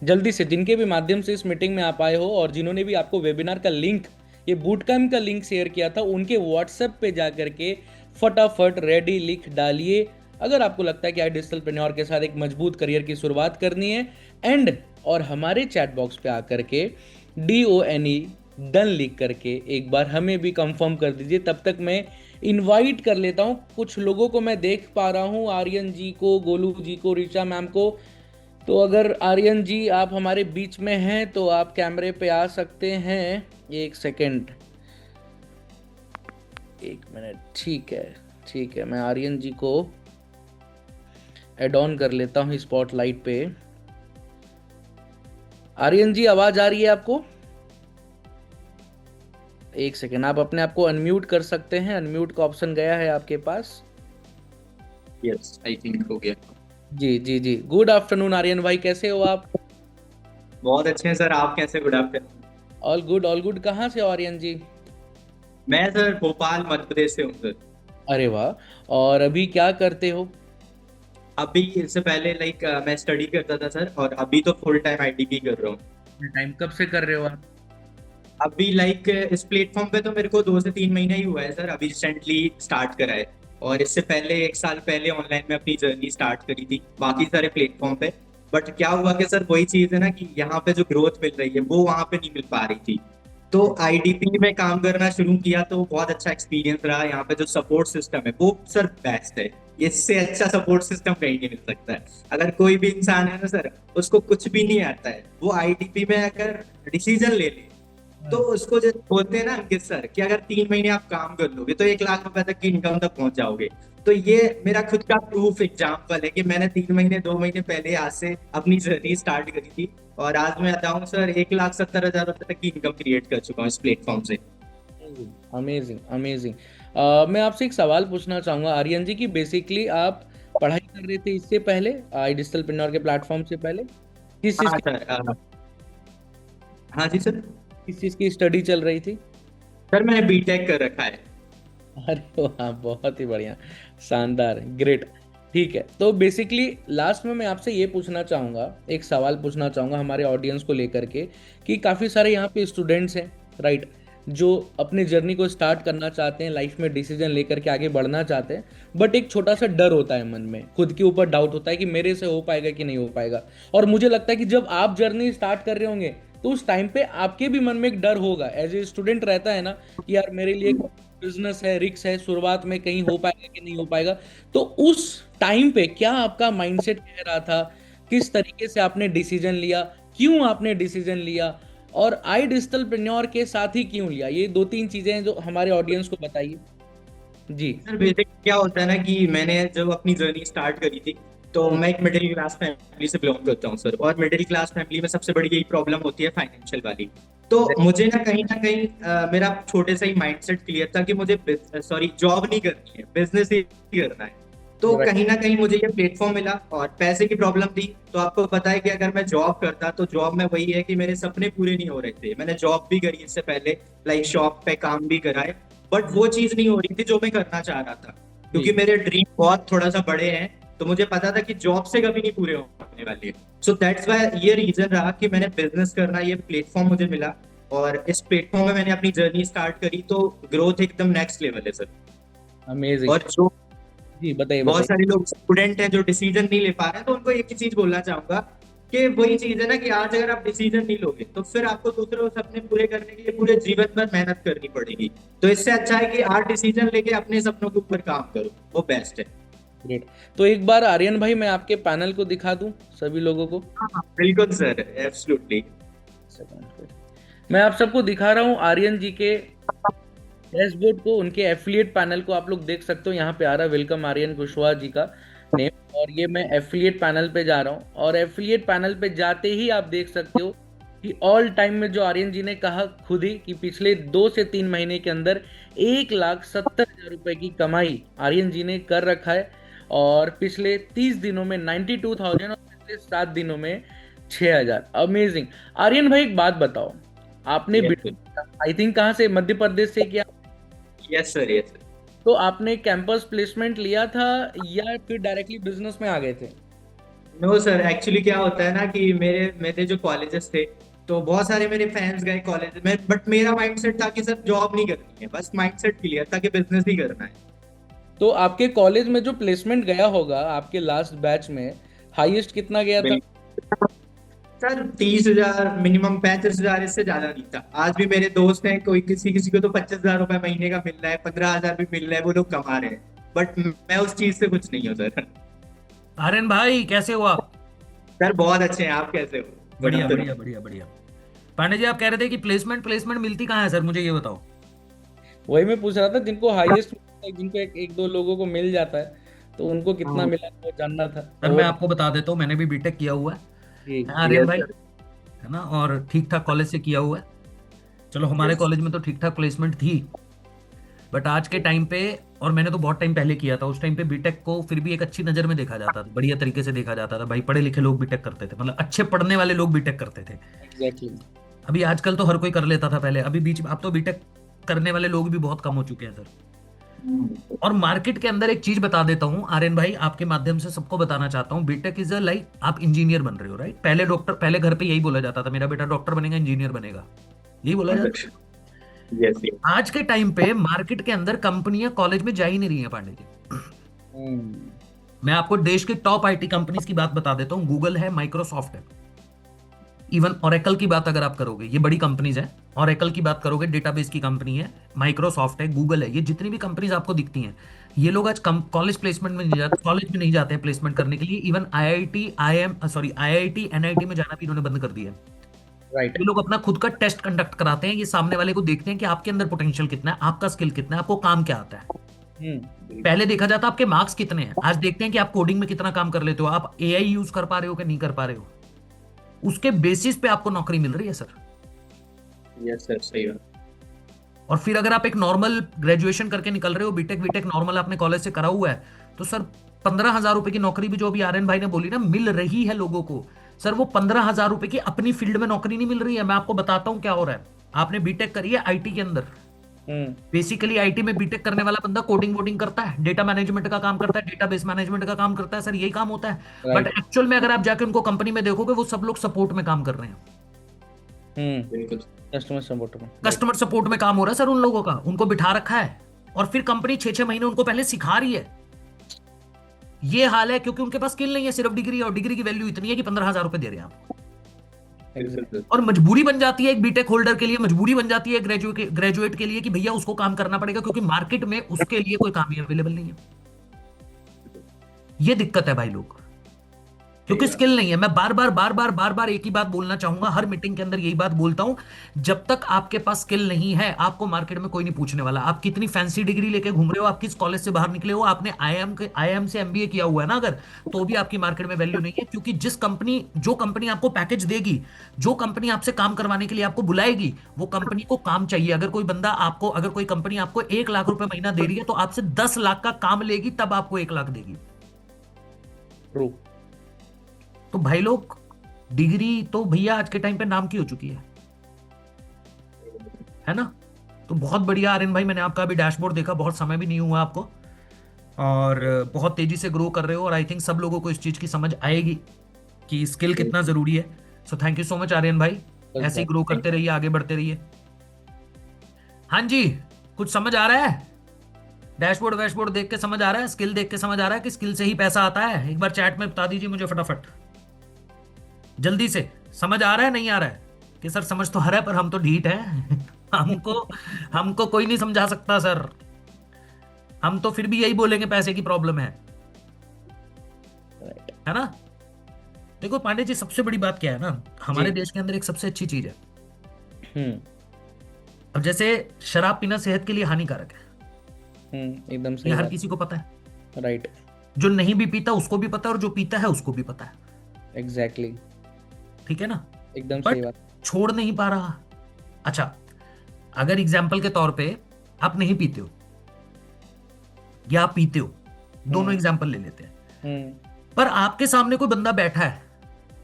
जल्दी से जिनके भी माध्यम से इस मीटिंग में आप आए हो और जिन्होंने भी आपको वेबिनार का लिंक, ये बूट कैंप का लिंक शेयर किया था, उनके व्हाट्सएप पे जाकर के फटाफट रेडी लिख डालिए। अगर आपको लगता है कि आई डिजिटलप्रेन्योर के साथ एक मजबूत करियर की शुरुआत करनी है, एंड और हमारे चैट बॉक्स पे आकर के DONE डन लिख करके एक बार हमें भी कंफर्म कर दीजिए। तब तक मैं इनवाइट कर लेता हूँ कुछ लोगों को। मैं देख पा रहा हूँ आर्यन जी को, गोलू जी को, ऋचा मैम को। तो अगर आर्यन जी आप हमारे बीच में हैं तो आप कैमरे पे आ सकते हैं। 1 सेकेंड, 1 मिनट। ठीक है, ठीक है, मैं आर्यन जी को एड ऑन कर लेता हूँ स्पॉटलाइट पे। आर्यन जी आवाज आ रही है आपको? 1 सेकेंड, आप अपने आप को अनम्यूट कर सकते हैं। अनम्यूट का ऑप्शन गया है आपके पास। यस, आई थिंक हो गया। जी जी जी, गुड आफ्टरनून आर्यन भाई, कैसे हो आप? बहुत अच्छे हैं सर, आप कैसे? Good afternoon. All good, all good. कहाँ से हो आर्यन जी? मैं सर भोपाल मध्य प्रदेश से हूँ सर। अरे वाह। और अभी क्या करते हो? अभी इससे पहले मैं स्टडी करता था सर, और अभी तो फुल टाइम आईटीपी कर रहा हूँ। टाइम कब से कर रहे हो आप? अभी इस प्लेटफॉर्म पे तो मेरे को 2 से 3 महीना ही हुआ है सर, अभी रिसेंटली स्टार्ट करा है। और इससे पहले 1 साल पहले ऑनलाइन में अपनी जर्नी स्टार्ट करी थी बाकी सारे प्लेटफॉर्म पे। बट क्या हुआ कि सर वही चीज है ना कि यहाँ पे जो ग्रोथ मिल रही है वो वहाँ पे नहीं मिल पा रही थी। तो आईडीपी में काम करना शुरू किया तो बहुत अच्छा एक्सपीरियंस रहा। यहाँ पे जो सपोर्ट सिस्टम है वो सर बेस्ट है, इससे अच्छा सपोर्ट सिस्टम कहीं नहीं मिल सकता है। अगर कोई भी इंसान है ना सर, उसको कुछ भी नहीं आता है, वो आईडीपी में अगर डिसीजन ले ले तो उसको जो बोलते हैं ना अंकित सर कि अगर 3 महीने आप काम कर लोगे तो 1 लाख रुपए तक की इनकम तक पहुंच जाओगे। तो ये मेरा खुद का प्रूफ एग्जाम्पल है कि मैंने 3 महीने 2 महीने पहले आज से अपनी जर्नी स्टार्ट करी थी, और आज मैं बताऊं सर 1,70,000 रुपए तक की इनकम क्रिएट कर चुका हूँ इस प्लेटफॉर्म से। Amazing amazing. मैं आपसे एक सवाल पूछना चाहूंगा आर्यन जी, की बेसिकली आप पढ़ाई कर रहे थे इससे पहले, आई डिजिटलप्रेन्योर के प्लेटफॉर्म से पहले? किस चीज हाँ की, सर। हाँ जी सर। किस चीज की स्टडी चल रही थी? सर मैंने बीटेक कर रखा है। अरे वाह, बहुत ही बढ़िया, शानदार, ग्रेट। ठीक है, तो बेसिकली लास्ट में मैं आपसे ये पूछना चाहूँगा, एक सवाल पूछना चाहूँगा हमारे ऑडियंस को लेकर के, कि काफ़ी सारे यहाँ पे स्टूडेंट्स हैं, राइट, जो अपने जर्नी को स्टार्ट करना चाहते हैं, लाइफ में डिसीजन लेकर के आगे बढ़ना चाहते हैं, बट एक छोटा सा डर होता है मन में, खुद के ऊपर डाउट होता है कि मेरे से हो पाएगा कि नहीं हो पाएगा। और मुझे लगता है कि जब आप जर्नी स्टार्ट कर रहे होंगे तो उस टाइम पे आपके भी मन में एक डर होगा, एज ए स्टूडेंट रहता है ना कि यार मेरे लिए बिजनेस है, रिस्क है, शुरुआत में कहीं हो पाएगा कि नहीं हो पाएगा। तो उस टाइम पे क्या आपका माइंडसेट कह रहा था? किस तरीके से आपने डिसीजन लिया? क्यों आपने डिसीजन लिया? और आई डिजिटलप्रेन्योर के साथ ही क्यों लिया? ये 2-3 चीजें हैं जो हमारे ऑडियंस को बताइए। जी सर बेसिक क्या होता है ना कि मैंने जब अपनी जर्नी स्टार्ट करी थी तो मैं एक मिडिल क्लास फैमिली से बिलोंग करता हूँ सर, और मिडिल क्लास फैमिली में सबसे बड़ी यही प्रॉब्लम होती है फाइनेंशियल वाली। तो मुझे ना कहीं मेरा छोटे से ही माइंडसेट क्लियर था कि मुझे जॉब नहीं करनी है, बिजनेस ही करना है। तो कहीं ना कहीं मुझे ये प्लेटफॉर्म मिला, और पैसे की प्रॉब्लम थी। तो आपको पता है कि अगर मैं जॉब करता तो जॉब में वही है कि मेरे सपने पूरे नहीं हो रहे थे। मैंने जॉब भी करी इससे पहले, लाइक शॉप पे काम भी कराए, बट वो चीज नहीं हो रही थी जो मैं करना चाह रहा था, क्योंकि मेरे ड्रीम बहुत थोड़ा सा बड़े हैं। तो मुझे पता था कि जॉब से कभी नहीं पूरे होने वाले। सो दैट्स वाई ये रीजन रहा कि मैंने बिजनेस करना, ये प्लेटफॉर्म मुझे मिला, और इस प्लेटफॉर्म में मैंने अपनी जर्नी स्टार्ट करी। तो ग्रोथ एकदम नेक्स्ट लेवल है सर। अमेजिंग। और जो जी बताइए बहुत बताइए। सारे लोग स्टूडेंट हैं जो डिसीजन नहीं ले पा रहे हैं, तो उनको एक ही चीज बोलना चाहूंगा कि वही चीज है ना कि आज अगर आप डिसीजन नहीं लोगे तो फिर आपको दूसरों सपने पूरे करने के लिए पूरे जीवन भर मेहनत करनी पड़ेगी। तो इससे अच्छा है कि आज डिसीजन लेके अपने सपनों के ऊपर काम करो, वो बेस्ट है। ग्रेट। तो एक बार आर्यन भाई मैं आपके पैनल को दिखा दूं सभी लोगों को। बिल्कुल सर, एब्सोल्युटली। मैं आप सबको दिखा रहा हूं आर्यन जी के डैशबोर्ड को, उनके एफिलिएट पैनल को आप लोग देख सकते हो। यहाँ पे आ रहा है वेलकम आर्यन कुशवाहा जी का नेम, और ये मैं एफिलिएट पैनल पे जा रहा हूँ। और एफिलिएट पैनल पे जाते ही आप देख सकते हो कि ऑल टाइम में जो आर्यन जी ने कहा खुद ही कि पिछले 2 से 3 महीने के अंदर 1,70,000 रुपए की कमाई आर्यन जी ने कर रखा है। और पिछले 30 दिनों में 92,000 और पिछले 7 दिनों में 6,000। अमेजिंग। आर्यन भाई एक बात बताओ, आपने आई थिंक कहाँ से, मध्य प्रदेश से किया? Yes sir, yes sir. तो आपने कैंपस प्लेसमेंट लिया था या फिर डायरेक्टली बिजनेस में आ गए थे? नो सर, एक्चुअली क्या होता है ना कि मेरे मेरे जो कॉलेजेस थे, तो बहुत सारे मेरे फैंस गए कॉलेज में, बट मेरा माइंडसेट था कि सर जॉब नहीं करनी है, बस माइंडसेट क्लियर था कि बिजनेस ही करना है। तो आपके कॉलेज में जो प्लेसमेंट गया होगा आपके लास्ट बैच में, हाईएस्ट कितना गया था? सर 30,000 मिनिमम, 35,000, इससे ज्यादा नहीं था। आज भी मेरे दोस्त हैं, कोई किसी किसी को तो 25,000 रुपए महीने का मिल रहा है, 15,000 भी मिल रहा है, वो लोग कमा रहे हैं। बट मैं उस चीज से कुछ नहीं हूँ सर। आर्यन भाई कैसे हो आप? सर बहुत अच्छे हैं, आप कैसे हो? बढ़िया बढ़िया बढ़िया बढ़िया। पांडे जी, आप कह रहे थे कि प्लेसमेंट प्लेसमेंट मिलती कहाँ है सर, मुझे ये बताओ। वही मैं पूछ रहा था, जिनको हाईएस्ट, जिनको एक दो लोगों को मिल जाता है, तो उनको कितना मिला वो जानना था। सर मैं आपको बता देता हूँ, मैंने भी बीटेक किया हुआ है आर्यन भाई, है ना, और ठीक ठाक कॉलेज से किया हुआ है। चलो हमारे कॉलेज में तो ठीक ठाक प्लेसमेंट थी, बट आज के टाइम पे, और मैंने तो बहुत टाइम पहले किया था, उस टाइम पे बीटेक को फिर भी एक अच्छी नजर में देखा जाता था, बढ़िया तरीके से देखा जाता था। भाई पढ़े लिखे लोग बीटेक करते थे, मतलब अच्छे पढ़ने वाले लोग बीटेक करते थे। एग्जैक्टली। अभी आजकल तो हर कोई कर लेता था पहले, अभी बीच में अब तो बीटेक करने वाले लोग भी बहुत कम हो चुके हैं सर। और मार्केट के अंदर एक चीज बता देता हूँ आर्यन भाई, आपके माध्यम से सबको बताना चाहता हूँ, बीटेक इज अ लाइक आप इंजीनियर बन रहे हो, राइट? पहले डॉक्टर, पहले घर पे यही बोला जाता था, मेरा बेटा डॉक्टर बनेगा, इंजीनियर बनेगा, यही बोला जाता था। Yes, yes. आज के टाइम पे मार्केट के अंदर कंपनियां कॉलेज में जा ही नहीं रही हैं पांडे जी। मैं आपको देश के टॉप आईटी कंपनीज की बात बता देता हूं, गूगल है, माइक्रोसॉफ्ट है, इवन ओरेकल की बात अगर आप करोगे, ये बड़ी कंपनीज हैं। ओरेकल की बात करोगे, डेटाबेस की कंपनी है, माइक्रोसॉफ्ट है, गूगल है, ये जितनी भी कंपनीज आपको दिखती हैं, ये लोग आज कॉलेज प्लेसमेंट में नहीं जाते, कॉलेज में नहीं जाते हैं प्लेसमेंट करने के लिए। इवन आईआईटी एनआईटी में जाना भी इन्होंने बंद कर दिया है। राइट। ये लोग अपना खुद का टेस्ट कंडक्ट कराते हैं, ये सामने वाले को देखते हैं कि आपके अंदर पोटेंशियल कितना है, आपका स्किल कितना है, आपको काम क्या आता है। पहले देखा जाता आपके मार्क्स कितने हैं, आज देखते हैं कि आप कोडिंग में कितना काम कर लेते हो, आप एआई यूज कर पा रहे हो कि नहीं कर पा रहे हो। उसके बेसिस पे आपको नौकरी मिल रही है सर। यस सर, सही बात। और फिर अगर आप एक नॉर्मल ग्रेजुएशन करके निकल रहे हो, बीटेक वीटेक नॉर्मल आपने कॉलेज से करा हुआ है, तो सर 15,000 रुपए की नौकरी भी जो अभी आर्यन भाई ने बोली ना मिल रही है लोगों को, सर वो 15,000 रुपए की अपनी फील्ड में नौकरी नहीं मिल रही है। मैं आपको बताता हूं क्या हो रहा है। आपने बीटेक करी है आईटी के अंदर, बेसिकली आईटी में बीटेक करने वाला बंदा कोडिंग वोडिंग करता है, डेटा मैनेजमेंट का काम करता है, डेटाबेस मैनेजमेंट का काम करता है, सर यही काम होता है। बट एक्चुअल में अगर आप जाके उनको कंपनी में देखोगे, वो सब लोग सपोर्ट में काम कर रहे हैं। बिल्कुल। कस्टमर सपोर्ट में काम हो रहा है सर उन लोगों का, उनको बिठा रखा है, और फिर कंपनी 6-6 महीने उनको पहले सिखा रही है। ये हाल है क्योंकि उनके पास स्किल नहीं है, सिर्फ डिग्री, और डिग्री की वैल्यू इतनी है कि 15,000 रुपए दे रहे हैं आपको। और मजबूरी बन जाती है एक बीटेक होल्डर के लिए, मजबूरी बन जाती है ग्रेजुएट के लिए कि भैया उसको काम करना पड़ेगा, क्योंकि मार्केट में उसके लिए कोई काम ही अवेलेबल नहीं है। ये दिक्कत है भाई लोग, क्योंकि बात। स्किल नहीं है। मैं बार बार एक ही बात बोलना चाहूंगा, हर मीटिंग के अंदर यही बात बोलता हूं। जब तक आपके पास स्किल नहीं है, आपको मार्केट में कोई नहीं पूछने वाला। आप कितनी फैंसी डिग्री लेके घूम रहे हो, आप किस कॉलेज से बाहर निकले हो, आपने आईआईएम से एमबीए किया हुआ है ना अगर, तो भी आपकी मार्केट में वैल्यू नहीं है। क्योंकि जो कंपनी आपको पैकेज देगी, जो कंपनी आपसे काम करवाने के लिए आपको बुलाएगी, वो कंपनी को काम चाहिए। अगर कोई कंपनी आपको 1 लाख रुपए महीना दे रही है, तो आपसे 10 लाख का काम लेगी, तब आपको 1 लाख देगी। ट्रू। तो भाई लोग, डिग्री तो भैया आज के टाइम पे नाम की हो चुकी है ना। तो बहुत बढ़िया आर्यन भाई, मैंने आपका अभी डैशबोर्ड देखा, बहुत समय भी नहीं हुआ आपको, और बहुत तेजी से ग्रो कर रहे हो। और आई थिंक सब लोगों को इस चीज की समझ आएगी कि स्किल कितना जरूरी है। So thank you so much Aryan भाई, ऐसे ही ग्रो करते रहिए, आगे बढ़ते रहिए। हाँ जी, कुछ समझ आ रहा है? डैशबोर्ड वैशबोर्ड देख के समझ आ रहा है? स्किल देख के समझ आ रहा है कि स्किल से ही पैसा आता है? एक बार चैट में बता दीजिए मुझे फटाफट, जल्दी से। समझ आ रहा है, नहीं आ रहा है? कि सर समझ तो आ रहा है, पर हम तो ढीठ हैं। हमको कोई नहीं समझा सकता सर। हम तो फिर भी यही बोलेंगे, पैसे की प्रॉब्लम है ना। देखो पांडे जी, सबसे बड़ी बात क्या है ना, हमारे देश के अंदर एक सबसे अच्छी चीज है। अब जैसे शराब पीना सेहत के लिए हानिकारक है, एकदम सही ये हर बात। किसी को पता है। राइट। जो नहीं भी पीता उसको भी पता है, और जो पीता है उसको भी पता है। एग्जैक्टली। ठीक है ना। एकदम सही बट बात। छोड़ नहीं पा रहा। अच्छा, अगर एग्जाम्पल के तौर पे आप नहीं पीते हो या आप पीते हो, दोनों एग्जाम्पल ले लेते हैं, पर आपके सामने कोई बंदा बैठा है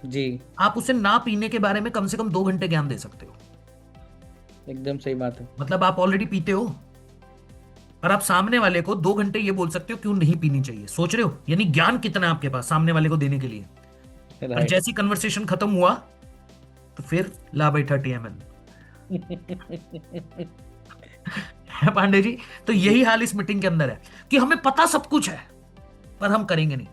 जी। आप उसे ना पीने के बारे में कम से कम 2 घंटे ज्ञान दे सकते हो। एकदम सही बात है। मतलब आप ऑलरेडी पीते हो, और आप सामने वाले को 2 घंटे ये बोल सकते हो क्यों नहीं पीनी चाहिए। सोच रहे हो, यानी ज्ञान कितना है आपके पास सामने वाले को देने के लिए। और राइट। जैसी कन्वर्सेशन खत्म हुआ, तो फिर ला भाई 30 ml है पांडे जी। तो यही हाल इस मीटिंग के अंदर है कि हमें पता सब कुछ है, पर हम करेंगे नहीं।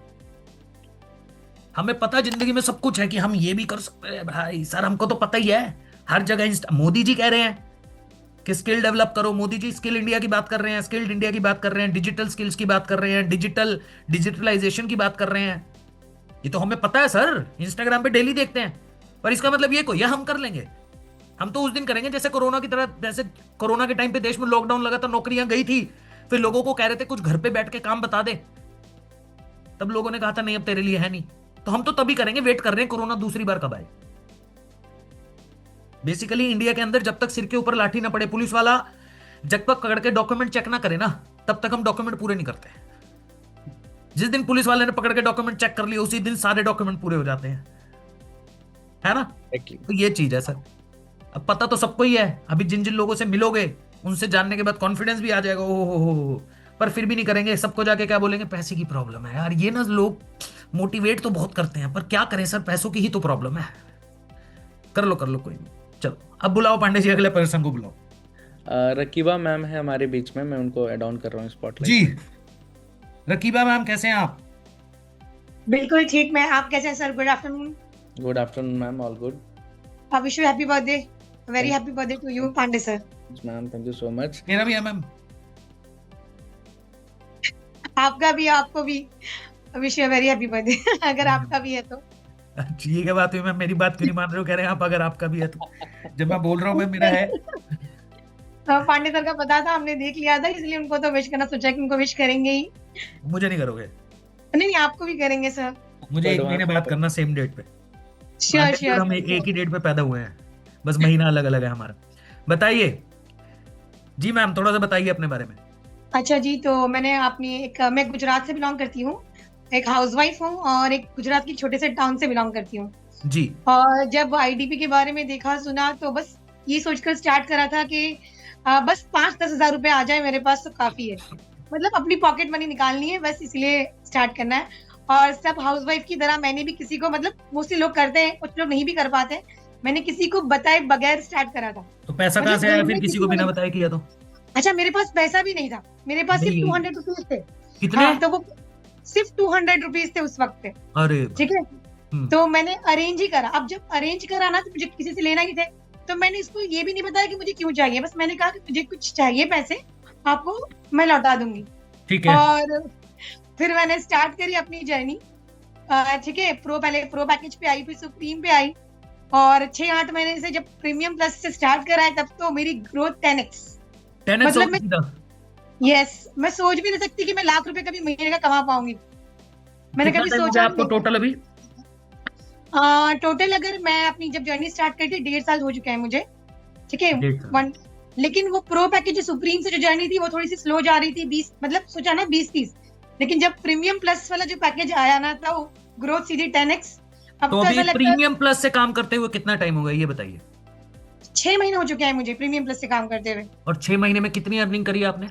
हमें पता जिंदगी में सब कुछ है कि हम ये भी कर सकते हैं। भाई सर, हमको तो पता ही है, हर जगह मोदी जी कह रहे हैं कि स्किल डेवलप करो। मोदी जी स्किल इंडिया की बात कर रहे हैं, स्किल्ड इंडिया की बात कर रहे हैं, डिजिटल स्किल्स की बात कर रहे हैं, डिजिटलाइजेशन की बात कर रहे हैं। ये तो हमें पता है सर, इंस्टाग्राम पे डेली देखते हैं। पर इसका मतलब ये कोई या हम कर लेंगे? हम तो उस दिन करेंगे जैसे कोरोना की तरह। जैसे कोरोना के टाइम पे देश में लॉकडाउन लगा था, नौकरियां गई थी, फिर लोगों को कह रहे थे कुछ घर पे बैठ के काम बता दे, तब लोगों ने कहा था नहीं अब तेरे लिए है नहीं। तो हम तो तभी करेंगे, वेट कर रहे हैं कोरोना दूसरी बार कब आए। बेसिकली इंडिया के अंदर जब तक सिर के ऊपर लाठी ना पड़े, पुलिस वाला जब तक पकड़ के डॉक्यूमेंट चेक ना करे ना, तब तक हम डॉक्यूमेंट पूरे नहीं करते। जिस दिन पुलिस वाले ने पकड़ के डॉक्यूमेंट चेक कर लिए, उसी दिन सारे डॉक्यूमेंट पूरे हो जाते हैं, है ना। तो ये चीज है सर। अब पता तो सबको ही है, अभी जिन जिन लोगों से मिलोगे उनसे जानने के बाद कॉन्फिडेंस भी आ जाएगा, हो। पर फिर भी नहीं करेंगे। सबको जाके क्या बोलेंगे? पैसे की प्रॉब्लम है यार। ये ना लोग मोटिवेट तो बहुत करते हैं, पर क्या करें सर, पैसों की ही तो प्रॉब्लम है। कर लो कोई नहीं। चलो अब बुलाओ पांडे जी, अगले पर्सन को बुलाओ। रकीबा मैम है हमारे बीच में, मैं उनको ऐड ऑन कर रहा हूँ स्पॉटलाइट जी। रकीबा मैम कैसे हैं आप? बिल्कुल ठीक। मैं, आप कैसे हैं sir? Good afternoon. Good afternoon ma'am, all good. I wish you happy birthday, very happy birthday to you Pandey sir. Ma'am thank you so much. मेरा भी है मैम। आपका भी, आपको भी wish you very happy birthday. अगर आपका भी है तो। ये क्या बात हुई मैम, मेरी बात क्यों नहीं मान रहे हो? कह रहे हैं आप अगर आपका भी है तो। जब मैं बोल रहा हूँ मेरा है। पांडे सर का पता था, हमने देख लिया था, इसलिए उनको तो विश करना सोचा कि उनको विश करेंगे ही। मुझे नहीं करोगे? नहीं, आपको भी करेंगे सर। मुझे 1 महीने बाद करना, सेम डेट पे। श्योर हम एक ही डेट पे पैदा हुए हैं, बस महीना अलग अलग है हमारा। बताइए जी मैम, थोड़ा सा बताइए अपने बारे में। अच्छा जी, तो मैं गुजरात से बिलोंग करती हूँ, एक हाउसवाइफ हूँ, और एक गुजरात की छोटे से टाउन से बिलोंग करती हूँ जी। और जब आईडीपी के बारे में देखा सुना, तो बस ये सोचकर स्टार्ट करा था कि बस 5-10 हजार रुपए आ जाए मेरे पास तो काफी है। मतलब अपनी पॉकेट मनी निकालनी है, बस इसलिए स्टार्ट करना है। और सब हाउसवाइफ की तरह मैंने भी किसी को, मतलब मोस्टली लोग करते हैं, कुछ लोग नहीं भी कर पाते, मैंने किसी को बताए बगैर स्टार्ट करा था। तो पैसा कहाँ से आया फिर, किसी को बिना बताए किया तो? अच्छा, मेरे पास पैसा भी नहीं था, मेरे पास सिर्फ 200 रुपीज थे। कितने? हाँ, तो वो सिर्फ 200 रुपीज थे उस वक्त पे। अरे ठीक है, तो मैंने अरेंज ही करा। अब जब अरेंज करा ना, तो मुझे किसी से लेना ही थे, तो मैंने इसको ये भी नहीं बताया कि मुझे क्यों चाहिए, बस मैंने कहा कि मुझे कुछ चाहिए पैसे, आपको मैं लौटा दूंगी। ठीक है। और फिर मैंने स्टार्ट करी अपनी जर्नी। ठीक है, पहले प्रो पैकेज पे आई, फिर सुप्रीम पे आई, और 6-8 महीने से जब प्रीमियम प्लस से स्टार्ट करा है तब तो मेरी ग्रोथ 10x। 10x मतलब हो मैं, गई सीधा। यस, मैं सोच भी नहीं सकती कि मैं लाख रुपए कभी महीने का कमा पाऊंगी। मैंने कितना कभी टाइम हो सोचा गया भी आपको नहीं। टोटल अभी? टोटल अगर मैं अपनी जब जर्नी स्टार्ट करी थी 1.5 साल हो चुका है मुझे, ठीक है। 1.5 साल। लेकिन वो प्रो पैकेज जो सुप्रीम से जो जर्नी थी वो थोड़ी सी स्लो जा रही थी, 20 मतलब सोचा ना 20-30, लेकिन जब प्रीमियम प्लस वाला जो पैकेज आया ना था वो ग्रोथ सीधी 10x। अब तो तो अभी ऐसा लगता है प्रीमियम प्लस से काम करते हुए कितना टाइम हो गया ये बताइए? 6 महीने हो चुके हैं मुझे प्रीमियम प्लस से काम करते हुए। और 6 महीने में कितनी अर्निंग करी आपने?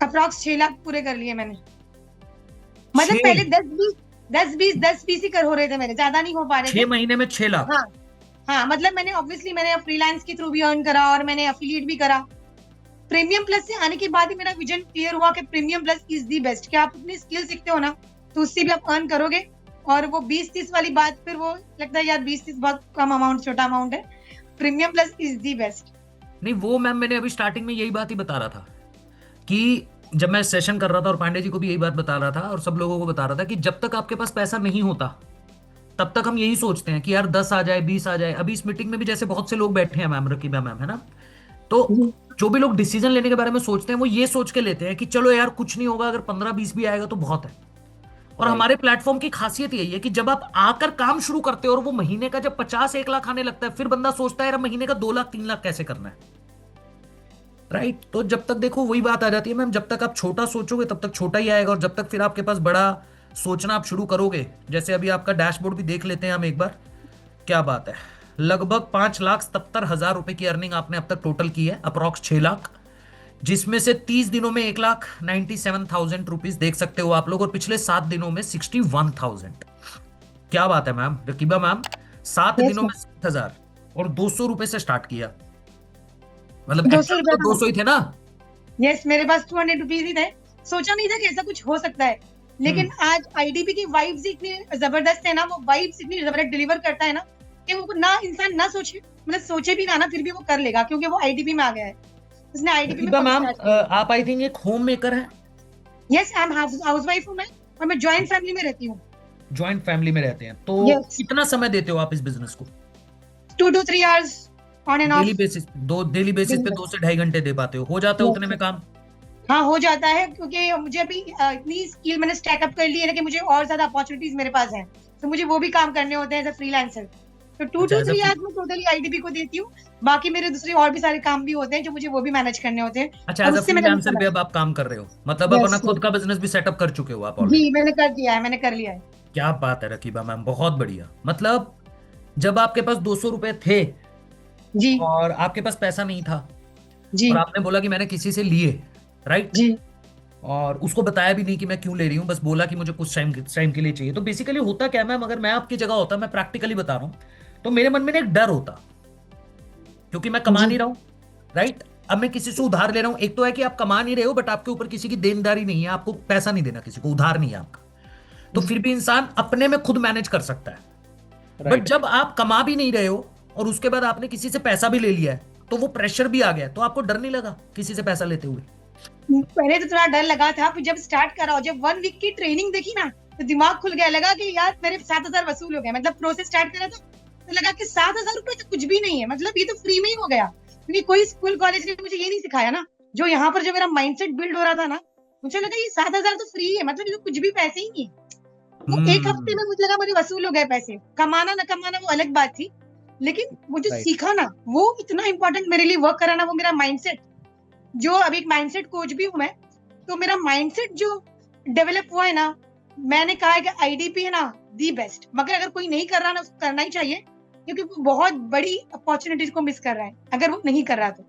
अप्रॉक्स 6 लाख पूरे कर लिए मैंने। मतलब 6 पहले 10-20 ही कर हो रहे थे मेरे, ज्यादा नहीं हो पा रहे 6 थे। महीने में 6 लाख? हाँ हाँ, मतलब मैंने ऑब्वियसली मैंने फ्रीलांस के थ्रू भी अर्न करा और मैंने एफिलिएट भी करा। प्रीमियम प्लस से आने के बाद ही मेरा विजन क्लियर हुआ कि premium plus is the best. कि आप अपनी स्किल सीखते हो ना तो उससे भी आप अर्न करोगे। और वो 20-30 वाली बात, फिर वो लगता है यार 20-30 बहुत कम अमाउंट, छोटा अमाउंट है। Premium plus is the best. नहीं, वो मैम मैंने अभी स्टार्टिंग में यही बात ही बता रहा था कि जब मैं सेशन कर रहा था और पांडे जी को भी यही बात बता रहा था और सब लोगों को बता रहा था कि जब तक आपके पास पैसा नहीं होता तब तक हम यही सोचते हैं कि यार 10 आ जाए, 20 आ जाए। अभी इस मीटिंग में भी जैसे बहुत से लोग बैठे हैं मैम, रकीबा मैम, है ना, तो जो भी लोग डिसीजन लेने के बारे में सोचते हैं वो ये सोच के लेते हैं कि चलो यार कुछ नहीं होगा, अगर 15-20 भी आएगा तो बहुत है। और हमारे प्लेटफॉर्म की खासियत यही है कि जब आप आकर काम शुरू करते हो और वो महीने का जब 50-1 लाख आने लगता है, फिर बंदा सोचता है यार महीने का 2 लाख 3 लाख कैसे करना है, राइट। तो जब तक देखो वही बात आ जाती है मैम, जब तक आप छोटा सोचोगे तब तक छोटा ही आएगा, और जब तक फिर आपके पास बड़ा सोचना आप शुरू करोगे, जैसे अभी आपका डैशबोर्ड भी देख लेते हैं हम एक बार। क्या बात है, लगभग 5,77,000 रुपए की अर्निंग आपने अब तक टोटल की है, अप्रॉक्स 6 लाख, जिसमें से 30 दिनों में 1,97,000 रुपीज देख सकते हो आप लोग, और पिछले 7 दिनों में 61,000। क्या बात है मैम, रकीबा मैम, 7 Yes, दिनों में 7,000 और 200 रुपए से स्टार्ट किया, मतलब 200 actual तो रुपए 200 ही थे ना? यस, मेरे पास 200 रुपीज ही थे। सोचा नहीं था कि ऐसा कुछ हो सकता है, लेकिन आज आईडीपी की वाइब्स इतनी जबरदस्त है ना, वो वाइब्स इतनी जबरदस्त डिलीवर करता है ना कि वो ना इंसान ना सोचे, मतलब सोचे भी ना फिर भी वो कर लेगा, क्योंकि वो आईडीपी में आ गया है। उसने आईडीपी में रकीबा मैम, आप आई थिंक एक होम मेकर है। यस, आई एम हाउसवाइफ हूँ मैं, और मैं जॉइंट फैमिली में रहती हूँ। जॉइंट फैमिली में रहते हैं तो Yes. कितना समय देते हो आप इस बिजनेस को? 2 to 3 hours on end of. Daily basis पे 2 से 2.5 घंटे दे पाते हो जाता है Yes. उतने में काम? हाँ, हो जाता है, क्योंकि मुझे अभी इतनी स्किल मैंने स्टैकअप कर ली है ना कि मुझे और ज्यादा अपॉर्चुनिटीज मेरे पास हैं, तो मुझे वो भी काम करने होते हैं एज अ फ्रीलांसर। तो 2 अच्छा, to as a 3 hours में टोटली आईडीपी को देती हूँ। बाकी मेरे दूसरे और भी सारे काम भी होते हैं जो मुझे वो भी मैनेज करने होते हैं। अच्छा, और एज अ उससे मेरा फ्रीलांसर भी अब आप काम कर रहे हो, मतलब Yes, अपना yes. खुद का बिजनेस भी सेटअप कर चुके हो आप ऑलरेडी? जी, मैंने कर दिया है, मैंने कर लिया है। क्या बात है रकीबा मैम, बहुत बढ़िया। मतलब जब आपके पास 200 रुपए थे जी और आपके पास पैसा नहीं था जी और आपने बोला कि मैंने किसी से लिए, राइट, जी और उसको बताया भी नहीं कि मैं क्यों ले रही हूँ, बस बोला कि मुझे कुछ टाइम के लिए चाहिए। तो बेसिकली होता क्या है मैम, अगर मैं आपकी जगह होता, मैं प्रैक्टिकली बता रहा हूँ, तो मेरे मन में ना एक डर होता, क्योंकि मैं कमा जी। नहीं रहा हूँ, राइट। अब मैं किसी से उधार ले रहा हूँ, एक तो है कि आप कमा नहीं रहे हो बट आपके ऊपर किसी की देनदारी नहीं है, आपको पैसा नहीं देना किसी को, उधार नहीं है आपका, तो फिर भी इंसान अपने में खुद मैनेज कर सकता है। बट जब आप कमा भी नहीं रहे हो और उसके बाद आपने किसी से पैसा भी ले लिया है, तो वो प्रेशर भी आ गया, तो आपको डर नहीं लगा किसी से पैसा लेते हुए? पहले तो थोड़ा डर लगा था, फिर जब स्टार्ट करा, जब 1 वीक की ट्रेनिंग देखी ना तो दिमाग खुल गया। लगा कि यार मेरे 7,000 वसूल हो गए। मतलब प्रोसेस स्टार्ट करा था तो लगा कि 7,000 रुपए तो कुछ भी नहीं है, मतलब ये तो फ्री में ही हो गया। क्योंकि कोई स्कूल कॉलेज ने मुझे ये नहीं सिखाया ना, जो यहाँ पर जो मेरा माइंडसेट बिल्ड हो रहा था ना, मुझे लगा ये 7,000 तो फ्री है, मतलब ये तो कुछ भी पैसे ही नहीं है। वो एक हफ्ते में मुझे लगा मेरे वसूल हो गए पैसे। कमाना ना कमाना वो अलग बात थी, लेकिन वो जो सीखा ना वो इतना इंपॉर्टेंट मेरे लिए वर्क करा ना, वो मेरा माइंडसेट। जो अभी एक माइंडसेट कोच भी हूँ मैं, तो मेरा माइंडसेट जो डेवलप हुआ है ना, मैंने कहा है कि आईडीपी है ना दी बेस्ट, मगर अगर कोई नहीं कर रहा ना उसको करना ही चाहिए, क्योंकि वो बहुत बड़ी अपॉर्चुनिटीज को मिस कर रहा है। अगर वो नहीं कर रहा तो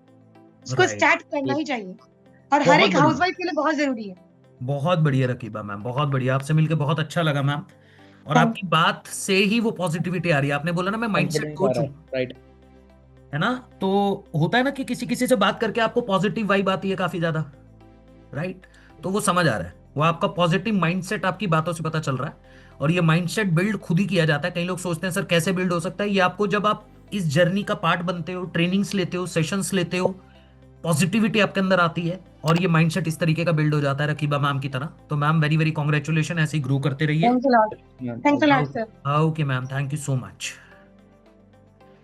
उसको स्टार्ट करना ही चाहिए, और हर एक हाउसवाइफ के लिए बहुत जरूरी है। बहुत बढ़िया रकीबा मैम, बहुत बढ़िया, आपसे मिलकर बहुत अच्छा लगा मैम, और आपकी बात से ही वो पॉजिटिविटी आ रही है। आपने बोला ना मैं माइंडसेट कोच हूँ, राइट, है ना, तो होता है ना कि किसी किसी से बात करके आपको पॉजिटिव वाइब आती है काफी ज्यादा, राइट, तो वो समझ आ रहा है, वो आपका पॉजिटिव माइंडसेट आपकी बातों से पता चल रहा है। और ये माइंडसेट बिल्ड खुद ही किया जाता है। कई लोग सोचते हैं सर कैसे बिल्ड हो सकता है, ये आपको जब आप इस जर्नी का पार्ट बनते हो, ट्रेनिंग्स लेते हो, सेशंस लेते हो, पॉजिटिविटी आपके अंदर आती है और ये माइंडसेट इस तरीके का बिल्ड हो जाता है रकीबा मैम की तरह। तो मैम वेरी वेरी कॉन्ग्रेचुलेशन, ऐसे ही ग्रो करते रहिए। Thanks a lot sir. Okay ma'am, thank you so much.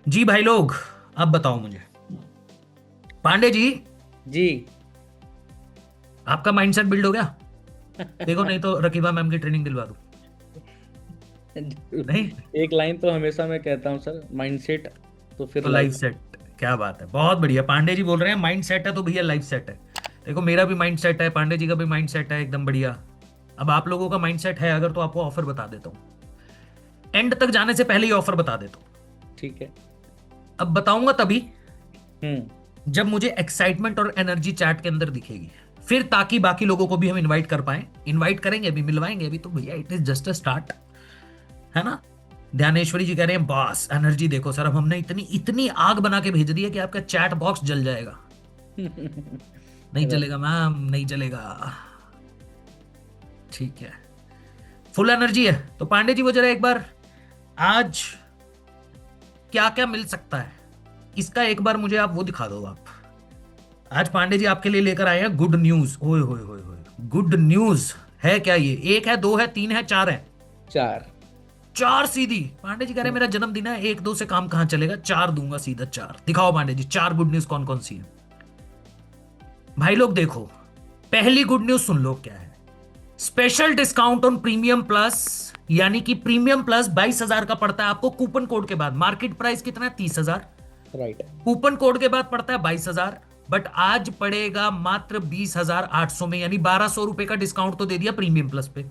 जी भाई लोग, अब बताओ मुझे, पांडे जी जी। आपका माइंडसेट बिल्ड हो गया? देखो नहीं तो रकीबा मैम की ट्रेनिंग दिलवा दूं। नहीं एक लाइन तो हमेशा मैं कहता हूँ सर, माइंडसेट तो फिर तो लाइफ सेट। क्या बात है, बहुत बढ़िया। पांडे जी बोल रहे हैं माइंड सेट है तो भैया लाइफ सेट है। देखो मेरा भी माइंड सेट है, पांडे जी का भी माइंड सेट है, एकदम बढ़िया। अब आप लोगों का माइंड सेट है अगर, तो आपको ऑफर बता देता हूँ, एंड तक जाने से पहले ही ऑफर बता देता हूँ। ठीक है। अब बताऊंगा तभी हम्म। जब मुझे एक्साइटमेंट और एनर्जी चैट के अंदर दिखेगी, फिर ताकि बाकी लोगों को भी हम इनवाइट कर पाए। इनवाइट करेंगे अभी, मिलवाएंगे अभी, तो भैया it is just a start, है ना। ध्यानेश्वरी जी कह रहे हैं बॉस एनर्जी देखो सर, अब हमने इतनी इतनी आग बना के भेज दी है कि आपका चैट बॉक्स जल जाएगा। नहीं चलेगा मैम, नहीं चलेगा। ठीक है, फुल एनर्जी है। तो पांडे जी वो जरा एक बार आज क्या क्या मिल सकता है इसका एक बार मुझे आप वो दिखा दो। आप आज पांडे जी आपके लिए लेकर आए हैं गुड न्यूज। ओए होए होए होए, गुड न्यूज है क्या ये? एक है, दो है, तीन है, चार है? चार। चार सीधी। पांडे जी कह रहे हैं मेरा जन्मदिन है, एक दो से काम कहां चलेगा, चार दूंगा सीधा, चार। दिखाओ पांडे जी, चार गुड न्यूज कौन कौन सी है? भाई लोग देखो, पहली गुड न्यूज सुन लो क्या है। Special discount on premium plus, यानी कि प्रीमियम प्लस 22,000 का पड़ता है आपको कूपन कोड के बाद। मार्केट प्राइस कितना है? 30,000। राइट। कूपन कोड के बाद पड़ता है 22,000, बट आज पड़ेगा मात्र 20,800 में, यानी 1,200 रुपए का डिस्काउंट तो दे दिया प्रीमियम प्लस पे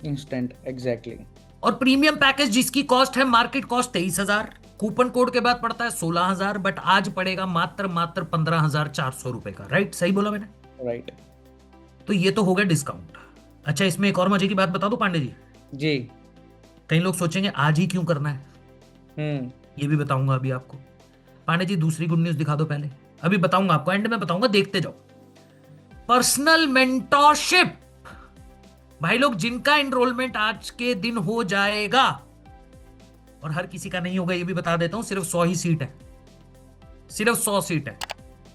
इंस्टेंट, एग्जैक्टली। और प्रीमियम पैकेज जिसकी कॉस्ट है मार्केट कॉस्ट 23,000, कूपन कोड के बाद पड़ता है 16,000, बट आज पड़ेगा मात्र मात्र 15,400 रुपए का। राइट, सही बोला मैंने? राइट। तो ये तो हो गया डिस्काउंट। अच्छा, इसमें एक और मजे की बात बता दो पांडे जी। जी। कई लोग सोचेंगे आज ही क्यों करना है, ये भी बताऊंगा अभी आपको। पांडे जी दूसरी गुड न्यूज दिखा दो पहले, अभी बताऊंगा आपको, एंड में बताऊंगा, देखते जाओ। Personal mentorship. भाई लोग, जिनका एनरोलमेंट आज के दिन हो जाएगा, और हर किसी का नहीं होगा ये भी बता देता हूं, सिर्फ 100 ही सीट है, सिर्फ 100 सीट है,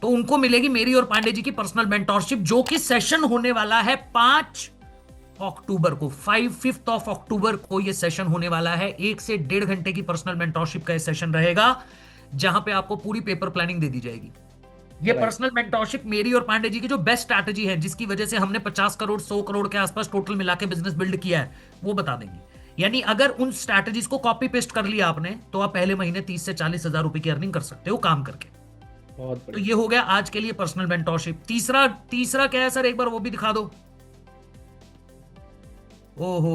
तो उनको मिलेगी मेरी और पांडे जी की पर्सनल मेंटरशिप, जो कि सेशन होने वाला है 5 अक्टूबर को। 5th ऑफ अक्टूबर को ये सेशन होने वाला है। 1 से 1.5 घंटे की पर्सनल मेंटरशिप का ये सेशन रहेगा, जहां पे आपको पूरी पेपर प्लानिंग दे दी जाएगी। ये पर्सनल मेंटरशिप मेरी और पांडे जी की जो बेस्ट स्ट्रैटेजी है, जिसकी वजह से हमने 50 करोड़ 100 करोड़ के आसपास टोटल मिला के बिजनेस बिल्ड किया है, वो बता देंगे। यानी अगर उन स्ट्रैटेजीज को कॉपी पेस्ट कर लिया आपने, तो आप पहले महीने 30 से 40 हजार रुपए की अर्निंग कर सकते हो काम करके। बहुत तो ये हो गया आज के लिए पर्सनल मेंटरशिप। तीसरा क्या है सर, एक बार वो भी दिखा दो। ओ हो,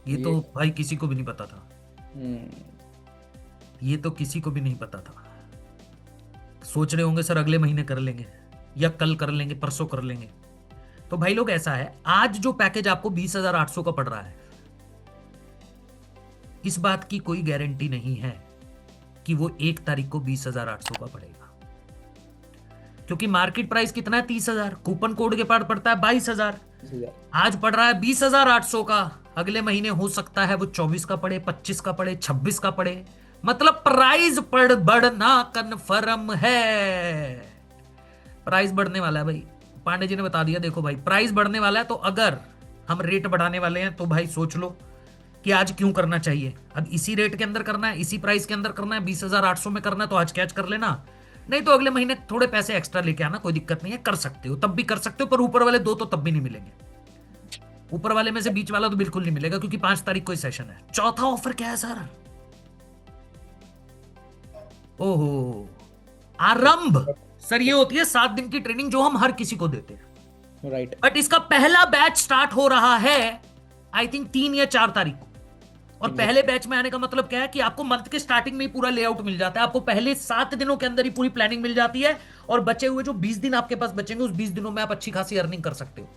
ये तो भाई किसी को भी नहीं पता था, ये तो किसी को भी नहीं पता था। सोच रहे होंगे सर अगले महीने कर लेंगे, या कल कर लेंगे, परसों कर लेंगे। तो भाई लोग ऐसा है, आज जो पैकेज आपको 20,800 का पड़ रहा है, इस बात की कोई गारंटी नहीं है कि वो 1 तारीख को 20,800 का पड़ेगा, क्योंकि मार्केट प्राइस कितना है? 30,000। कूपन कोड के पास पड़ता है 22,000। आज पड़ रहा है 20,800 का, अगले महीने हो सकता है वो 24 का पड़े, 25 का पड़े, 26 का पड़े। मतलब प्राइस बढ़ना कन्फर्म है, प्राइस बढ़ने वाला है भाई। पांडे जी ने बता दिया, देखो भाई प्राइस बढ़ने वाला है, तो अगर हम रेट बढ़ाने वाले हैं तो भाई सोच लो कि आज क्यों करना चाहिए। अब इसी रेट के अंदर करना है, इसी प्राइस के अंदर करना है, 20,800 में करना है, तो आज कैच कर लेना, नहीं तो अगले महीने थोड़े पैसे एक्स्ट्रा लेके आना, कोई दिक्कत नहीं है, कर सकते हो, तब भी कर सकते हो। पर ऊपर वाले 2 तो तब भी नहीं मिलेंगे, ऊपर वाले में से बीच वाला तो बिल्कुल नहीं मिलेगा, क्योंकि 5 तारीख को सेशन है। चौथा ऑफर क्या है सर? ओहो, आरंभ। सर ये होती है 7 दिन की ट्रेनिंग जो हम हर किसी को देते हैं। राइट। बट इसका पहला बैच स्टार्ट हो रहा है आई थिंक 3 या 4 तारीख को। और पहले बैच में आने का मतलब क्या है कि आपको मंथ के स्टार्टिंग में ही पूरा लेआउट मिल जाता है, आपको पहले 7 दिनों के अंदर ही पूरी प्लानिंग मिल जाती है, और बचे हुए जो 20 दिन आपके पास बचेंगे, उस 20 दिनों में आप अच्छी खासी अर्निंग कर सकते हो।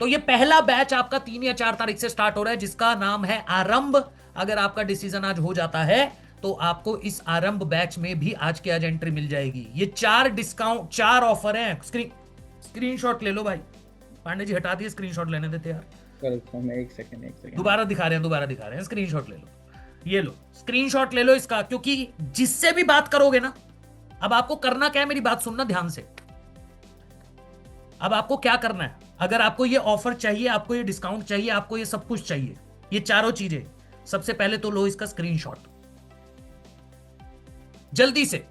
तो ये पहला बैच आपका 3 या 4 तारीख से स्टार्ट हो रहा है, जिसका नाम है आरंभ। अगर आपका डिसीजन आज हो जाता है तो आपको इस आरंभ बैच में भी आज के आज एंट्री मिल जाएगी। ये 4 डिस्काउंट, 4 ऑफर हैं। स्क्रीनशॉट ले लो भाई, पांडे जी हटा दिए, स्क्रीनशॉट लेने देते यार। एक सेकंड दोबारा दिखा रहे हैं, स्क्रीनशॉट ले लो, ये लो स्क्रीनशॉट ले लो इसका, क्योंकि जिससे भी बात करोगे ना, अब आपको करना क्या है, मेरी बात सुनना ध्यान से। अब आपको क्या करना है, अगर आपको ये ऑफर चाहिए, आपको ये डिस्काउंट चाहिए, आपको ये सब कुछ चाहिए, ये चारों चीजें, सबसे पहले तो लो इसका स्क्रीनशॉट जल्दी से।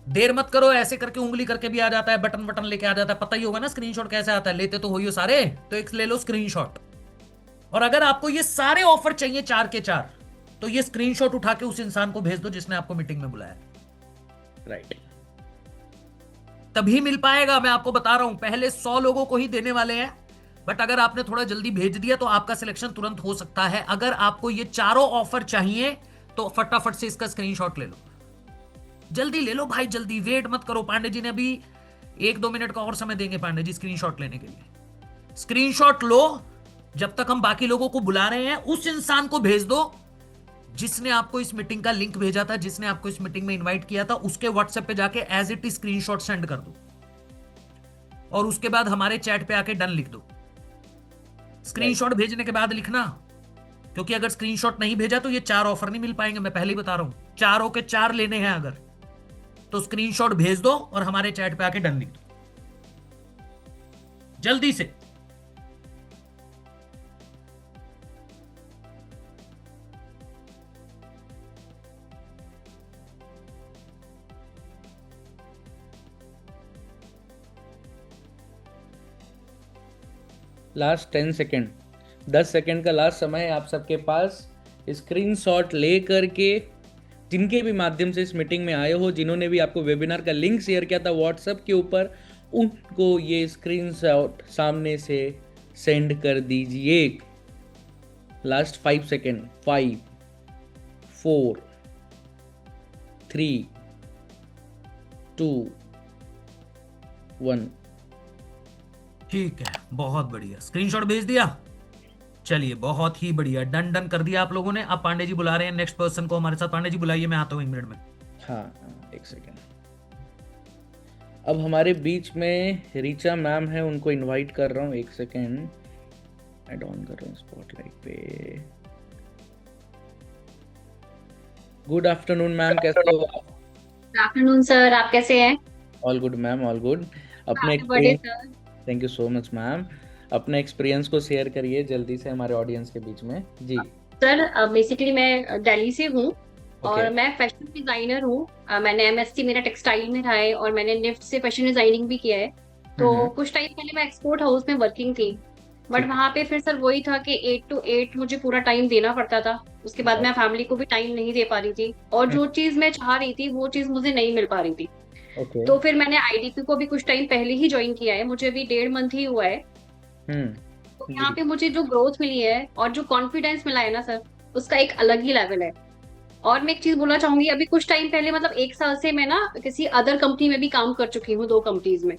देर मत करो, ऐसे करके उंगली करके भी आ जाता है, बटन बटन लेके आ जाता है, पता ही होगा ना स्क्रीनशॉट कैसे आता है, लेते तो हो ही हो सारे, तो एक ले लो स्क्रीनशॉट। और अगर आपको ये सारे ऑफर चाहिए 4 के 4, तो ये स्क्रीनशॉट उठा के उस इंसान को भेज दो जिसने आपको मीटिंग में बुलाया। राइट। तभी मिल पाएगा, मैं आपको बता रहा हूं। पहले 100 लोगों को ही देने वाले हैं, बट अगर आपने थोड़ा जल्दी भेज दिया तो आपका सिलेक्शन तुरंत हो सकता है। अगर आपको ये चारों ऑफर चाहिए तो फटाफट से इसका स्क्रीनशॉट ले लो, जल्दी ले लो भाई, जल्दी, वेट मत करो। पांडे जी ने अभी 1-2 मिनट का और समय देंगे पांडे जी स्क्रीनशॉट लेने के लिए। स्क्रीनशॉट लो, जब तक हम बाकी लोगों को बुला रहे हैं, उस इंसान को भेज दो जिसने आपको इस मीटिंग का लिंक भेजा था, जिसने आपको इस मीटिंग में इनवाइट किया था, उसके व्हाट्सएप पे जाके as it is screenshot send कर दो, और उसके बाद हमारे चैट पे आके डन लिख दो। स्क्रीनशॉट भेजने के बाद लिखना, क्योंकि अगर स्क्रीनशॉट नहीं भेजा तो ये 4 ऑफर नहीं मिल पाएंगे, मैं पहले ही बता रहा हूं। 4 के 4 लेने हैं अगर, तो स्क्रीनशॉट भेज दो और हमारे चैट पे आके डन लिख दो जल्दी से। लास्ट 10 सेकेंड, 10 सेकेंड का लास्ट समय है आप सबके पास। स्क्रीनशॉट ले करके जिनके भी माध्यम से इस मीटिंग में आए हो, जिन्होंने भी आपको वेबिनार का लिंक शेयर किया था व्हाट्सएप के ऊपर, उनको ये स्क्रीनशॉट सामने से सेंड कर दीजिए। Last 5 second, 5 4 3 2 1। ठीक है, बहुत बढ़िया, स्क्रीनशॉट भेज दिया। चलिए, बहुत ही बढ़िया, डन डन कर दिया आप लोगों ने। अब पांडे जी बुला रहे हैं नेक्स्ट पर्सन को हमारे साथ। पांडे जी बुलाइए, मैं आता हूं 1 मिनट में। हाँ, 1 सेकेंड। अब हमारे बीच में रीचा मैम है, उनको इनवाइट कर रहा हूँ। 1 सेकेंड, ऐड ऑन कर रहा हूँ स्पॉटलाइट पे। गुड आफ्टरनून मैम, कैसे हो आप? गुड आफ्टरनून सर, आप कैसे हैं? All good ma'am, all good. अपने happy birthday experience, sir. Thank you so much ma'am. अपने एक्सपीरियंस को शेयर करिए जल्दी से हमारे ऑडियंस के बीच में जी। सर बेसिकली मैं दिल्ली से हूँ और ओके, मैं फैशन डिजाइनर हूँ। मैंने एमएससी मेरा टेक्सटाइल में रहा है और मैंने निफ्ट से फैशन डिजाइनिंग भी किया है। तो कुछ टाइम पहले मैं एक्सपोर्ट हाउस में वर्किंग थी, बट ठीक है। वहाँ पे फिर सर वही था कि 8 to 8 मुझे पूरा टाइम देना पड़ता था। उसके बाद मैं फैमिली को भी टाइम नहीं दे पा रही थी, और जो चीज मैं चाह रही थी वो चीज मुझे नहीं मिल पा रही थी। ओके। तो फिर मैंने आईडीपी को भी कुछ टाइम पहले ही ज्वाइन किया है, मुझे अभी 1.5 मंथ ही हुआ है। तो यहाँ जी पे मुझे जो ग्रोथ मिली है और जो कॉन्फिडेंस मिला है ना सर, उसका एक अलग ही लेवल है। और मैं एक चीज बोलना चाहूंगी, अभी कुछ टाइम पहले मतलब 1 साल से मैं ना किसी अदर कंपनी में भी काम कर चुकी हूँ, 2 कंपनीज में।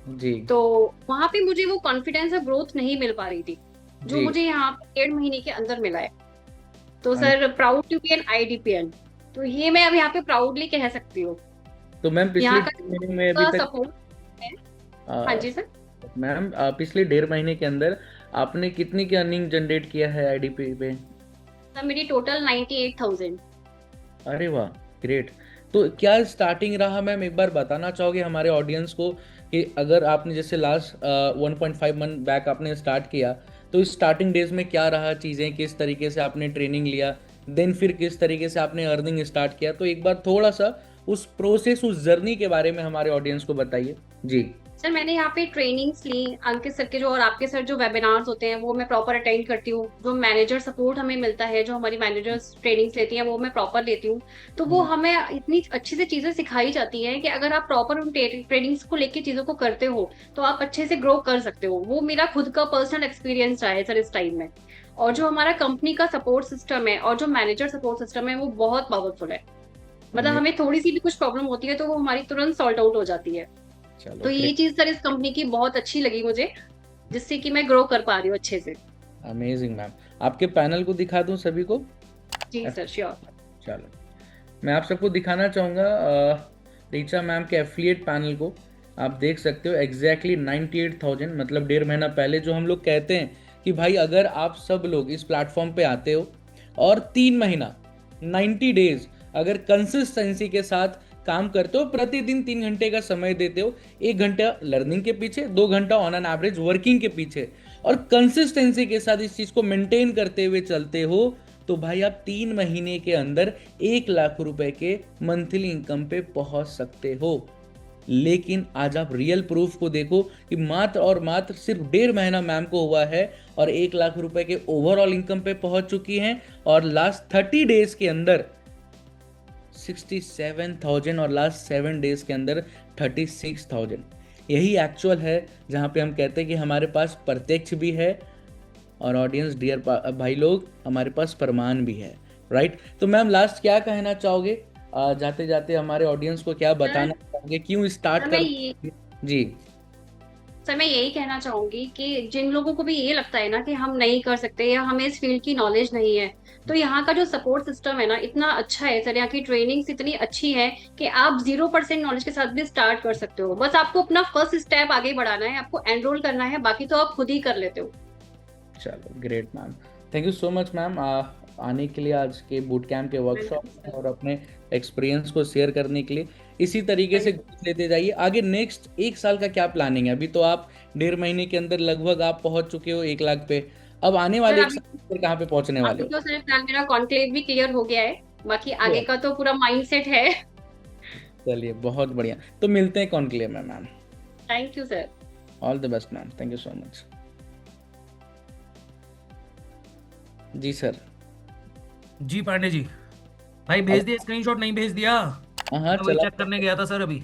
जी तो वहां पे मुझे वो कॉन्फिडेंस और ग्रोथ नहीं मिल पा रही थी, जो जी। मुझे यहाँ पे 1.5 महीने के अंदर मिला है। तो हाँ, sir proud to be an IDPN, तो ये मैं अब यहाँ पे प्राउडली कह सकती हूँ। तो मैम पिछले यहाँ का 1.5 महीने में अभी तक सपोर्ट है। हाँ जी सर। मैम पिछले 1.5 महीने के अंदर आपने कितनी की अर्निंग जनरेट किया है आईडीपी पे? सर मेरी टोटल 98,000। अरे वाह, ग्रेट। तो क्या स्टार्टिंग रहा मैम, एक बार बताना चाहोगे हमारे ऑडियंस को कि अगर आपने जैसे लास्ट 1.5 मंथ बैक आपने स्टार्ट किया, तो इस स्टार्टिंग डेज में क्या रहा चीज़ें, किस तरीके से आपने ट्रेनिंग लिया, देन फिर किस तरीके से आपने अर्निंग स्टार्ट किया? तो एक बार थोड़ा सा उस प्रोसेस, उस जर्नी के बारे में हमारे ऑडियंस को बताइए जी। सर मैंने यहाँ पे ट्रेनिंग्स ली, अंकित सर के जो और आपके सर जो वेबिनार्स होते हैं वो मैं प्रॉपर अटेंड करती हूँ। जो मैनेजर सपोर्ट हमें मिलता है, जो हमारी मैनेजर्स ट्रेनिंग्स लेती हैं, वो मैं प्रॉपर लेती हूँ। तो वो हमें इतनी अच्छी से चीजें सिखाई जाती हैं कि अगर आप प्रॉपर उन ट्रेनिंग्स को लेके चीजों को करते हो तो आप अच्छे से ग्रो कर सकते हो। वो मेरा खुद का पर्सनल एक्सपीरियंस रहा है सर इस टाइम में। और जो हमारा कंपनी का सपोर्ट सिस्टम है और जो मैनेजर सपोर्ट सिस्टम है वो बहुत पावरफुल है। मतलब हमें थोड़ी सी भी कुछ प्रॉब्लम होती है तो वो हमारी तुरंत सॉल्ट आउट हो जाती है। चलो, तो ये चीज सर इस कंपनी की बहुत अच्छी लगी मुझे, जिससे कि मैं ग्रो कर पा रही हूँ अच्छे से। Amazing ma'am. आपके पैनल को दिखा दूं सभी को? जी सर, श्योर। चलो, मैं आप सबको दिखाना चाहूँगा रीचा मैम के एफिलिएट पैनल को। आप देख सकते हो एग्जैक्टली 98,000, मतलब 1.5 महीना पहले जो हम लोग कहते हैं कि भाई अगर आप सब लोग इस प्लेटफॉर्म पे आते हो और 3 महीना 90 डेज अगर कंसिस्टेंसी के साथ काम करते हो, प्रतिदिन 3 घंटे का समय देते हो, 1 घंटा लर्निंग के पीछे, 2 घंटा ऑन एन एवरेज वर्किंग के पीछे, और कंसिस्टेंसी के साथ इस चीज को मेंटेन करते हुए चलते हो, तो भाई आप 3 महीने के अंदर 1 लाख रुपए के मंथली इनकम पे पहुंच सकते हो। लेकिन आज आप रियल प्रूफ को देखो कि मात्र और मात्र सिर्फ 1.5 महीना मैम को हुआ है और 1 लाख रुपए के ओवरऑल इनकम पे पहुंच चुकी हैं, और लास्ट 30 डेज के अंदर 67,000 और लास्ट 7 डेज के अंदर 36,000। यही एक्चुअल है जहां पे हम कहते हैं कि हमारे पास प्रत्यक्ष भी है, और ऑडियंस डियर भाई लोग, हमारे पास प्रमाण भी है, राइट। तो मैम लास्ट क्या कहना चाहोगे, जाते जाते हमारे ऑडियंस को क्या बताना चाहोगे, क्यों स्टार्ट सर कर मैं जी। सर मैं यही कहना चाहूंगी कि जिन लोगों को भी ये लगता है ना कि हम नहीं कर सकते या हमें इस फील्ड की नॉलेज नहीं है, तो यहाँ का जो सपोर्ट सिस्टम है ना इतना अच्छा है सर, यहाँ की ट्रेनिंग्स इतनी अच्छी है कि आप 0% नॉलेज के साथ भी स्टार्ट कर सकते हो। बस आपको अपना फर्स्ट स्टेप आगे बढ़ाना है, आपको एनरोल करना है, बाकी तो आप खुद ही कर लेते हो। चलो great ma'am, thank you so much ma'am आने के लिए, आज के बूट कैंप के वर्कशॉप में और अपने एक्सपीरियंस को शेयर करने के लिए। इसी तरीके से लेते जाइए आगे। नेक्स्ट 1 साल का क्या प्लानिंग है? अभी तो आप 1.5 महीने के अंदर लगभग आप पहुंच चुके हो 1 लाख पे, अब आने वाले 1 साल में कहाँ पे पहुंचने वाले अभी हो? तो सर फिलहाल मेरा कॉन्क्लेव भी क्लियर हो गया है, बाकी आगे का तो पूरा माइंडसेट है। चलिए बहुत बढ़िया, तो मिलते हैं कॉन्क्लेव में ma'am. Thank you sir. All the best ma'am, thank you so much. जी सर। जी पांडे जी, भाई भेज दिया स्क्रीनशॉट? नहीं भेज दिया? हाँ मैं वही चला चेक करने गया था सर अभी।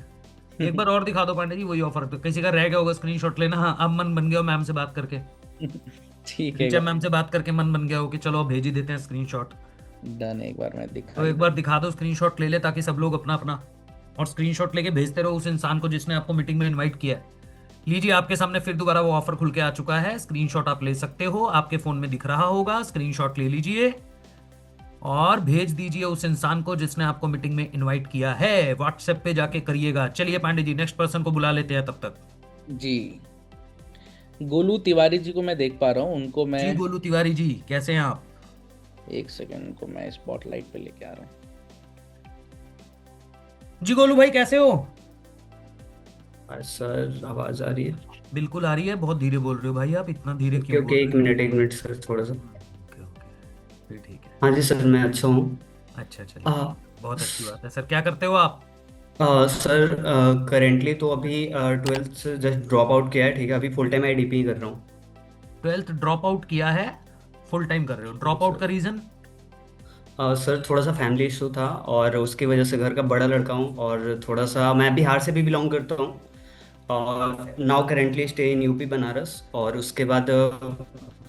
एक बार और दिखा दो पांडे जी, वही ऑफर पे किसी का रह गया होगा स्क्रीनशॉट लेना। हाँ, अब मन बन गया हो मैम से बात करके, ठीक है, टीचर मैम से बात करके मन बन गया हो कि चलो अब भेज ही देते हैं स्क्रीनशॉट। डन। एक बार मैं दिखा तो एक बार दिखा दो, स्क्रीनशॉट ले ले ताकि सब लोग अपना अपना, और स्क्रीनशॉट लेके भेजते रहो उस इंसान को जिसने आपको मीटिंग में इनवाइट किया है। लीजिए आपके सामने फिर दोबारा वो ऑफर खुल के आ चुका है। स्क्रीनशॉट आप ले सकते हो, आपके फोन में दिख रहा होगा, स्क्रीनशॉट ले लीजिए और भेज दीजिए उस इंसान को जिसने आपको मीटिंग में इनवाइट किया है। व्हाट्सएप पे जाके करिएगा। चलिए पांडे जी, नेक्स्ट पर्सन को बुला लेते हैं तब तक। जी। गोलू तिवारी जी को मैं देख पा रहा हूँ, उनको मैं जी गोलू तिवारी जी, कैसे हैं आप? 1 सेकंड, उनको मैं स्पॉटलाइट पे लेके आ रहा हूँ। जी गोलू भाई कैसे हो? सर आवाज आ रही है? बिल्कुल आ रही है। बहुत धीरे बोल रहे हो भाई आप, इतना धीरे क्यों बोल ओके, रहे एक हो? मिनट सर, थोड़ा सा। ओके ओके, फिर ठीक है। हाँ जी सर, मैं अच्छा हूँ। अच्छा चलिए, आ, बहुत अच्छी बात है। सर क्या करते हो आप? सर करेंटली तो अभी 12th से जस्ट ड्रॉप आउट किया है, ठीक है। अभी फुल टाइम IDP कर रहा हूँ। 12th ड्रॉप आउट किया है, फुल टाइम कर रहे हो। ड्रॉप आउट का रीजन? सर थोड़ा सा फैमिली इशू था और उसकी वजह से, घर का बड़ा लड़का हूँ और थोड़ा सा मैं बिहार से भी बिलोंग करता हूँ, और now currently stay in UP Banaras. और उसके बाद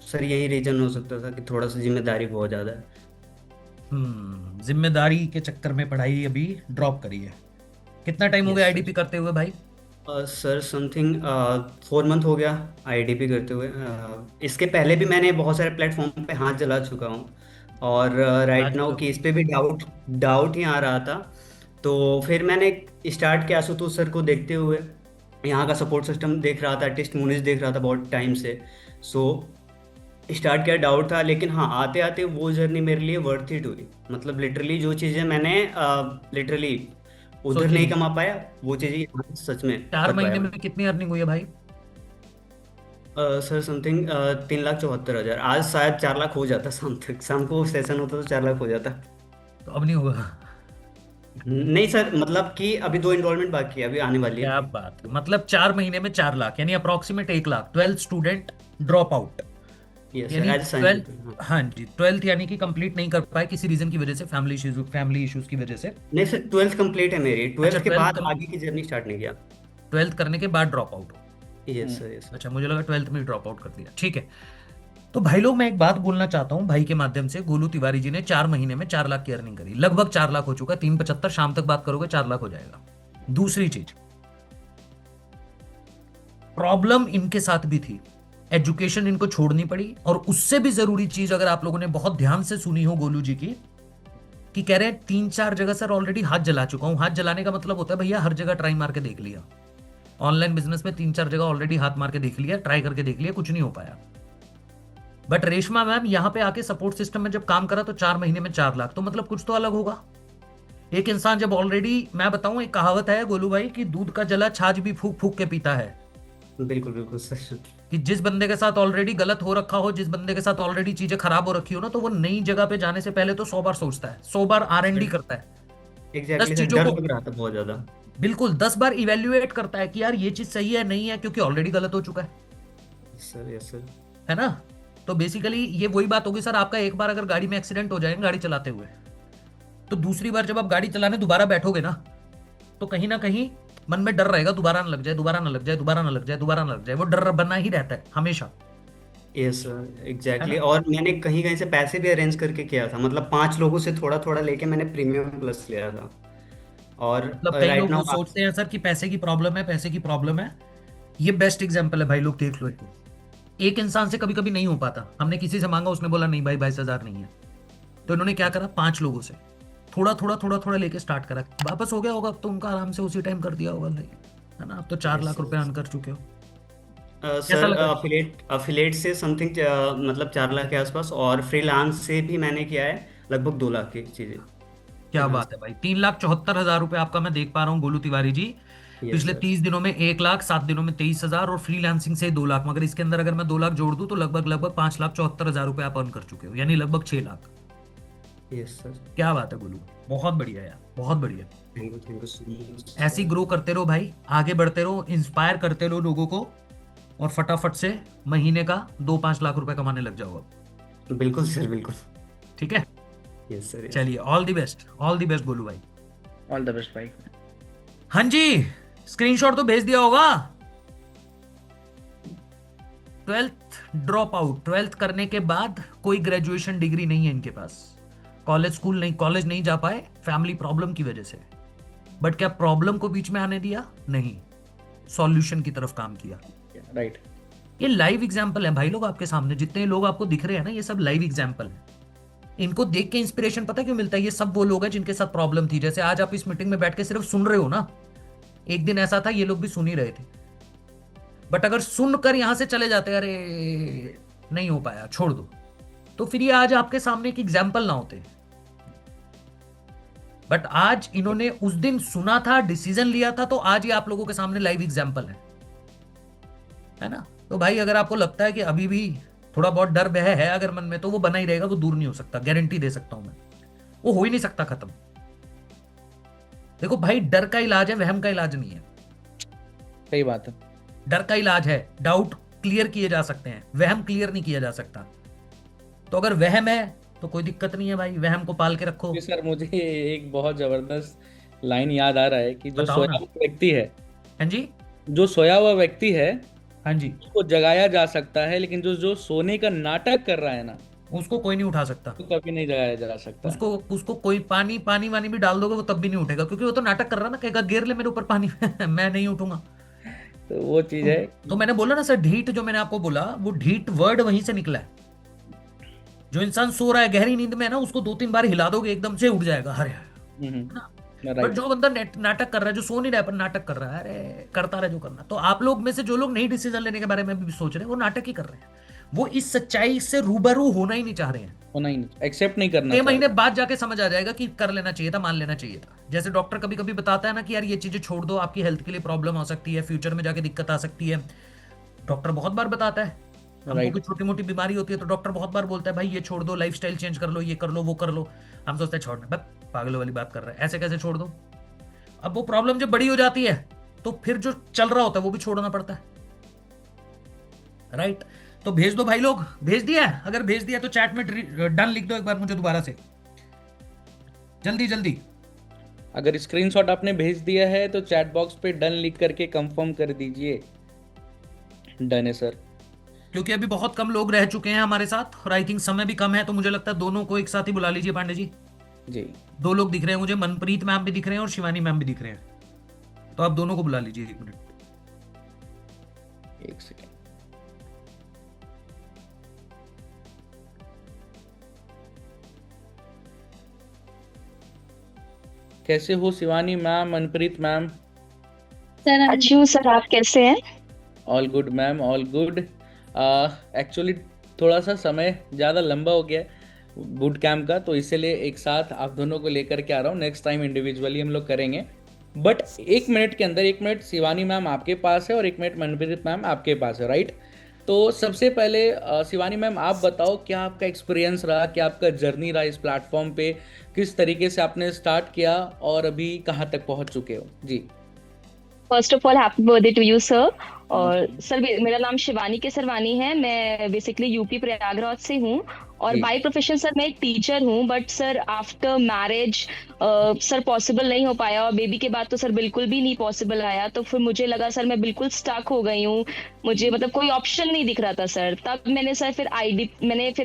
सर यही रीजन हो सकता था कि थोड़ा सा जिम्मेदारी बहुत ज़्यादा है। जिम्मेदारी के चक्कर में पढ़ाई अभी ड्रॉप करी है। कितना टाइम हो गया Yes, IDP करते हुए भाई? सर समथिंग 4 मंथ हो गया IDP करते हुए। इसके पहले भी मैंने बहुत सारे प्लेटफॉर्म पे हाथ जला चुका हूँ, और राइट नाउ कि इस पे भी डाउट डाउट ही आ रहा था। तो फिर मैंने स्टार्ट किया आशुतोष सर को देखते हुए, यहाँ का सपोर्ट सिस्टम देख रहा था, टेस्टिमोनीज देख रहा था बहुत टाइम से। सो स्टार्ट किया, डाउट था, लेकिन हाँ आते आते वो जर्नी मेरे लिए वर्थ इट हुई। मतलब लिटरली जो चीज़ें मैंने लिटरली उधर सोची नहीं नहीं। कमा पाया, वो चीज़ें यहाँ सच में 4 कर महीने पाया में कितनी अर्निंग हुई है भाई? Sir something 3,74,000। आज शायद 4 लाख हो जाता, शाम तक, शाम को सेशन होता तो 4 लाख हो जाता। तो अब नहीं होगा? नहीं सर, मतलब कि अभी 2 इनरोलमेंट बाकी है, अभी आने वाली है। क्या बात है, मतलब 4 महीने में 4 लाख, यानी approximate 1 lakh. 12 student drop out, yes sir, यानी एज 12, साइंस। हाँ जी 12th यानी कि कंप्लीट नहीं कर पाए किसी रीजन की वजह से, फैमिली इश्यूज की वजह से। नहीं सर, 12th कंप्लीट है मेरी। 12th के 12th बाद आगे की जर्नी स्टार्ट नहीं किया। 12th करने के बाद drop out? Yes sir, yes sir. अच्छा, मुझे लगा 12th में ड्रॉप आउट कर दिया। ठीक है, तो भाई लोग मैं एक बात बोलना चाहता हूं भाई के माध्यम से। गोलू तिवारी जी ने 4 महीने में 4 लाख की अर्निंग करी, लगभग 4 लाख हो चुका। 375 शाम तक बात करोगे 4 लाख हो जाएगा। दूसरी चीज, प्रॉब्लम इनके साथ भी थी, एजुकेशन इनको छोड़नी पड़ी। और उससे भी जरूरी चीज अगर आप लोगों ने बहुत ध्यान से सुनी हो गोलू जी की, कि कह रहे हैं 3-4 जगह सर ऑलरेडी हाथ जला चुका हूं। हाथ जलाने का मतलब होता है भैया हर जगह ट्राई मार के देख लिया। ऑनलाइन बिजनेस में 3-4 जगह ऑलरेडी हाथ मार के देख लिया, ट्राई करके देख लिया, कुछ नहीं हो पाया। बट रेशमा मैम यहाँ पे आके सपोर्ट सिस्टम में जब काम करा तो 4 महीने में 4 लाख, तो मतलब कुछ तो अलग होगा। एक इंसान जब ऑलरेडी, मैं बताऊं, एक कहावत है गोलू भाई कि दूध का जला छाछ भी फूक फूक के पीता है। बिल्कुल बिल्कुल सर। कि जिस बंदे के साथ ऑलरेडी गलत हो रखा हो, जिस बंदे के साथ ऑलरेडी चीजें खराब हो रखी हो ना, तो वो नई जगह पे जाने से पहले तो 100 बार सोचता है, 100 बार R&D करता है, 10 एग्जैक्टली सर, चीजों डर को, लग रहा था बहुत ज्यादा। बिल्कुल 10 बार इवेल्युएट करता है कि यार ये चीज सही है नहीं है, क्योंकि ऑलरेडी गलत हो चुका है सर यस सर। है ना। तो बेसिकली ये वही बात होगी सर, आपका एक बार अगर गाड़ी में एक्सीडेंट हो जाए गाड़ी चलाते हुए, तो दूसरी बार जब आप गाड़ी चलाने दोबारा बैठोगे ना, तो कहीं ना कहीं मन में डर रहेगा, दोबारा ना लग जाए, दोबारा ना लग जाए, दोबारा ना लग जाए, दोबारा ना लग जाए, वो डर बना ही रहता है हमेशा, यस सर है एग्जैक्टली। ना। और मैंने कहीं कहीं से पैसे भी अरेंज करके किया था, मतलब 5 लोगों से थोड़ा थोड़ा लेके मैंने प्रीमियम प्लस लिया था। और मतलब कई राइट लोग वो नाउ सोचते हैं सर कि पैसे की प्रॉब्लम है, पैसे की प्रॉब्लम है। ये बेस्ट एग्जाम्पल है भाई, लोग देख लो इसको। एक इंसान से कभी कभी नहीं हो पाता, हमने किसी से मांगा, उसने बोला नहीं भाई 22,000 नहीं है, तो इन्होंने क्या करा, 5 लोगों से थोड़ा थोड़ा थोड़ा थोड़ा लेके स्टार्ट करा, वापस हो गया होगा अब तो उनका, आराम से उसी टाइम कर दिया होगा भाई, है ना। अब तो 4 लाख रुपए अर्न कर चुके हो। कैसा सर लगा? अफिलेट से समथिंग मतलब 4 लाख के आसपास, और फ्रीलांस से भी मैंने किया है लगभग 2 लाख की चीजें क्या फ्रीलांस। बात है भाई, 3,74,000 रुपए आपका मैं देख पा रहा हूँ गोलू तिवारी जी। यस पिछले सर। 30 दिनों में 1 लाख, 7 दिनों में 23,000, और फ्रीलांसिंग से 2 लाख, मगर इसके अंदर अगर मैं 2 लाख जोड़ दूं तो लगभग लगभग 5,74,000 रुपए आप अर्न कर चुके हो, यानी लगभग 6 लाख। Yes sir. क्या बात है गोलू, बहुत बढ़िया यार, बहुत बढ़िया। Thank you so much. ऐसी ग्रो करते रहो भाई, आगे बढ़ते रहो, इंस्पायर करते रहो लोगों को, और फटाफट से महीने का 2-5 लाख रुपए कमाने लग जाओ अब। बिल्कुल सर बिल्कुल। ठीक है, यस सर। चलिए, all the best, all the best Golu भाई। ऑल द बेस्ट भाई। हाँ जी, स्क्रीनशॉट तो भेज दिया होगा। 12th ड्रॉप आउट, 12th करने के बाद कोई ग्रेजुएशन डिग्री नहीं है इनके पास, कॉलेज स्कूल नहीं, कॉलेज नहीं जा पाए फैमिली प्रॉब्लम की वजह से, बट क्या प्रॉब्लम को बीच में आने दिया? नहीं, सॉल्यूशन की तरफ काम किया। राइट। ये लाइव एग्जाम्पल है भाई लोग आपके सामने, जितने लोग आपको दिख रहे हैं ना, ये सब लाइव एग्जाम्पल है। इनको देख के इंस्पिरेशन पता क्यों मिलता है? ये सब वो लोग हैं जिनके साथ प्रॉब्लम थी, जैसे आज आप इस मीटिंग में बैठ के सिर्फ सुन रहे हो ना, एक दिन ऐसा था ये लोग भी सुन ही रहे थे, बट अगर सुनकर यहां से चले जाते, अरे नहीं हो पाया छोड़ दो, तो फिर ये आज आपके सामने एक एग्जाम्पल ना होते। बट आज इन्होंने उस दिन सुना था, डिसीजन लिया था, तो आज ये आप लोगों के सामने लाइव एग्जाम्पल है ना। तो भाई अगर आपको लगता है कि अभी भी थोड़ा बहुत डर भय है अगर मन में, तो वो बना ही रहेगा, वो दूर नहीं हो सकता, गारंटी दे सकता हूं मैं, वो हो ही नहीं सकता खत्म। देखो भाई, डर का इलाज है, वहम का इलाज नहीं है। सही बात है। डर का इलाज है, डाउट क्लियर किए जा सकते हैं, वहम क्लियर नहीं किया जा सकता। तो अगर वहम है तो कोई दिक्कत नहीं है भाई, वहम को पाल के रखो। जी सर, मुझे एक बहुत जबरदस्त लाइन याद आ रहा है कि जो बताओ सोया ना। हुआ व्यक्ति है, हाँ जी, जो सोया हुआ व्यक्ति है हाँ जी, उसको जगाया जा सकता है, लेकिन जो जो सोने का नाटक कर रहा है ना, उसको कोई नहीं उठा सकता। तो कभी नहीं जगाया जा सकता। उसको उसको कोई पानी पानी वानी भी डाल दोगे वो तब भी नहीं उठेगा, क्योंकि वो तो नाटक कर रहा ना, कहेगा गिर ले मेरे ऊपर पानी मैं नहीं उठूंगा। तो वो चीज है। तो मैंने बोला ना सर, ढीठ, जो मैंने आपको बोला, वो ढीठ वर्ड वहीं से निकला है। जो इंसान सो रहा है गहरी नींद में है ना, उसको 2-3 बार हिला दोगे एकदम से उठ जाएगा, अरे। But right. जो बंदा नाटक कर रहा है, जो सो नहीं रहा है पर नाटक कर रहा है, अरे करता रहे जो करना। तो आप लोग में से जो लोग नहीं डिसीजन लेने के बारे में भी सोच रहे हैं, वो नाटक ही कर रहे हैं, वो इस सच्चाई से रूबरू होना ही नहीं चाह रहे हैं। होना ही नहीं, एक्सेप्ट नहीं करना 6 चाहते। महीने बाद जाके समझ आ जाएगा कि कर लेना चाहिए था, मान लेना चाहिए था। जैसे डॉक्टर कभी कभी बताता है ना कि यार ये चीजें छोड़ दो, आपकी हेल्थ के लिए प्रॉब्लम हो सकती है, फ्यूचर में जाके दिक्कत आ सकती है। डॉक्टर बहुत बार बताता है, हमको Right. कोई छोटी मोटी बीमारी होती है तो डॉक्टर बहुत बार बोलता है भाई ये छोड़ दो, लाइफस्टाइल चेंज कर लो, ये कर लो, वो कर लो। हम सोचते हैं छोड़ना, बस पागलों वाली बात कर रहा है, ऐसे कैसे छोड़ दो। अब वो प्रॉब्लम जब बड़ी हो जाती है तो फिर जो चल रहा होता है वो भी छोड़ना पड़ता है, राइट। तो भेज दो भाई लोग, भेज दिया? अगर भेज दिया तो चैट में डन लिख दो एक बार मुझे दोबारा से, जल्दी जल्दी। अगर स्क्रीनशॉट आपने भेज दिया है तो चैट बॉक्स पे डन लिख करके कंफर्म कर दीजिए। डन है सर। क्योंकि अभी बहुत कम लोग रह चुके हैं हमारे साथ, और आई थिंक समय भी कम है, तो मुझे लगता है दोनों को एक साथ ही बुला लीजिए पांडे जी। जी। 2 लोग दिख रहे हैं मुझे, मनप्रीत मैम भी दिख रहे हैं और शिवानी मैम भी दिख रहे हैं, तो आप दोनों को बुला लीजिए 1 मिनट। एक सेकेंड। कैसे हो शिवानी मैम, मनप्रीत मैम? अच्छी हूँ सर, आप कैसे हैं? All good ma'am, all good. Actually थोड़ा सा समय ज़्यादा लंबा हो गया, बूट कैम्प का, तो इसीलिए एक साथ आप दोनों को लेकर के आ रहा हूँ। नेक्स्ट टाइम इंडिविजुअली हम लोग करेंगे। बट 1 मिनट के अंदर, 1 मिनट शिवानी मैम आपके पास है और 1 मिनट मनप्रीत मैम आपके पास है, राइट? तो सबसे पहले शिवानी मैम आप बताओ, क्या आपका एक्सपीरियंस रहा, क्या आपका जर्नी रहा इस प्लेटफॉर्म पे, किस तरीके से आपने स्टार्ट किया और अभी कहाँ तक पहुँच चुके हो? जी। First of all happy birthday to you sir. और सर मेरा नाम शिवानी केसरवानी है। मैं बेसिकली यूपी प्रयागराज से हूँ और जी। बाय प्रोफेशन सर मैं एक टीचर हूँ। But sir after marriage sir possible नहीं हो पाया, और बेबी के बाद तो सर बिल्कुल भी नहीं पॉसिबल आया। तो फिर मुझे लगा सर मैं बिल्कुल स्टक हो गई हूँ, मुझे मतलब कोई ऑप्शन नहीं दिख रहा था सर। तब मैंने सर फिर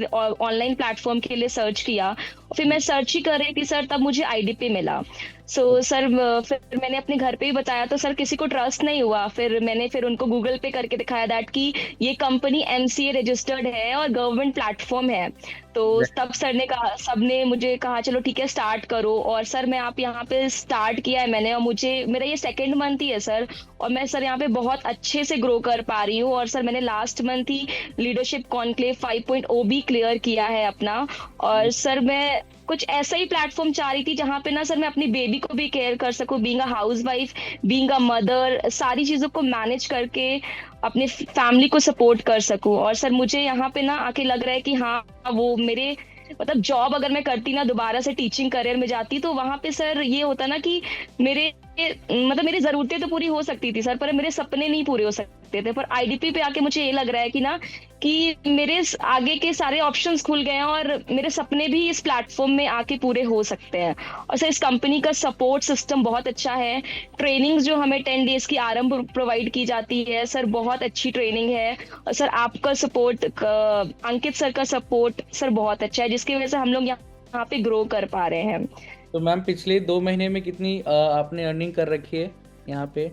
ऑनलाइन प्लेटफॉर्म के लिए सर्च किया। फिर मैं सर्च ही कर रही थी सर, तब मुझे आईडीपी मिला। सो सर फिर मैंने अपने घर पे ही बताया, तो सर किसी को ट्रस्ट नहीं हुआ। फिर उनको गूगल पे करके दिखाया दैट कि ये कंपनी एमसीए रजिस्टर्ड है और गवर्नमेंट प्लेटफॉर्म है। तो तब सबने मुझे कहा चलो ठीक है स्टार्ट करो। और सर मैं आप यहाँ पे स्टार्ट किया है मैंने, और मेरा ये सेकंड मंथ ही है सर। और मैं सर यहाँ पे बहुत अच्छे से ग्रो कर पा रही हूँ। और सर मैंने लास्ट मंथ ही लीडरशिप कॉन्क्लेव 5.0 भी क्लियर किया है अपना। और सर मैं कुछ ऐसा ही प्लेटफॉर्म चाह रही थी जहाँ पे ना सर मैं अपनी बेबी को भी केयर कर सकूं, being a house wife, being a mother, सारी चीजों को मैनेज करके अपने फैमिली को सपोर्ट कर सकूं। और सर मुझे यहाँ पे ना आके लग रहा है कि हाँ वो मेरे मतलब जॉब अगर मैं करती ना, दोबारा से टीचिंग करियर में जाती, तो वहां पे सर ये होता ना कि मेरी जरूरतें तो पूरी हो सकती थी सर, पर मेरे सपने नहीं पूरे हो सकते थे। पर आईडीपी पे आके मुझे ये लग रहा है कि ना कि मेरे आगे के सारे ऑप्शंस खुल गए हैं और मेरे सपने भी इस प्लेटफॉर्म में आके पूरे हो सकते हैं। और सर इस कंपनी का सपोर्ट सिस्टम बहुत अच्छा है। ट्रेनिंग्स जो हमें 10 डेज की आरंभ प्रोवाइड की जाती है सर, बहुत अच्छी ट्रेनिंग है। और सर आपका सपोर्ट, अंकित सर का सपोर्ट सर बहुत अच्छा है, जिसकी वजह से हम लोग यहाँ पे ग्रो कर पा रहे हैं। तो मैम पिछले 2 महीने में कितनी आपने अर्निंग कर रखी है यहाँ पे?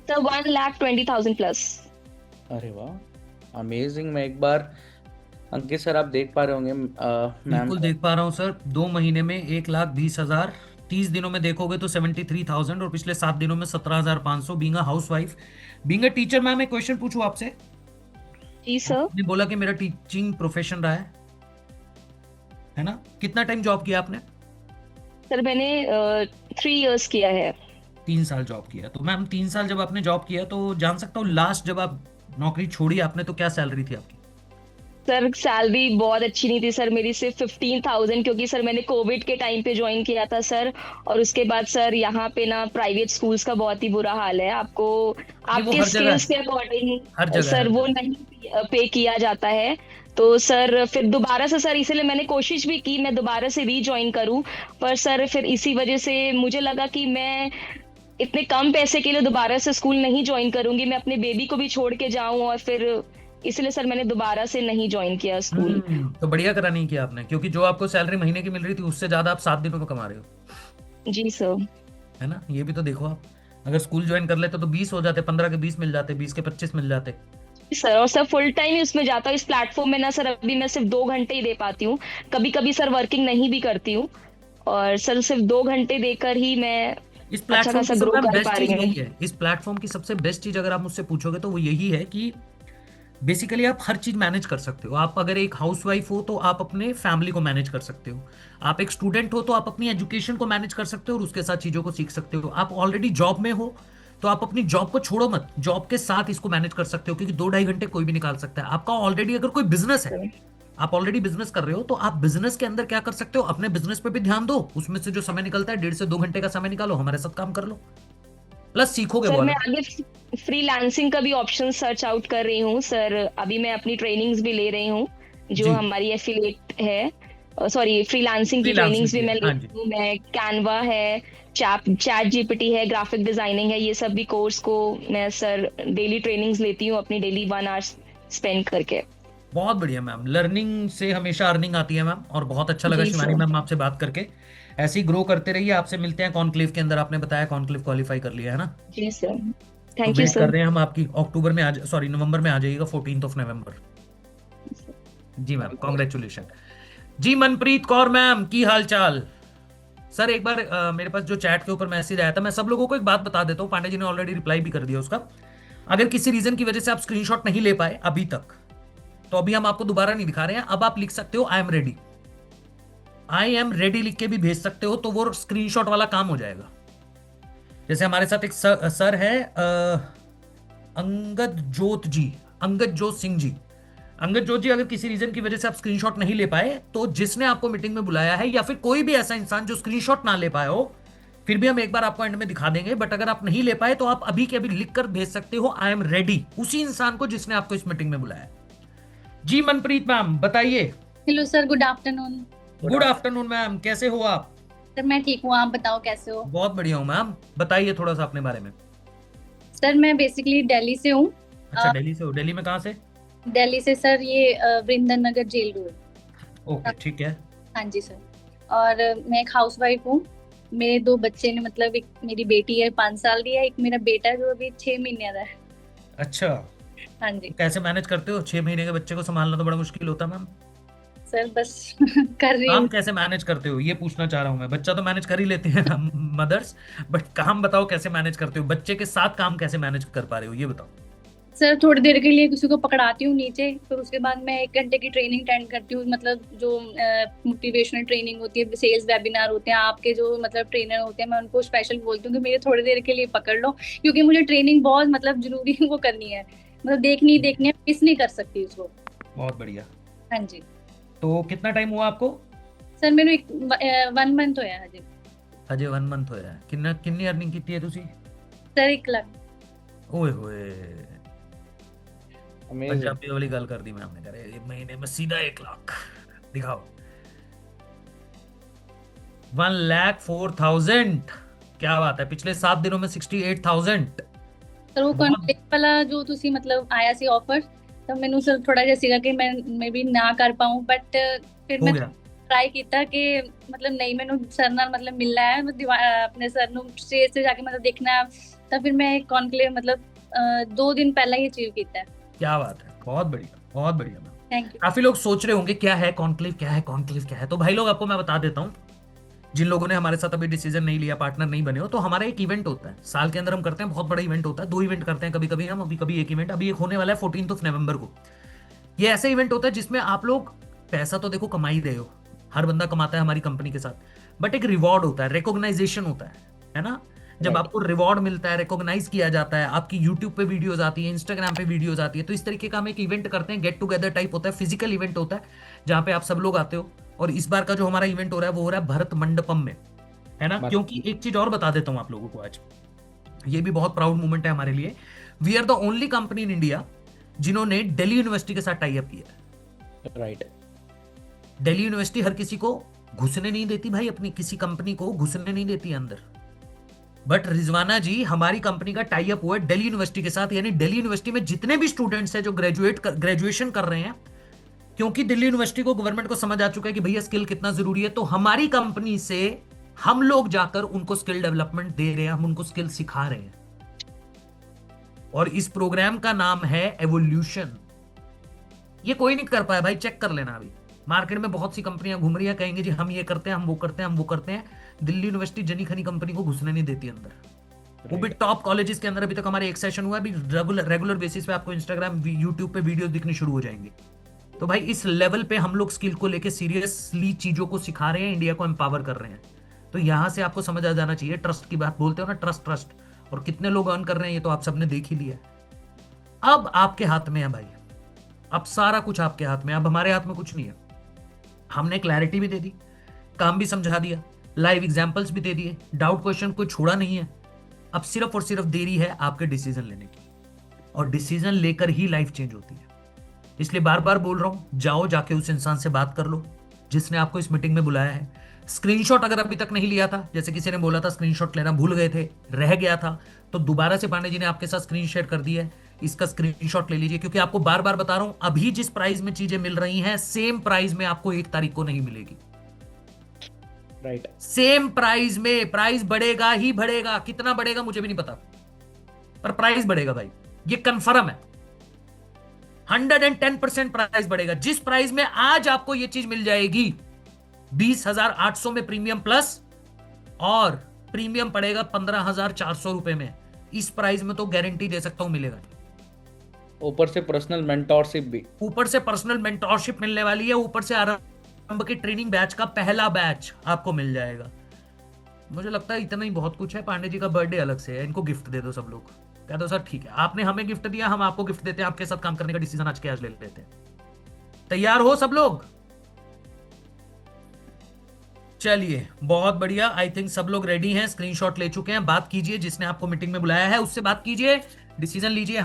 Sir 1,20,000 plus. अरे वाह, अमेजिंग। मैं एक बार, अंकित सर आप देख पा रहे होंगे मैम बिल्कुल को। देख पा रहा हूँ सर। 2 महीने में 1,20,000, 30 दिनों में देखोगे तो 73,000, और पिछले 7 दिनों में 17,500। Being a house wife, being a teacher, ma'am एक क्वेश्चन पूछूं आपसे? जी सर। आपने बोला कि मेरा टीचिंग प्रोफेशन रहा है ना? कितना टाइम जॉब किया आपने? सर मैंने 3 इयर्स किया है। 3 साल जॉब किया। तो मैम 3 साल जब आपने जॉब किया, तो जान सकता हूँ लास्ट जब आप नौकरी छोड़ी आपने, तो क्या सैलरी थी आपकी? सर सैलरी बहुत अच्छी नहीं थी सर, मेरी सिर्फ 15,000, क्योंकि सर मैंने कोविड के टाइम पे ज्वाइन किया था सर। और उसके बाद सर यहाँ पे ना प्राइवेट स्कूल्स का बहुत ही बुरा हाल है। आपको आपके हर जगह स्किल्स के हर अकॉर्डिंग जगह सर हर वो जगह। नहीं पे किया जाता है। तो सर फिर दोबारा से सर, इसीलिए मैंने कोशिश भी की मैं दोबारा से रीज्वाइन करूं। पर सर फिर इसी वजह से मुझे लगा कि मैं इतने कम पैसे के लिए दोबारा से स्कूल नहीं ज्वाइन करूंगी, मैं अपने बेबी को भी छोड़ के जाऊं। और फिर इसलिए सर मैंने दोबारा से नहीं ज्वाइन किया स्कूल। तो बढ़िया करा नहीं किया आपने, क्योंकि जो आपको सैलरी महीने की मिल रही थी उससे ज्यादा आप 7 दिनों में कमा रहे हो, जी सर। है ना? ये भी तो देखो आप, अगर स्कूल ज्वाइन कर लेते तो 20 हो जाते, 15 के 20 मिल जाते, 20 के 25 मिल जाते। सर और सर फुल टाइम ही उसमें जाता हूँ इस प्लेटफॉर्म में ना सर। अभी मैं सिर्फ 2 घंटे ही दे पाती हूँ, कभी कभी सर वर्किंग नहीं भी करती हूँ। और सर सिर्फ 2 घंटे देकर ही मैं इस अच्छा प्लेटफॉर्म खासा की ग्रो सबसे कर बेस्ट पा चीज रही यही हूँ। है। इस प्लेटफॉर्म की सबसे बेस्ट चीज अगर आप मुझसे पूछोगे तो वो यही है कि बेसिकली आप हर चीज मैनेज कर सकते हो। आप अगर एक हाउसवाइफ हो तो आप अपने फैमिली को मैनेज कर सकते हो, आप एक स्टूडेंट हो तो आप अपनी एजुकेशन को मैनेज कर सकते हो और उसके साथ चीजों को सीख सकते हो, आप ऑलरेडी जॉब में हो तो आप अपनी जॉब को छोड़ो मत, जॉब के साथ इसको मैनेज कर सकते हो, क्योंकि 2-2.5 घंटे कोई भी निकाल सकता है। आपका ऑलरेडी अगर कोई बिजनेस है, आप ऑलरेडी बिजनेस कर रहे हो, तो आप बिजनेस के अंदर क्या कर सकते हो, अपने बिजनेस पे भी ध्यान दो, उसमें से जो समय निकलता है 1.5 से 2 घंटे का समय निकालो, हमारे साथ काम कर लो, प्लस सीखोगे सर वो मैं अलग। आगे फ्रीलांसिंग का भी ऑप्शन सर्च आउट कर रही हूँ सर। अभी मैं अपनी ट्रेनिंग्स भी ले रही हूँ, जो जी, हमारी एफिलिएट है, सॉरी फ्रीलांसिंग की फ्रीलांसिंग ट्रेनिंग्स भी की है, मैं ले हाँ रही जी। हूँ। मैं कैनवा है, चैट जीपीटी है, ग्राफिक डिजाइनिंग है, ये सब भी कोर्स को मैं सर डेली ट्रेनिंग्स लेती हूँ अपनी डेली 1 आवर स्पेंड करके। बहुत बढ़िया मैम, लर्निंग से हमेशा अर्निंग आती है मैम, और बहुत अच्छा लगा जी शिवानी सर। मैम आपसे बात करके। ऐसे ही ग्रो करते रहिए, आपसे मिलते हैं कॉन्क्लेव के अंदर। आपने बताया कॉन्क्लेव क्वालिफाई कर लिया है ना? जी सर। तो थैंक यू वेट कर सर। रहे हैं हम आपकी। अक्टूबर में सॉरी नवंबर में आ जाइएगा, 14 नवंबर। जी मैम, कॉन्ग्रेचुलेशन। जी मनप्रीत कौर मैम, की हाल चाल? सर एक बार मेरे पास जो चैट के ऊपर मैसेज आया था, मैं सब लोगों को एक बात बता देता हूँ, पांडे जी ने ऑलरेडी रिप्लाई भी कर दिया उसका। अगर किसी रीजन की वजह से आप स्क्रीनशॉट नहीं ले पाए अभी तक, तो अभी हम आपको दोबारा नहीं दिखा रहे हैं, अब आप लिख सकते हो I am ready. I am ready लिख के भी भेज सकते हो, तो वो स्क्रीनशॉट वाला काम हो जाएगा। जैसे हमारे साथ एक सर है अंगद जोत सिंह जी। अंगद जोत जी, अगर किसी रीजन की वजह से आप स्क्रीनशॉट नहीं ले पाए, तो जिसने आपको मीटिंग में बुलाया है या फिर कोई भी ऐसा इंसान जो स्क्रीनशॉट ना ले पाए हो, फिर भी हम एक बार आपको एंड में दिखा देंगे। बट अगर आप नहीं ले पाए तो आप अभी के अभी लिख कर भेज सकते हो आई एम रेडी, उसी इंसान को जिसने आपको इस मीटिंग में बुलाया। जी मनप्रीत मैम बताइए। Hello sir, good afternoon. Good afternoon ma'am, कैसे हो आप? सर मैं ठीक हूँ, आप बताओ कैसे हो? बहुत बढ़िया हूँ मैम, बताइए थोड़ा सा अपने बारे में। सर मैं बेसिकली दिल्ली से हूँ। अच्छा, दिल्ली से हो? दिल्ली में कहाँ से? दिल्ली से सर, ये वृंदन नगर जेल रोड। ओके ठीक है। हाँ जी सर। और मैं एक हाउस वाइफ हूँ। मेरे 2 बच्चे ने, मतलब एक मेरी बेटी है 5 साल की है, एक मेरा बेटा है जो अभी 6 महीने का है। अच्छा, हाँ जी कैसे मैनेज करते हो? 6 महीने के बच्चे को संभालना तो बड़ा मुश्किल होता है मैम। सर, बस कर रही काम हूँ। कैसे मैनेज करते हो ये पूछना चाह रहा हूँ मैं। बच्चा तो मैनेज कर ही लेते हैं मदर्स, बट काम बताओ कैसे मैनेज करते हो? बच्चे के साथ काम कैसे मैनेज कर पा रहे हो ये बताओ। सर थोड़ी देर के लिए किसी को पकड़ाती हूँ नीचे, फिर उसके बाद मैं 1 घंटे की ट्रेनिंग अटेंड करती हूँ। मतलब जो मोटिवेशनल ट्रेनिंग होती है, सेल्स वेबिनार होते हैं, आपके जो मतलब ट्रेनर होते हैं, मैं उनको स्पेशल बोलती हूँ कि मेरे थोड़ी देर के लिए पकड़ लो, क्योंकि मुझे ट्रेनिंग बहुत मतलब जरूरी वो करनी है। मतलब देखनी है, मिस नहीं कर सकती उसको। बहुत बढ़िया। हाँ जी। तो कितना टाइम हुआ आपको? सर मैंने 1 मंथ होया है जी। अजय 1 मंथ होया है। कितनी अर्निंग की है तुसी? सर 1 लाख। ओए होए, Amazing. पंजाबी वाली गल कर दी मैम ने, करे ये महीने में सीधा 1 लाख दिखाओ। 1,04,000, क्या बात है। पिछले 7 दिनों में 68,000। सर वो बहुत कॉन्फ्लिक्ट वाला जो तुसी मतलब आया सी ऑफर, तो मैंने सर थोड़ा जिहा सीगा कि मैं भी ना कर पाऊं, बट फिर हो मैं गया। ट्राई किया कि मतलब नहीं, मैंने सर नाल मतलब मिलना है, अपने सर नु स्टेज से जाके मतलब देखना है। तो फिर मैं कॉन्क्लेव मतलब 2 दिन पहले ही अचीव किया है। क्या बात है, बहुत बढ़िया, बहुत बढ़िया मैम। Thank you. काफी लोग सोच रहे होंगे क्या है कॉन्क्लेव, क्या है कॉन्क्लेव, क्या है। तो भाई लोग आपको मैं बता देता हूँ, जिन लोगों ने हमारे साथ अभी डिसीजन नहीं लिया, पार्टनर नहीं बने हो, तो हमारा एक इवेंट होता है साल के अंदर, हम करते हैं बहुत बड़ा इवेंट होता है। 2 इवेंट करते हैं कभी कभी हम, अभी कभी एक इवेंट। अभी एक होने वाला है 14 नवंबर को। ये ऐसा इवेंट होता है जिसमें आप लोग पैसा तो देखो कमा ही रहे हो, हर बंदा कमाता है हमारी कंपनी के साथ, बट एक रिवॉर्ड होता है, रिकॉग्नाइजेशन होता है ना। जब आपको रिवॉर्ड मिलता है, रिकॉग्नाइज किया जाता है, आपकी यूट्यूब पे वीडियोस आती है, इंस्टाग्राम पे वीडियोस आती है, तो इस तरीके का हम एक इवेंट करते हैं। गेट टुगेदर टाइप होता है, फिजिकल इवेंट होता है जहां पे आप सब लोग आते हो। और इस बार का जो हमारा इवेंट हो रहा है वो हो रहा है भरत मंडपम में, है ना। क्योंकि एक चीज और बता देता हूं आप लोगों को आज, ये भी बहुत प्राउड मोमेंट है हमारे लिए। We are the only company in India जिन्होंने दिल्ली यूनिवर्सिटी के साथ टाई अप किया है। राइट। दिल्ली यूनिवर्सिटी हर किसी को घुसने नहीं देती भाई, अपनी किसी कंपनी को घुसने नहीं देती अंदर। बट रिजवाना जी, हमारी कंपनी का टाई अप हुआ है दिल्ली यूनिवर्सिटी के साथ, यानी दिल्ली यूनिवर्सिटी में जितने भी स्टूडेंट्स हैं जो ग्रेजुएशन कर रहे हैं, क्योंकि दिल्ली यूनिवर्सिटी को, गवर्नमेंट को समझ आ चुका है कि भैया स्किल कितना जरूरी है, तो हमारी कंपनी से हम लोग जाकर उनको स्किल डेवलपमेंट दे रहे हैं, हम उनको स्किल सिखा रहे हैं। और इस प्रोग्राम का नाम है एवोल्यूशन। ये कोई नहीं कर पाया भाई, चेक कर लेना। अभी मार्केट में बहुत सी कंपनियां घूम रही है, कहेंगे जी हम ये करते हैं, हम वो करते हैं, हम वो करते हैं। दिल्ली यूनिवर्सिटी जनी खनी कंपनी को घुसने नहीं देती अंदर, वो भी टॉप कॉलेजेस के अंदर। अभी तक हमारे एक सेशन हुआ है, अभी रेगुलर बेसिस पे आपको इंस्टाग्राम यूट्यूब पे वीडियो दिखनी शुरू हो जाएंगे। तो भाई इस लेवल पे हम लोग स्किल को लेके सीरियसली चीजों को सिखा रहे हैं, इंडिया को एम्पावर कर रहे हैं। तो यहां से आपको समझ आ जाना चाहिए, ट्रस्ट की बात बोलते हो ना, ट्रस्ट। और कितने लोग अर्न कर रहे हैं ये तो आप सबने देख ही लिया। अब आपके हाथ में है भाई, अब सारा कुछ आपके हाथ में। अब हमारे हाथ में कुछ नहीं है। हमने क्लैरिटी भी दे दी, काम भी समझा दिया, लाइव एग्जांपल्स भी दे दिए, डाउट क्वेश्चन कोई छोड़ा नहीं है। अब सिर्फ और सिर्फ देरी है आपके डिसीजन लेने की, और डिसीजन लेकर ही लाइफ चेंज होती है। इसलिए बार बार बोल रहा हूं, जाओ जाके उस इंसान से बात कर लो जिसने आपको इस मीटिंग में बुलाया है। स्क्रीनशॉट अगर अभी तक नहीं लिया था, जैसे किसी ने बोला था स्क्रीनशॉट लेना भूल गए थे, रह गया था, तो दोबारा से पांडे जी ने आपके साथ स्क्रीन शेयर कर दी है, इसका स्क्रीनशॉट ले लीजिए। क्योंकि आपको बार बार बता रहा हूं, अभी जिस प्राइस में चीजें मिल रही हैं, सेम प्राइस में आपको 1 तारीख को नहीं मिलेगी। राइट। सेम प्राइस में, प्राइस बढ़ेगा ही बढ़ेगा। कितना बढ़ेगा मुझे भी नहीं पता, पर प्राइस बढ़ेगा भाई, ये कंफर्म है। 110% प्राइस बढ़ेगा। जिस प्राइस में आज आपको ये चीज मिल जाएगी 20,800 में प्रीमियम प्लस, और प्रीमियम पड़ेगा 15,400 रुपए में, इस प्राइस में तो गारंटी दे सकता हूं मिलेगा। ऊपर से पर्सनल मेंटोरशिप भी, ऊपर से पर्सनल मेंटोरशिप मिलने वाली है, ऊपर से प्रारंभ के ट्रेनिंग बैच का पहला बैच आपको मिल जाएगा। मुझे लगता है इतना ही बहुत कुछ है। पांडे जी का बर्थडे अलग से है, इनको गिफ्ट दे दो सब लोग। कह दो सर ठीक है, आपने हमें गिफ्ट दिया, हम आपको गिफ्ट देते हैं, आपके साथ काम करने का डिसीजन आज के आज ले लेते हैं। तैयार हो सब लोग? चलिए बहुत बढ़िया, आई थिंक सब लोग रेडी हैं, स्क्रीनशॉट ले चुके हैं। बात कीजिए, जिसने आपको मीटिंग में बुलाया है उससे बात कीजिए, डिसीजन लीजिए।